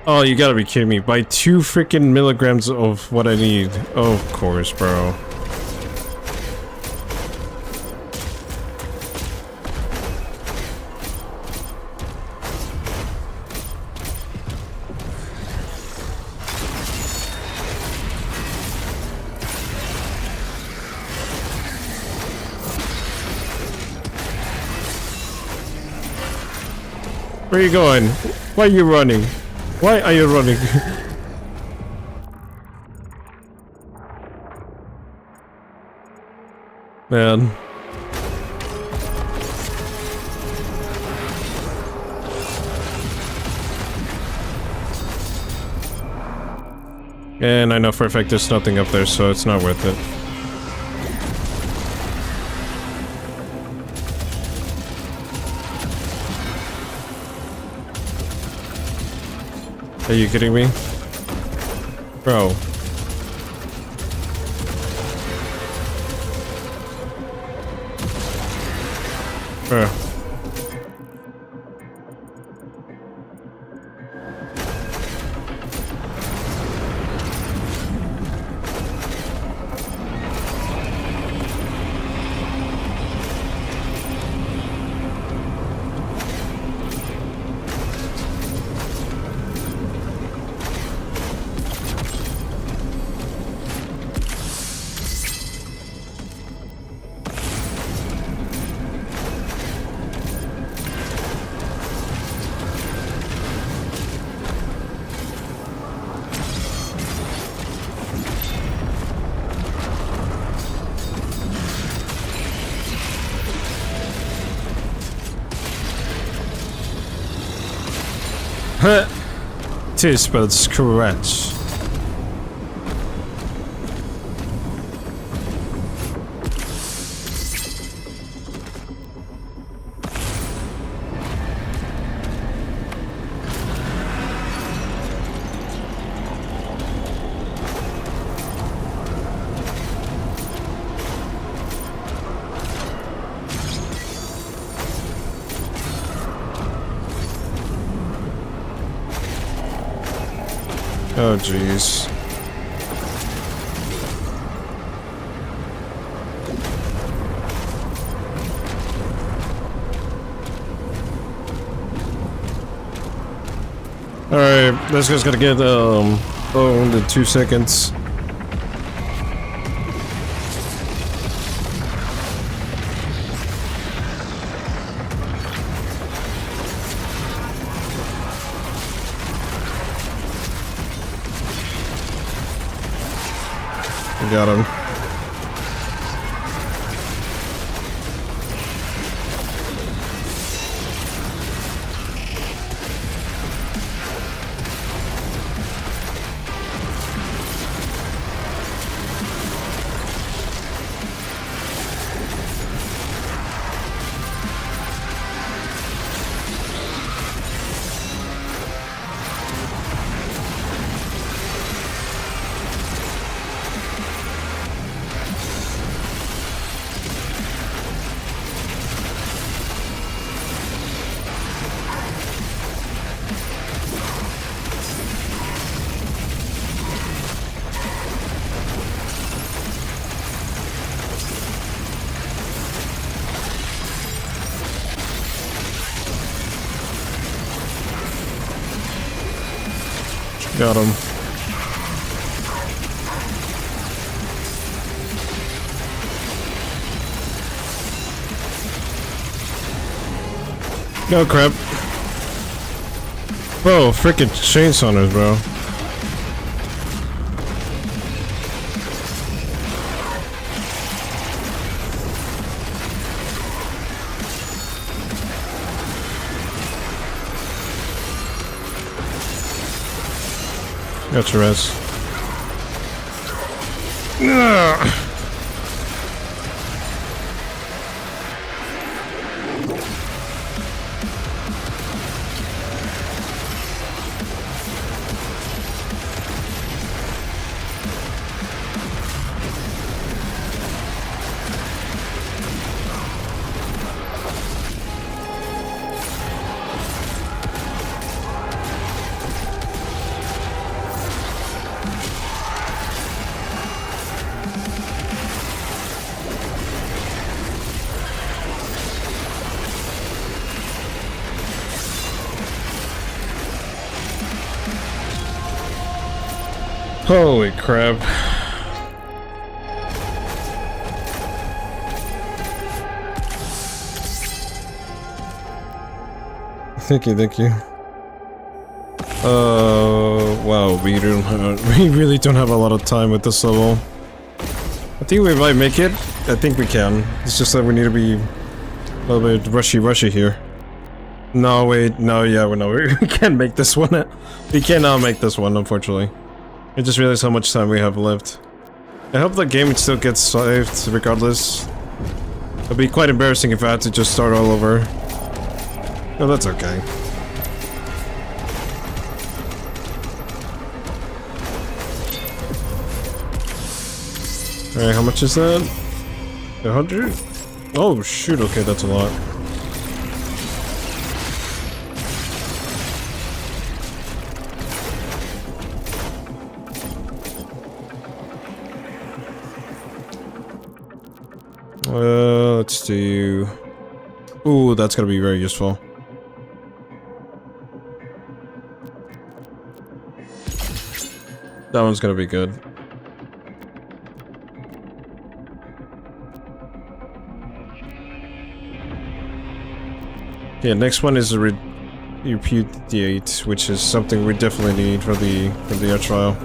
Oh, you gotta be kidding me. By 2 freaking milligrams of what I need. Oh, of course, bro. Where are you going? Why are you running? Why are you running? Man. And I know for a fact there's nothing up there, so it's not worth it. Are you kidding me? Bro. Bro. Tis but scratch. Oh jeez. Alright, this guy's gonna get owned in 2 seconds. Got him. Got him. No crap. Bro, freaking chainsawers, bro. Got your ass. Holy crap. Thank you, thank you. Wow, we really don't have a lot of time with this level. I think we might make it. I think we can. It's just that we need to be a little bit rushy here. No, wait, no, yeah, we can't make this one. We cannot make this one, unfortunately. I just realized how much time we have left. I hope the game still gets saved, regardless. It'd be quite embarrassing if I had to just start all over. No, that's okay. Alright, how much is that? 100? Oh shoot, okay, that's a lot. Let's do... Ooh, that's gonna be very useful. That one's gonna be good. Yeah, next one is a repudiate, which is something we definitely need for the trial.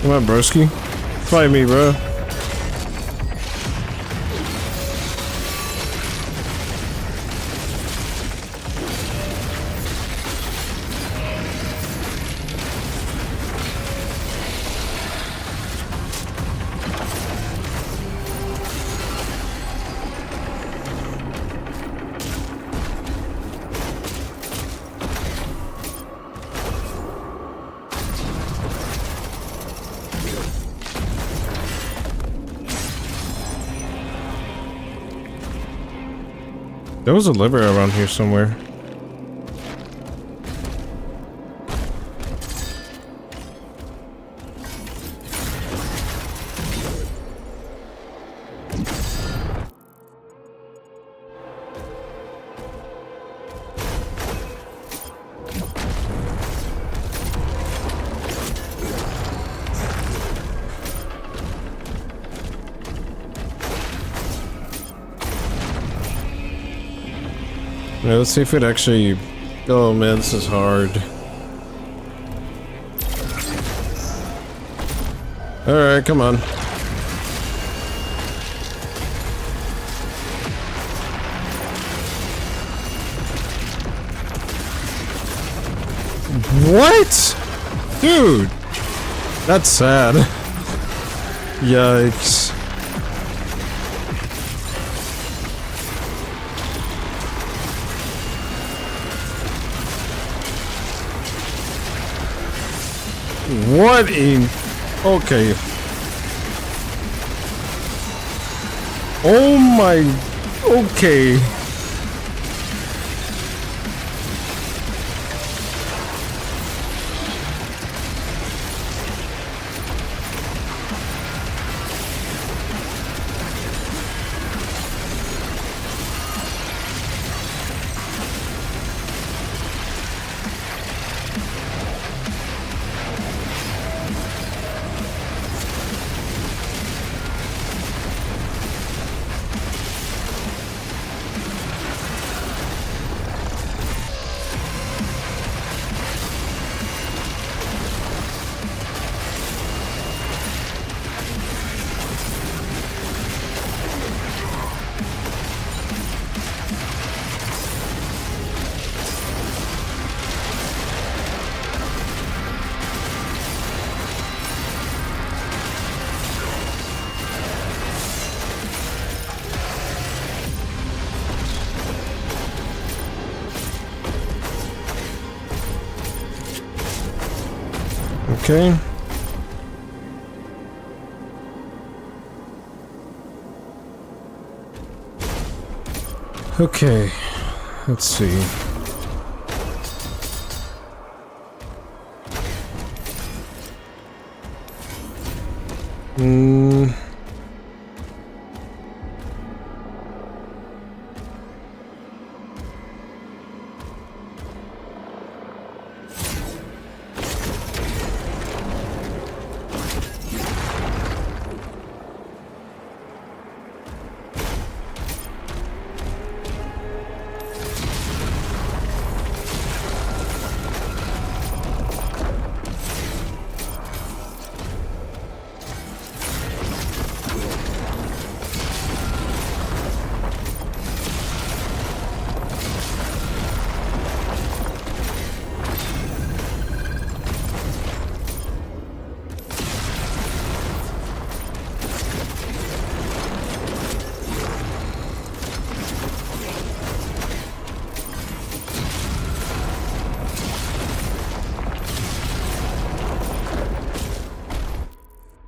Come on, broski. Fight me, bro. There was a liver around here somewhere. Yeah, let's see if it actually... Oh man, this is hard. Alright, come on. What? Dude! That's sad. Yikes. What in... Okay. Oh my... Okay. Okay. Okay. Let's see.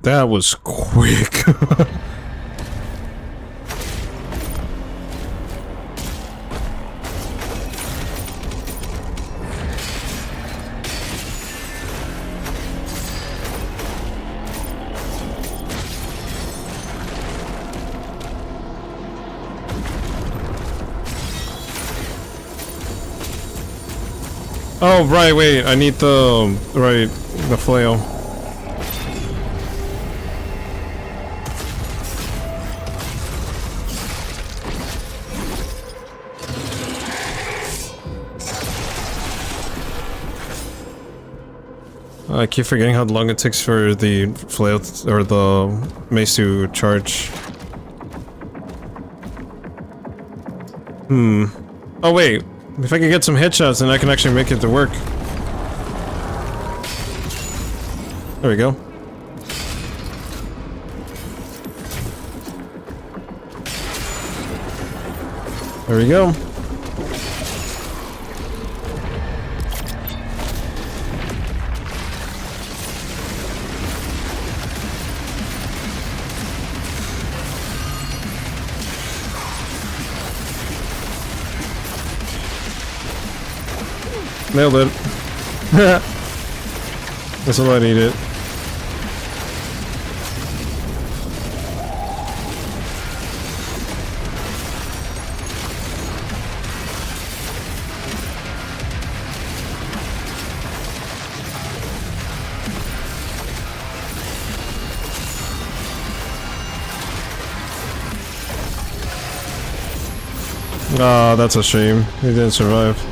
That was quick. Oh, right, wait, I need the flail. I keep forgetting how long it takes for the flail or the mace to charge. Oh wait, if I can get some headshots, then I can actually make it to work. There we go. There we go. Nailed it. That's all I needed. Ah, that's a shame. He didn't survive.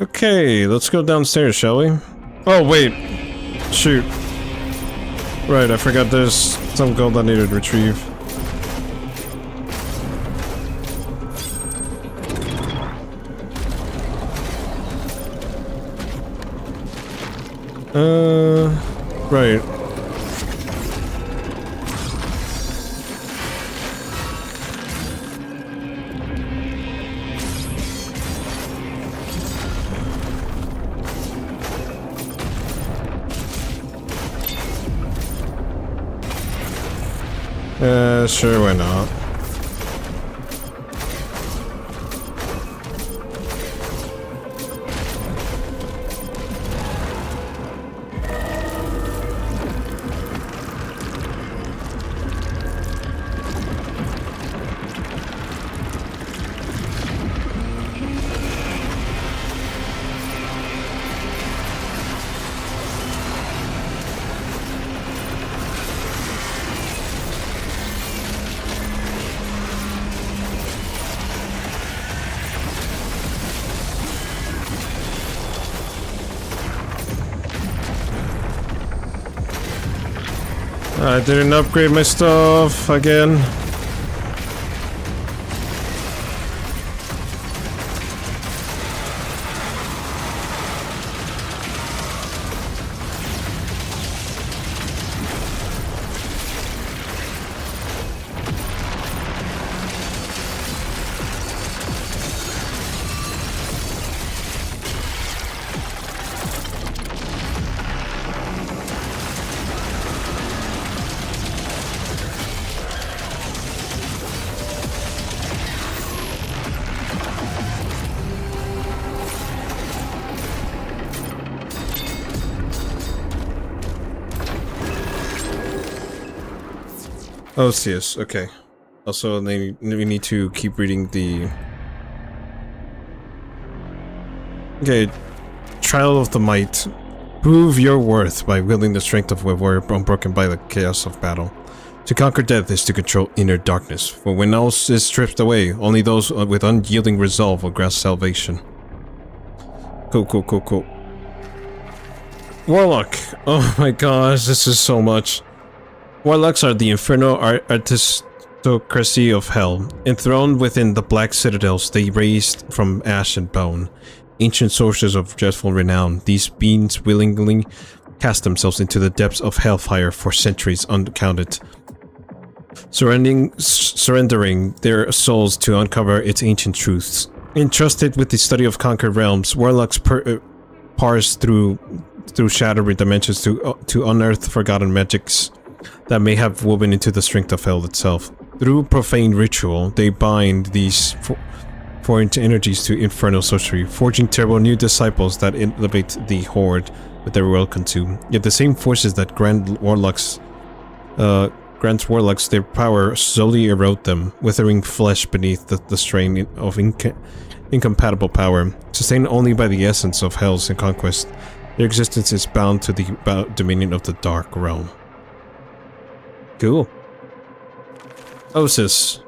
Okay, let's go downstairs, shall we? Oh, wait. Shoot. Right, I forgot there's some gold I needed to retrieve. Right. Sure, why not? I didn't upgrade my stuff again. Oh, yes, okay. Also, we need to keep reading the... Okay, Trial of the Might. Prove your worth by wielding the strength of war unbroken by the chaos of battle. To conquer death is to control inner darkness, for when else is stripped away, only those with unyielding resolve will grasp salvation. Cool, cool, cool, cool. Warlock! Oh my gosh, this is so much. Warlocks are the infernal aristocracy of hell. Enthroned within the black citadels they raised from ash and bone. Ancient sources of dreadful renown, these beings willingly cast themselves into the depths of hellfire for centuries uncounted. Surrendering their souls to uncover its ancient truths. Entrusted with the study of conquered realms, warlocks parse through shattered dimensions to unearth forgotten magics that may have woven into the strength of hell itself. Through profane ritual, they bind these foreign energies to infernal sorcery, forging terrible new disciples that elevate the horde with their will consume. Yet the same forces that grants warlocks their power slowly erode them, withering flesh beneath the strain of incompatible power. Sustained only by the essence of hell's conquest, their existence is bound to the dominion of the dark realm. Cool. Osius.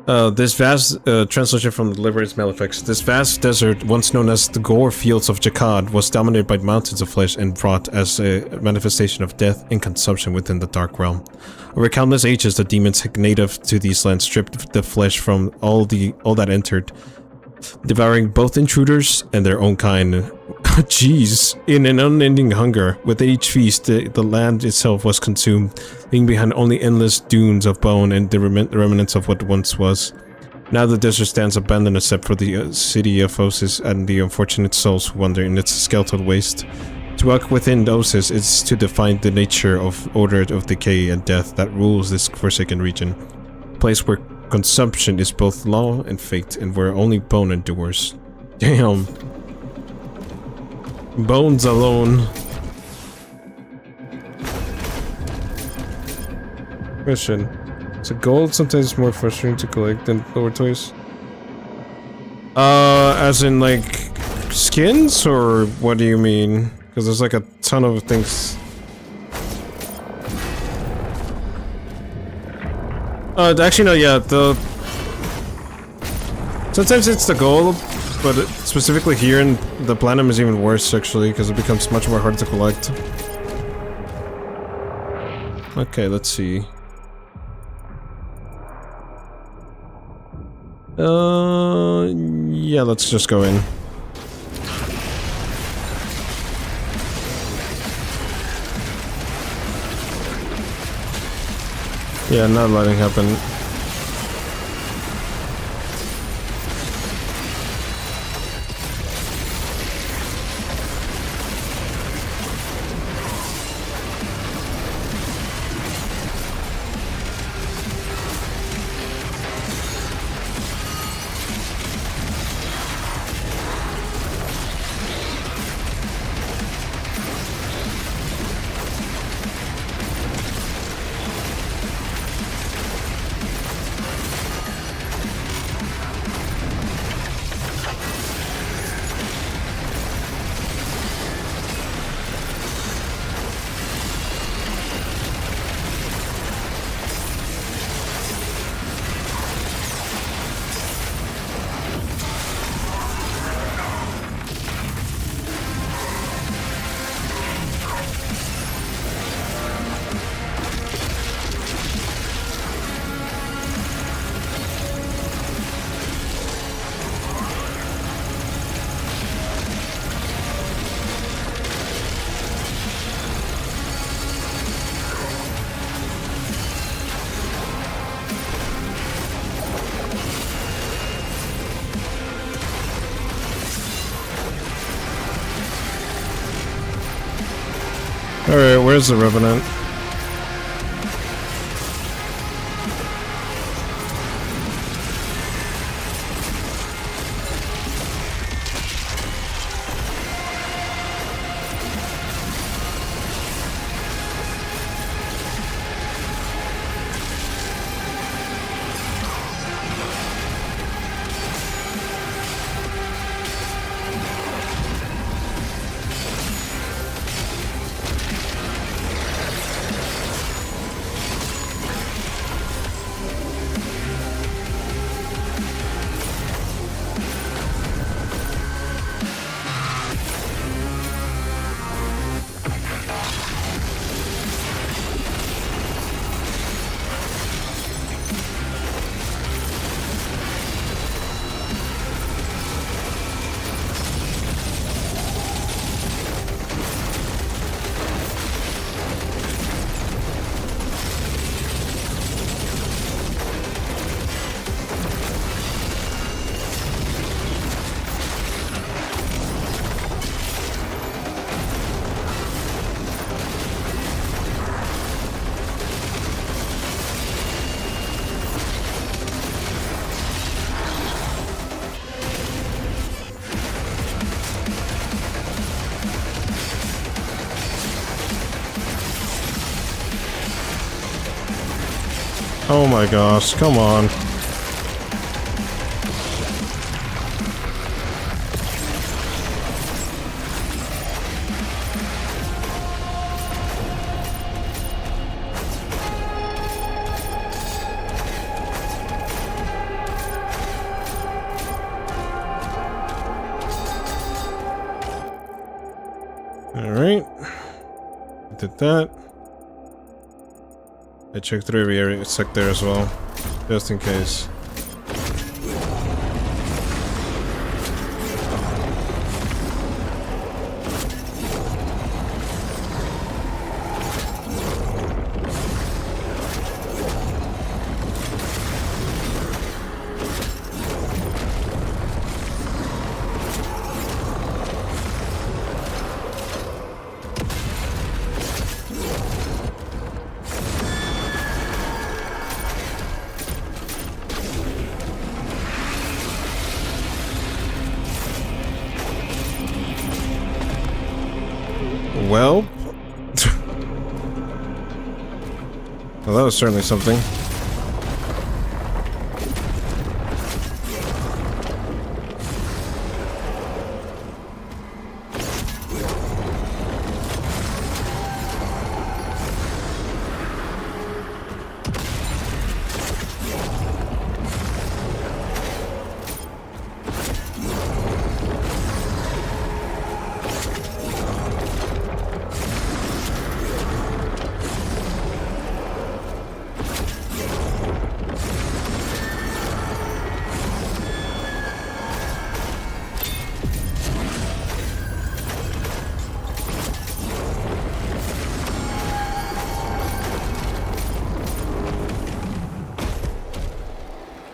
This vast, translation from the Liberator's Malefics, this vast desert, once known as the Gore Fields of Jakad, was dominated by mountains of flesh and wrought as a manifestation of death and consumption within the Dark Realm. Over countless ages, the demons native to these lands stripped the flesh from all that entered, devouring both intruders and their own kind. Jeez. In an unending hunger, with each feast, the land itself was consumed, leaving behind only endless dunes of bone and the remnants of what once was. Now the desert stands abandoned except for the city of Osis and the unfortunate souls who wander in its skeletal waste. To walk within Osis is to define the nature of order of decay and death that rules this forsaken region. A place where consumption is both law and fate, and where only bone endures. Damn. Bones alone. Question. So gold sometimes more frustrating to collect than lower toys? As in like skins, or what do you mean? Because there's like a ton of things. Actually no, yeah, sometimes it's the gold, but specifically here in the platinum is even worse actually, because it becomes much more hard to collect. Okay, let's see. Yeah, let's just go in. Yeah, not letting happen. Alright, where's the Revenant? Oh my gosh, come on. did that. I checked through every area sector as well, just in case. Well, well, that was certainly something.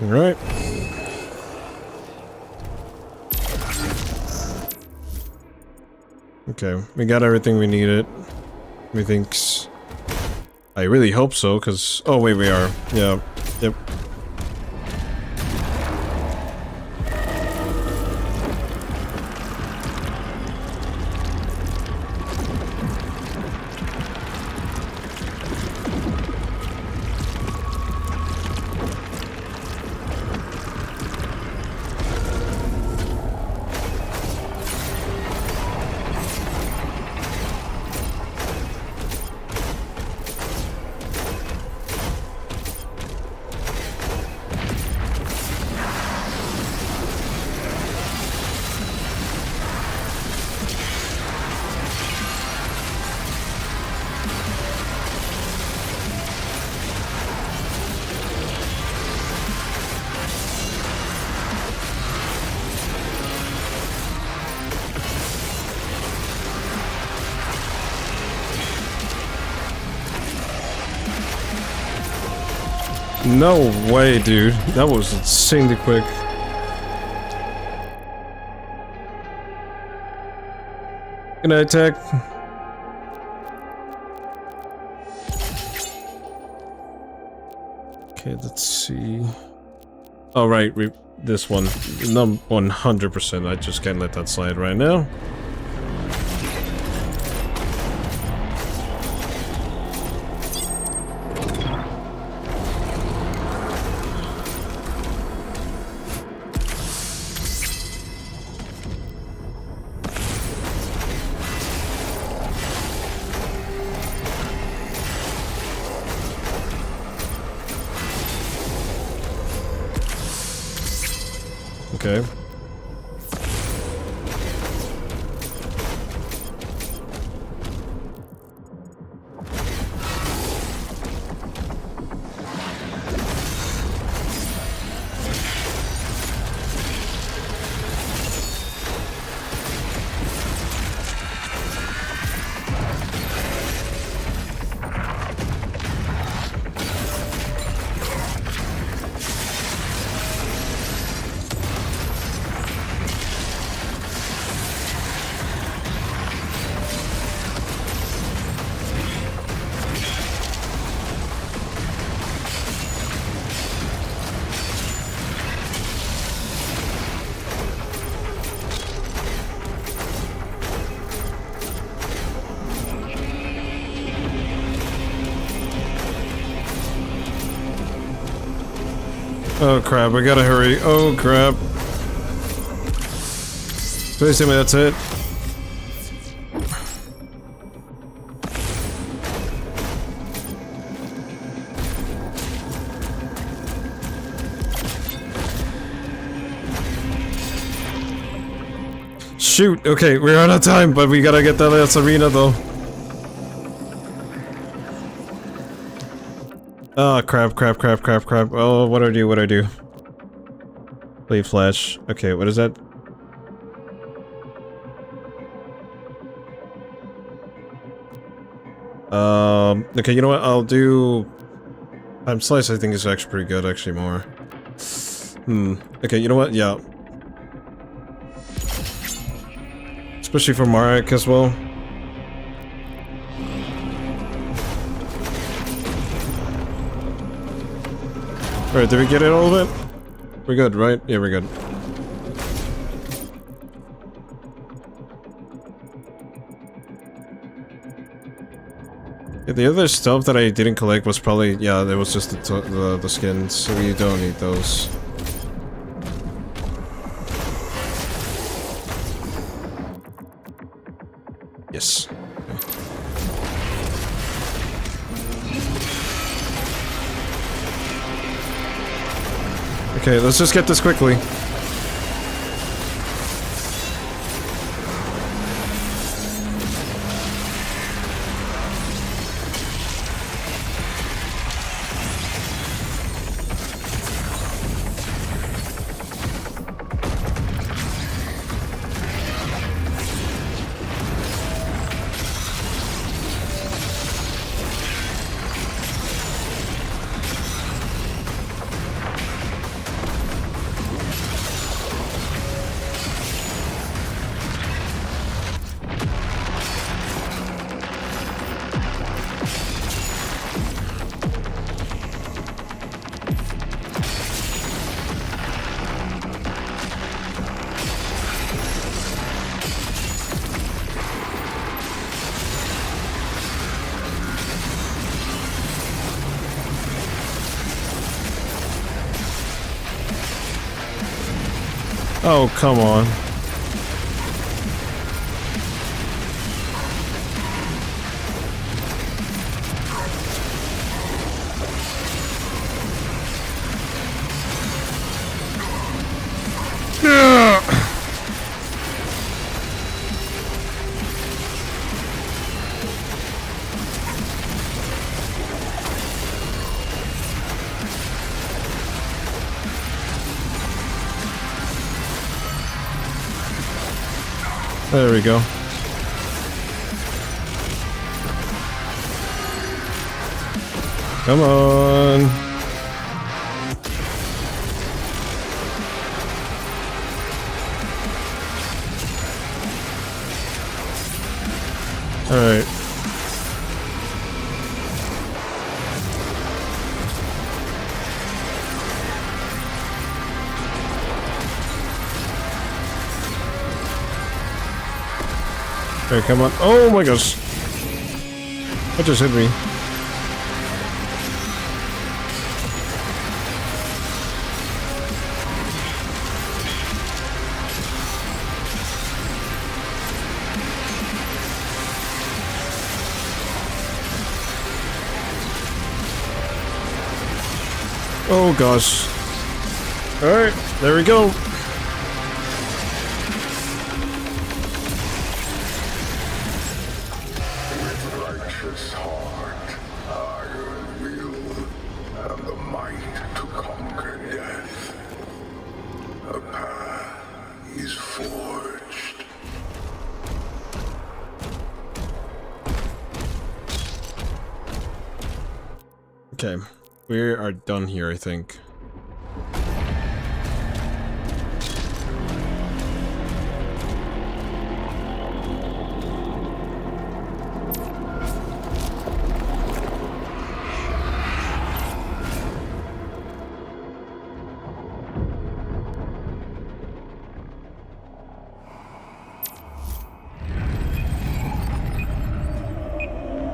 Alright. Okay, we got everything we needed. Everything's... I really hope so, because... Oh, wait, we are. Yeah. Yep. No way, dude. That was insanely quick. Good night, Tech. Okay, let's see. Oh, right, this one. 100%. I just can't let that slide right now. Okay. Oh crap, I gotta hurry. Oh crap. Please tell me that's it. Shoot, okay, we're out of time, but we gotta get that last arena though. Oh, crap. Oh, what do I do? Play flash. Okay, what is that? Okay, you know what? I'll do... Time slice I think is actually pretty good, actually more. Okay, you know what? Yeah. Especially for Marek as well. Alright, did we get it all of it? We're good, right? Yeah, we're good. Yeah, the other stuff that I didn't collect was probably... Yeah, there was just the skins, so we don't need those. Yes. Okay, let's just get this quickly. Oh, come on. There we go. Come on. All right. Alright, come on. Oh my gosh. That just hit me. Oh gosh. Alright, there we go. Okay, we are done here, I think.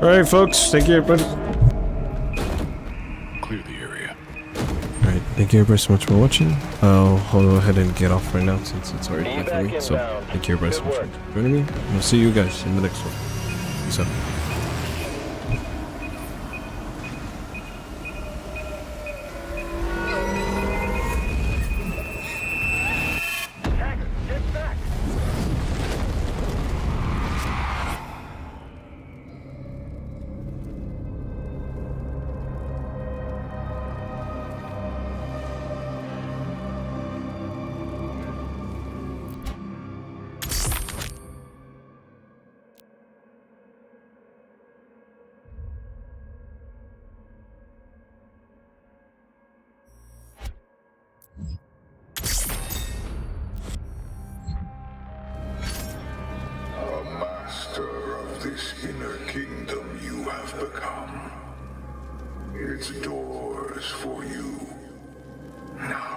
Alright, folks, thank you, everybody. Clear the area. Alright, thank you everybody so much for watching. I'll go ahead and get off right now since it's already late for me. So, thank you everybody so much for joining me. And I'll see you guys in the next one. Peace out. its doors for you. Now